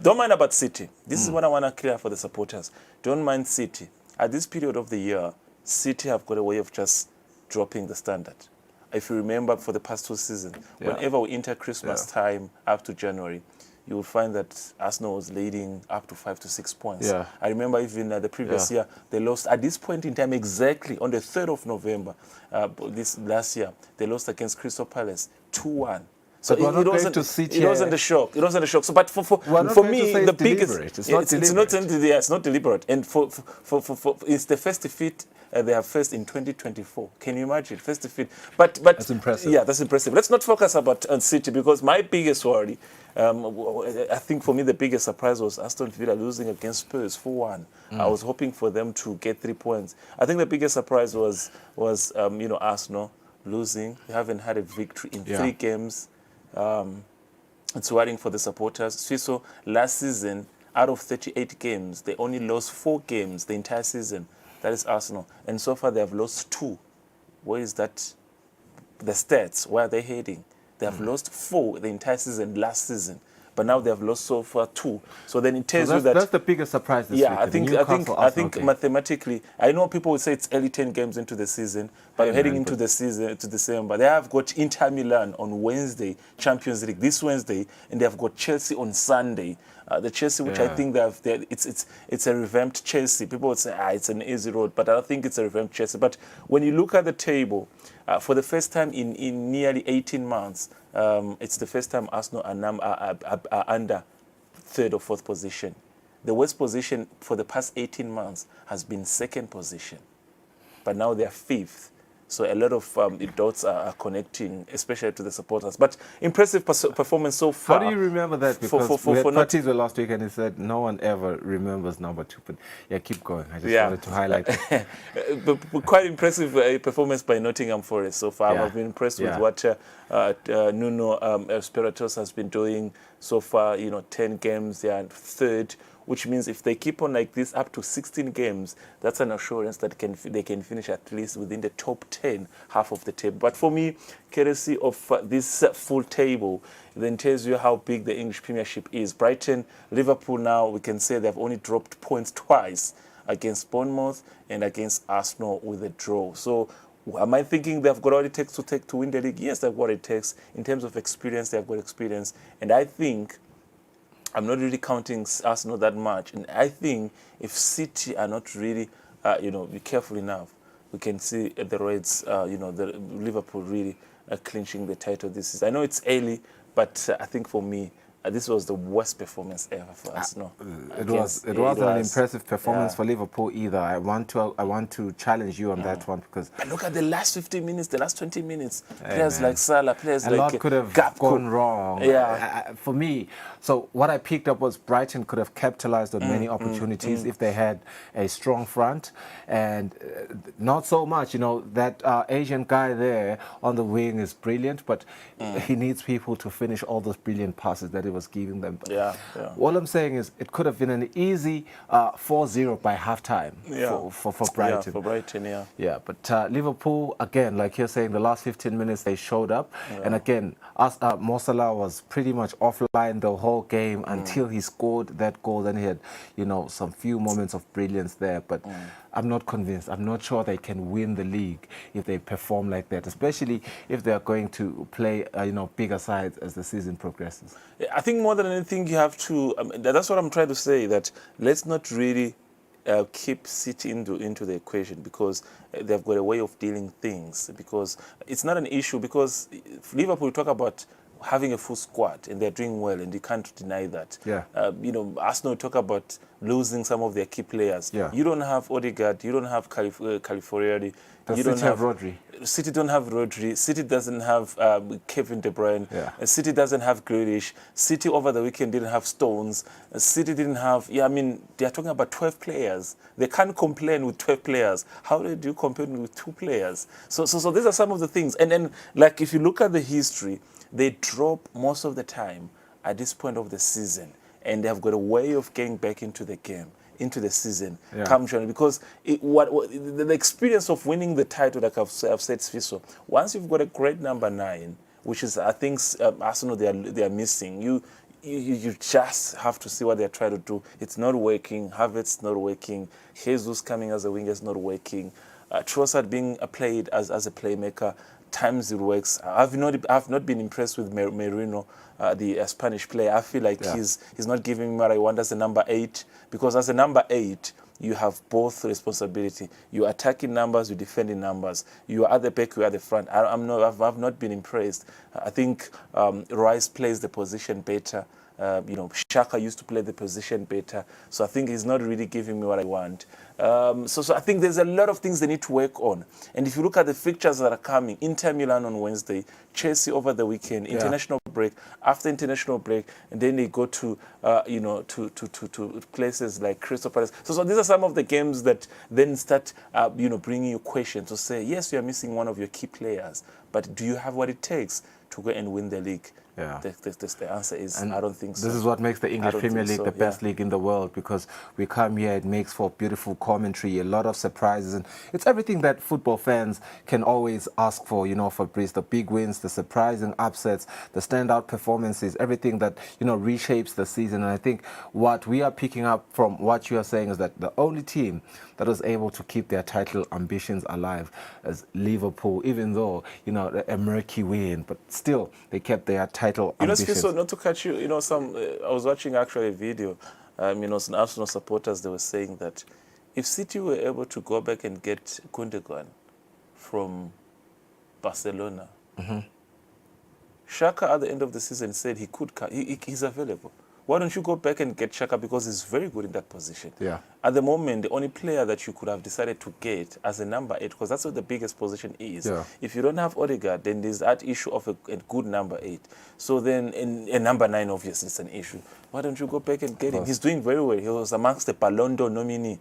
Don't mind about City. This is what I want to clear for the supporters. Don't mind City. At this period of the year, City have got a way of just dropping the standard. If you remember, for the past 2 seasons, whenever we enter Christmas time up to January, you will find that Arsenal was leading up to 5 to 6 points. Yeah. I remember even the previous year, they lost at this point in time exactly on the 3rd of November, this last year, they lost against Crystal Palace 2-1. So it wasn't a shock. It wasn't a shock. So, but for me, the biggest, it's not deliberate. And for it's the first defeat they have faced in 2024. Can you imagine? First defeat. But that's impressive. Yeah, that's impressive. Let's not focus on City, because my biggest worry, I think for me the biggest surprise was Aston Villa losing against Spurs 4-1. I was hoping for them to get 3 points. I think the biggest surprise was Arsenal losing. They haven't had a victory in 3 games. It's worrying for the supporters. So last season, out of 38 games, they only lost 4 games the entire season. That is Arsenal. And so far, they have lost 2. Where is that? The stats, where are they heading? They have lost 4 the entire season last season. But now they have lost so far 2. So then it tells you that... That's the biggest surprise this week. I think mathematically, I know people would say it's early 10 games into the season, but you're heading into the season, to December. They have got Inter Milan on Wednesday, Champions League this Wednesday, and they have got Chelsea on Sunday. The Chelsea, which I think it's a revamped Chelsea. People would say, it's an easy road, but I don't think it's a revamped Chelsea. But when you look at the table, for the first time in nearly 18 months, it's the first time Arsenal are under 3rd or 4th position. The worst position for the past 18 months has been 2nd position, but now they are 5th. So a lot of dots are connecting, especially to the supporters. But impressive performance so far. How do you remember that? Because we had Patizo last week and he said no one ever remembers number 2. But yeah, keep going. I just wanted to highlight it. But quite impressive performance by Nottingham Forest so far. I've been impressed with what Nuno Espirito has been doing so far. 10 games, they are 3rd. Which means if they keep on like this up to 16 games, that's an assurance that they can finish at least within the top 10, half of the table. But for me, courtesy of this full table, then tells you how big the English Premiership is. Brighton, Liverpool now, we can say they've only dropped points twice, against Bournemouth and against Arsenal with a draw. So am I thinking they've got what it takes to win the league? Yes, they've got what it takes. In terms of experience, they've got experience. And I think I'm not really counting Arsenal that much. And I think if City are not really, be careful enough, we can see the Reds, the Liverpool really clinching the title this season. I know it's early, but I think for me, this was the worst performance ever for Arsenal. It was an impressive performance for Liverpool either. I want to challenge you on that one because. But look at the last 15 minutes, the last 20 minutes. Players like Salah, players like a lot could have gone wrong. Yeah. For me, so what I picked up was Brighton could have capitalized on many opportunities if they had a strong front, and not so much. That Asian guy there on the wing is brilliant, but he needs people to finish all those brilliant passes that he was giving them. All I'm saying is it could have been an easy 4-0 by halftime for Brighton. Yeah, for Brighton, yeah. But Liverpool, again, like you're saying, the last 15 minutes they showed up. And again, Mo Salah was pretty much offline the whole game until he scored that goal. Then he had, some few moments of brilliance there. But I'm not convinced. I'm not sure they can win the league if they perform like that, especially if they are going to play, bigger sides as the season progresses. I think more than anything, you have to. That's what I'm trying to say. That let's not really keep City into the equation because they've got a way of dealing things. Because it's not an issue. Because Liverpool talk about having a full squad and they're doing well, and you can't deny that. Arsenal talk about losing some of their key players. You don't have Odegaard, you don't have Californieri, you don't have Rodri. City don't have Rodri. City doesn't have Kevin De Bruyne. City doesn't have Grealish. City over the weekend didn't have Stones. City didn't have. They're talking about 12 players. They can't complain with 12 players. How do you complain with 2 players? So these are some of the things. And then, like, if you look at the history, they drop most of the time at this point of the season, and they have got a way of getting back into the game, into the season, come January. Because the experience of winning the title, like I've said, Sfiso, once you've got a great number 9, which is I think Arsenal they are missing. You just have to see what they're trying to do. It's not working. Havertz not working. Jesus coming as a winger is not working. Trossard being played as a playmaker. Times it works. I've not been impressed with Merino, the Spanish player. I feel like he's not giving me what I want as a number 8, because as a number 8, you have both responsibility. You're attacking numbers, you're defending numbers. You are at the back, you are at the front. I've not been impressed. I think Rice plays the position better. Shaka used to play the position better. So I think he's not really giving me what I want. So I think there's a lot of things they need to work on. And if you look at the fixtures that are coming, Inter Milan on Wednesday, Chelsea over the weekend, international break, after international break, and then they go to, to places like Crystal Palace. So these are some of the games that then start, bringing you questions to say, yes, you are missing one of your key players, but do you have what it takes to go and win the league? Yeah. The answer is, and I don't think so. This is what makes the English Premier League the best league in the world, because we come here, it makes for beautiful commentary, a lot of surprises, and it's everything that football fans can always ask for, Fabrice, the big wins, the surprising upsets, the standout performances, everything that, reshapes the season. And I think what we are picking up from what you are saying is that the only team that was able to keep their title ambitions alive is Liverpool, even though, a murky win, but still they kept their title ambitions. So not to catch you, I was watching actually a video, some Arsenal supporters, they were saying that if City were able to go back and get Gundogan from Barcelona, Xhaka at the end of the season said he could, he's available. Why don't you go back and get Xhaka, because he's very good in that position. Yeah. At the moment, the only player that you could have decided to get as a number 8, because that's what the biggest position is. Yeah. If you don't have Odegaard, then there's that issue of a good number 8. So then, a number 9, obviously, is an issue. Why don't you go back and get him? He's doing very well. He was amongst the Ballon d'Or nominee,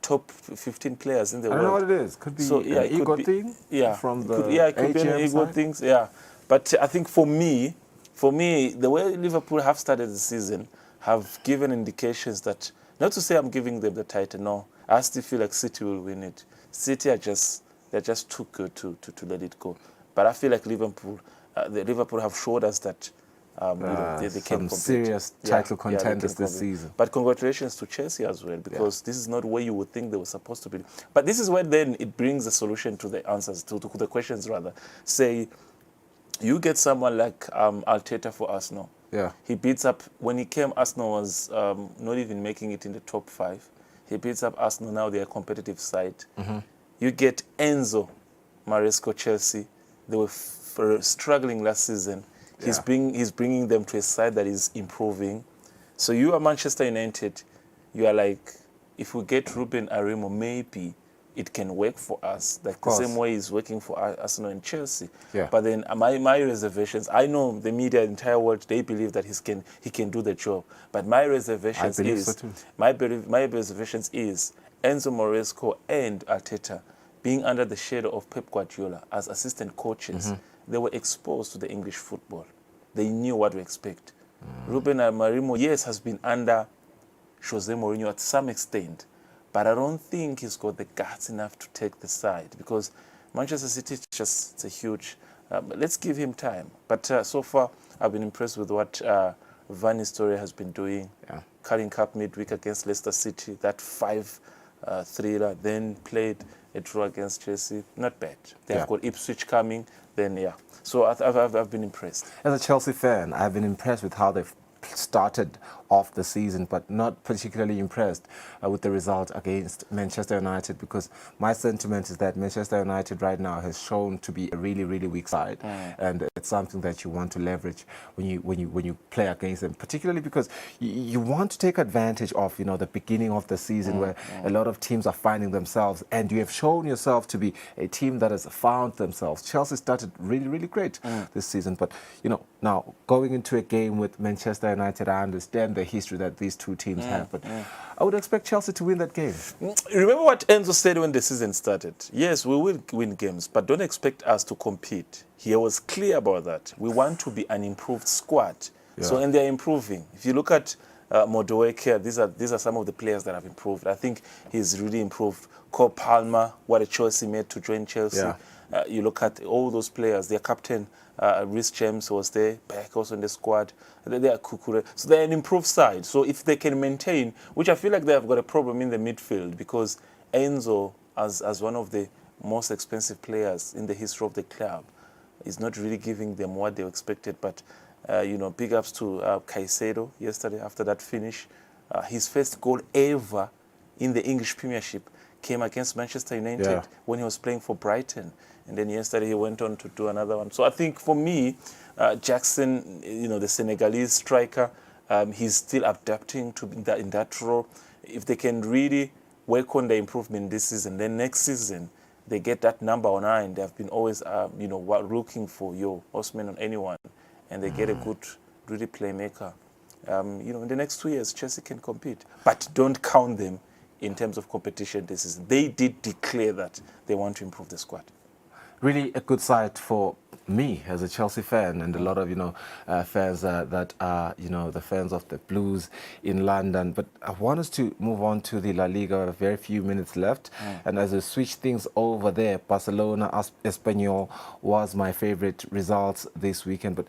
top 15 players in the world. I don't know what it is. Could be an ego thing. Yeah, from the it could be an ego thing. Yeah, but I think for me, the way Liverpool have started the season have given indications that, not to say I'm giving them the title, no, I still feel like City will win it. City they're just too good to let it go. But I feel like Liverpool have showed us that they can some compete. serious title contenders this season. But congratulations to Chelsea as well, because this is not where you would think they were supposed to be. But this is where then it brings the solution to the answers, to the questions rather. Say, you get someone like Arteta for Arsenal. Yeah. He beats up, when he came, Arsenal was not even making it in the top 5. He beats up Arsenal, now they're a competitive side. You get Enzo Maresco, Chelsea. They were struggling last season. He's bringing them to a side that is improving. So you are Manchester United. You are like, if we get Ruben Arimo, maybe it can work for us, like the same way it's working for Arsenal and Chelsea. Yeah. But then my reservations, I know the media, the entire world, they believe that he can do the job. But my reservations my reservations is Enzo Maresco and Arteta being under the shadow of Pep Guardiola as assistant coaches. They were exposed to the English football. They knew what to expect. Ruben Amorim, yes, has been under Jose Mourinho at some extent, but I don't think he's got the guts enough to take the side, because Manchester City is just, it's a huge, let's give him time. But so far, I've been impressed with what Van Nistelrooy has been doing. Carling Cup midweek against Leicester City, that 5-3, then played a draw against Chelsea. Not bad. They have got Ipswich coming, then So I've been impressed. As a Chelsea fan, I've been impressed with how they've started off the season, but not particularly impressed with the result against Manchester United, because my sentiment is that Manchester United right now has shown to be a really, really weak side, and it's something that you want to leverage when you play against them, particularly because you want to take advantage of the beginning of the season where a lot of teams are finding themselves, and you have shown yourself to be a team that has found themselves. Chelsea started really, really great this season, but now going into a game with Manchester United, I understand the history that these two teams have, but I would expect Chelsea to win that game. Remember what Enzo said when the season started? Yes, we will win games, but don't expect us to compete. He was clear about that. We want to be an improved squad. And they're improving. If you look at Modueke, these are some of the players that have improved. I think he's really improved. Cole Palmer, what a choice he made to join Chelsea. You look at all those players, their captain, Rhys James was there, back also in the squad. They are Kukure. So they're an improved side. So if they can maintain, which I feel like they have got a problem in the midfield, because Enzo, as one of the most expensive players in the history of the club. He's not really giving them what they expected, but big ups to Caicedo yesterday after that finish. His first goal ever in the English Premiership came against Manchester United when he was playing for Brighton. And then yesterday he went on to do another one. So I think for me, Jackson, the Senegalese striker, he's still adapting to in that role. If they can really work on the improvement this season, then next season they get that number 9. They have been always, looking for Osman on anyone, and they get a good, really playmaker. In the next 2 years, Chelsea can compete, but don't count them in terms of competition this season. They did declare that they want to improve the squad. Really a good side for me as a Chelsea fan, and a lot of fans that are the fans of the Blues in London. But I want us to move on to the La Liga. A very few minutes left, and as we switch things over there, Barcelona Espanyol was my favorite results this weekend. But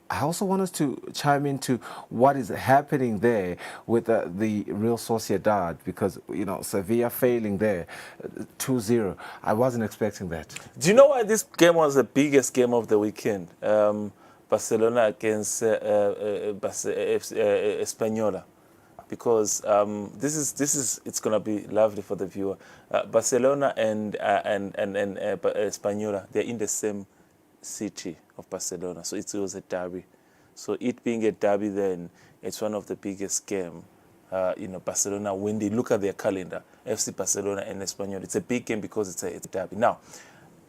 I also want us to chime into what is happening there with the Real Sociedad, because Sevilla failing there 2-0. I wasn't expecting that. Do you know why this game was the biggest game of the weekend? Barcelona against Española, because it's gonna be lovely for the viewer. Barcelona and Española, they're in the same city of Barcelona, so it was a derby. So it being a derby, then it's one of the biggest game. Barcelona, when they look at their calendar, FC Barcelona and Espanyol, it's a big game because it's a derby. Now,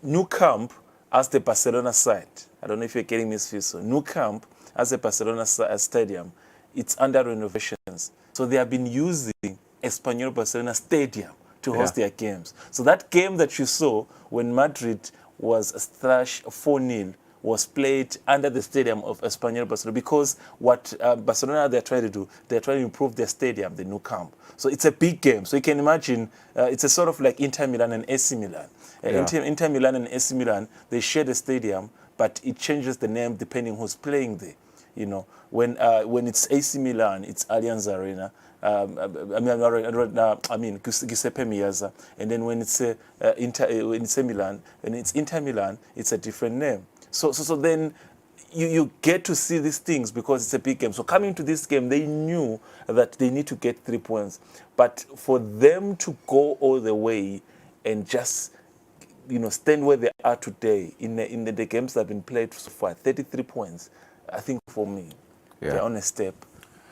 Nou Camp as the Barcelona side, I don't know if you're getting this feel, so Nou Camp as the Barcelona stadium, it's under renovations. So they have been using Espanyol Barcelona Stadium to host their games. So that game that you saw when Madrid was thrashed 4-0 was played under the stadium of Espanyol Barcelona, because what Barcelona they're trying to do, they're trying to improve their stadium, the Nou Camp. So it's a big game. So you can imagine it's a sort of like Inter Milan and AC Milan. Inter Milan and AC Milan, they share the stadium, but it changes the name depending who's playing there. When it's AC Milan, it's Allianz Arena. Giuseppe Meazza. And then when it's Milan, when it's Inter Milan, it's a different name. So then you get to see these things because it's a big game. So coming to this game, they knew that they need to get 3 points. But for them to go all the way and just stand where they are today in the games that have been played so far, 33 points, I think for me, they're on a step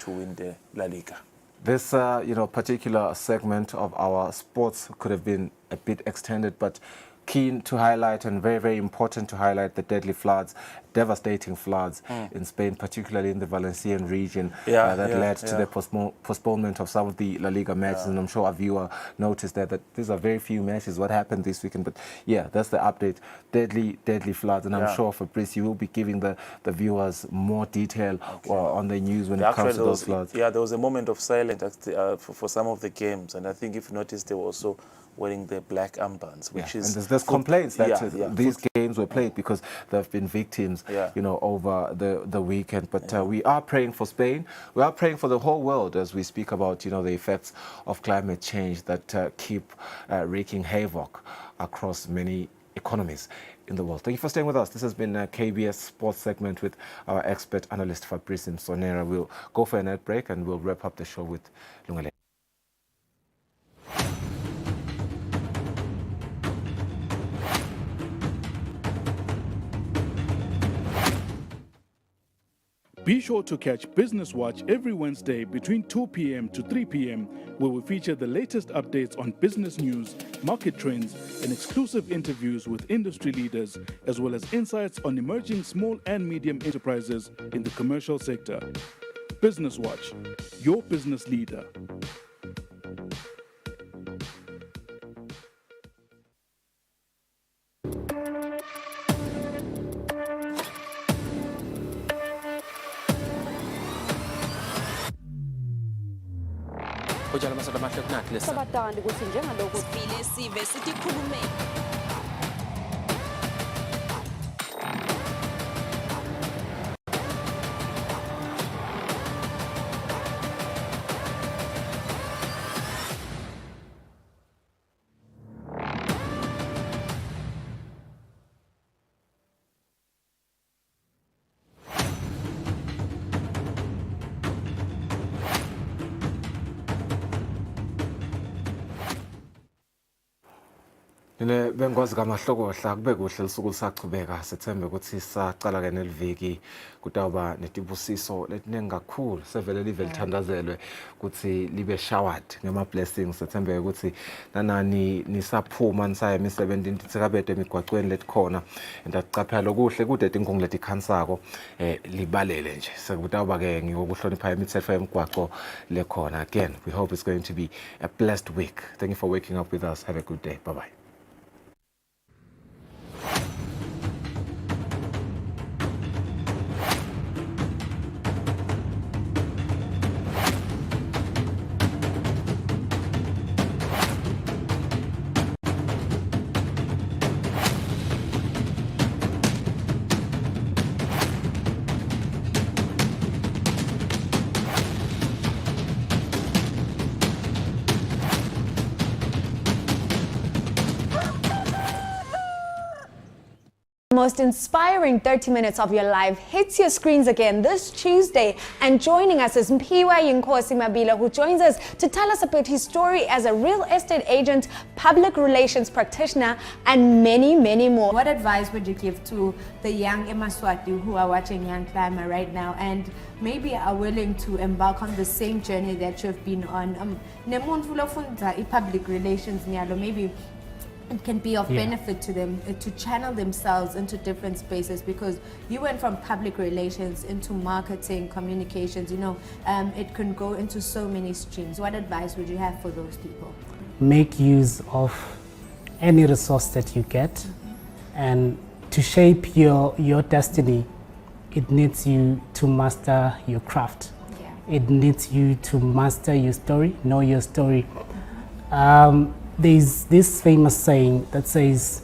to win the La Liga. This particular segment of our sports could have been a bit extended, but keen to highlight and very, very important to highlight the deadly floods, devastating floods in Spain, particularly in the Valencian region, that led to the postponement of some of the La Liga matches. And I'm sure our viewer noticed that these are very few matches. What happened this weekend? But yeah, that's the update. Deadly floods. And I'm sure, Fabrice, you will be giving the viewers more detail on the news when it comes to those floods. Yeah, there was a moment of silence for some of the games. And I think if you noticed, they were also wearing the black armbands, which is... And there's complaints that these games were played because there have been victims, over the weekend. But we are praying for Spain. We are praying for the whole world as we speak about, the effects of climate change that keep wreaking havoc across many economies in the world. Thank you for staying with us. This has been a KBS Sports segment with our expert analyst Fabrice Msonera. We'll go for a net break and we'll wrap up the show with Lungale. Be sure to catch Business Watch every Wednesday between 2 p.m. to 3 p.m, where we feature the latest updates on business news, market trends, and exclusive interviews with industry leaders, as well as insights on emerging small and medium enterprises in the commercial sector. Business Watch, your business leader. Sabadani ukuthi njengalokho sivile sive sithi khulumeni. Yine bengikwazi kamahlokohla kube kuhle lisuku lisachubeka sethembe ukuthi sacala ke neliviki kutawuba netibusiso letiningi kakhulu sevele live lithandazelwe ukuthi libe showered ngema blessings sethembe ukuthi nanani nisaphuma nisaya emisebenzini tsikabede emigwaqweni letikhona endacaphela lokuhle kude tinkung letikhansako libalele nje sekutawuba ke ngiyokuhlonipha imithetho yemigwaqo lekhona. Again, we hope it's going to be a blessed week. Thank you for waking up with us. Have a good day. Bye bye. Most inspiring 30 minutes of your life hits your screens again this Tuesday, and joining us is Mpiwa Yinkosi Mabila, who joins us to tell us about his story as a real estate agent, public relations practitioner, and many, many more. What advice would you give to the young Eswatini who are watching Young Climber right now and maybe are willing to embark on the same journey that you've been on? Public relations, maybe it can be of benefit to them to channel themselves into different spaces, because you went from public relations into marketing, communications, it can go into so many streams. What advice would you have for those people? Make use of any resource that you get, and to shape your destiny, it needs you to master your craft. It needs you to master your story, know your story. There's this famous saying that says,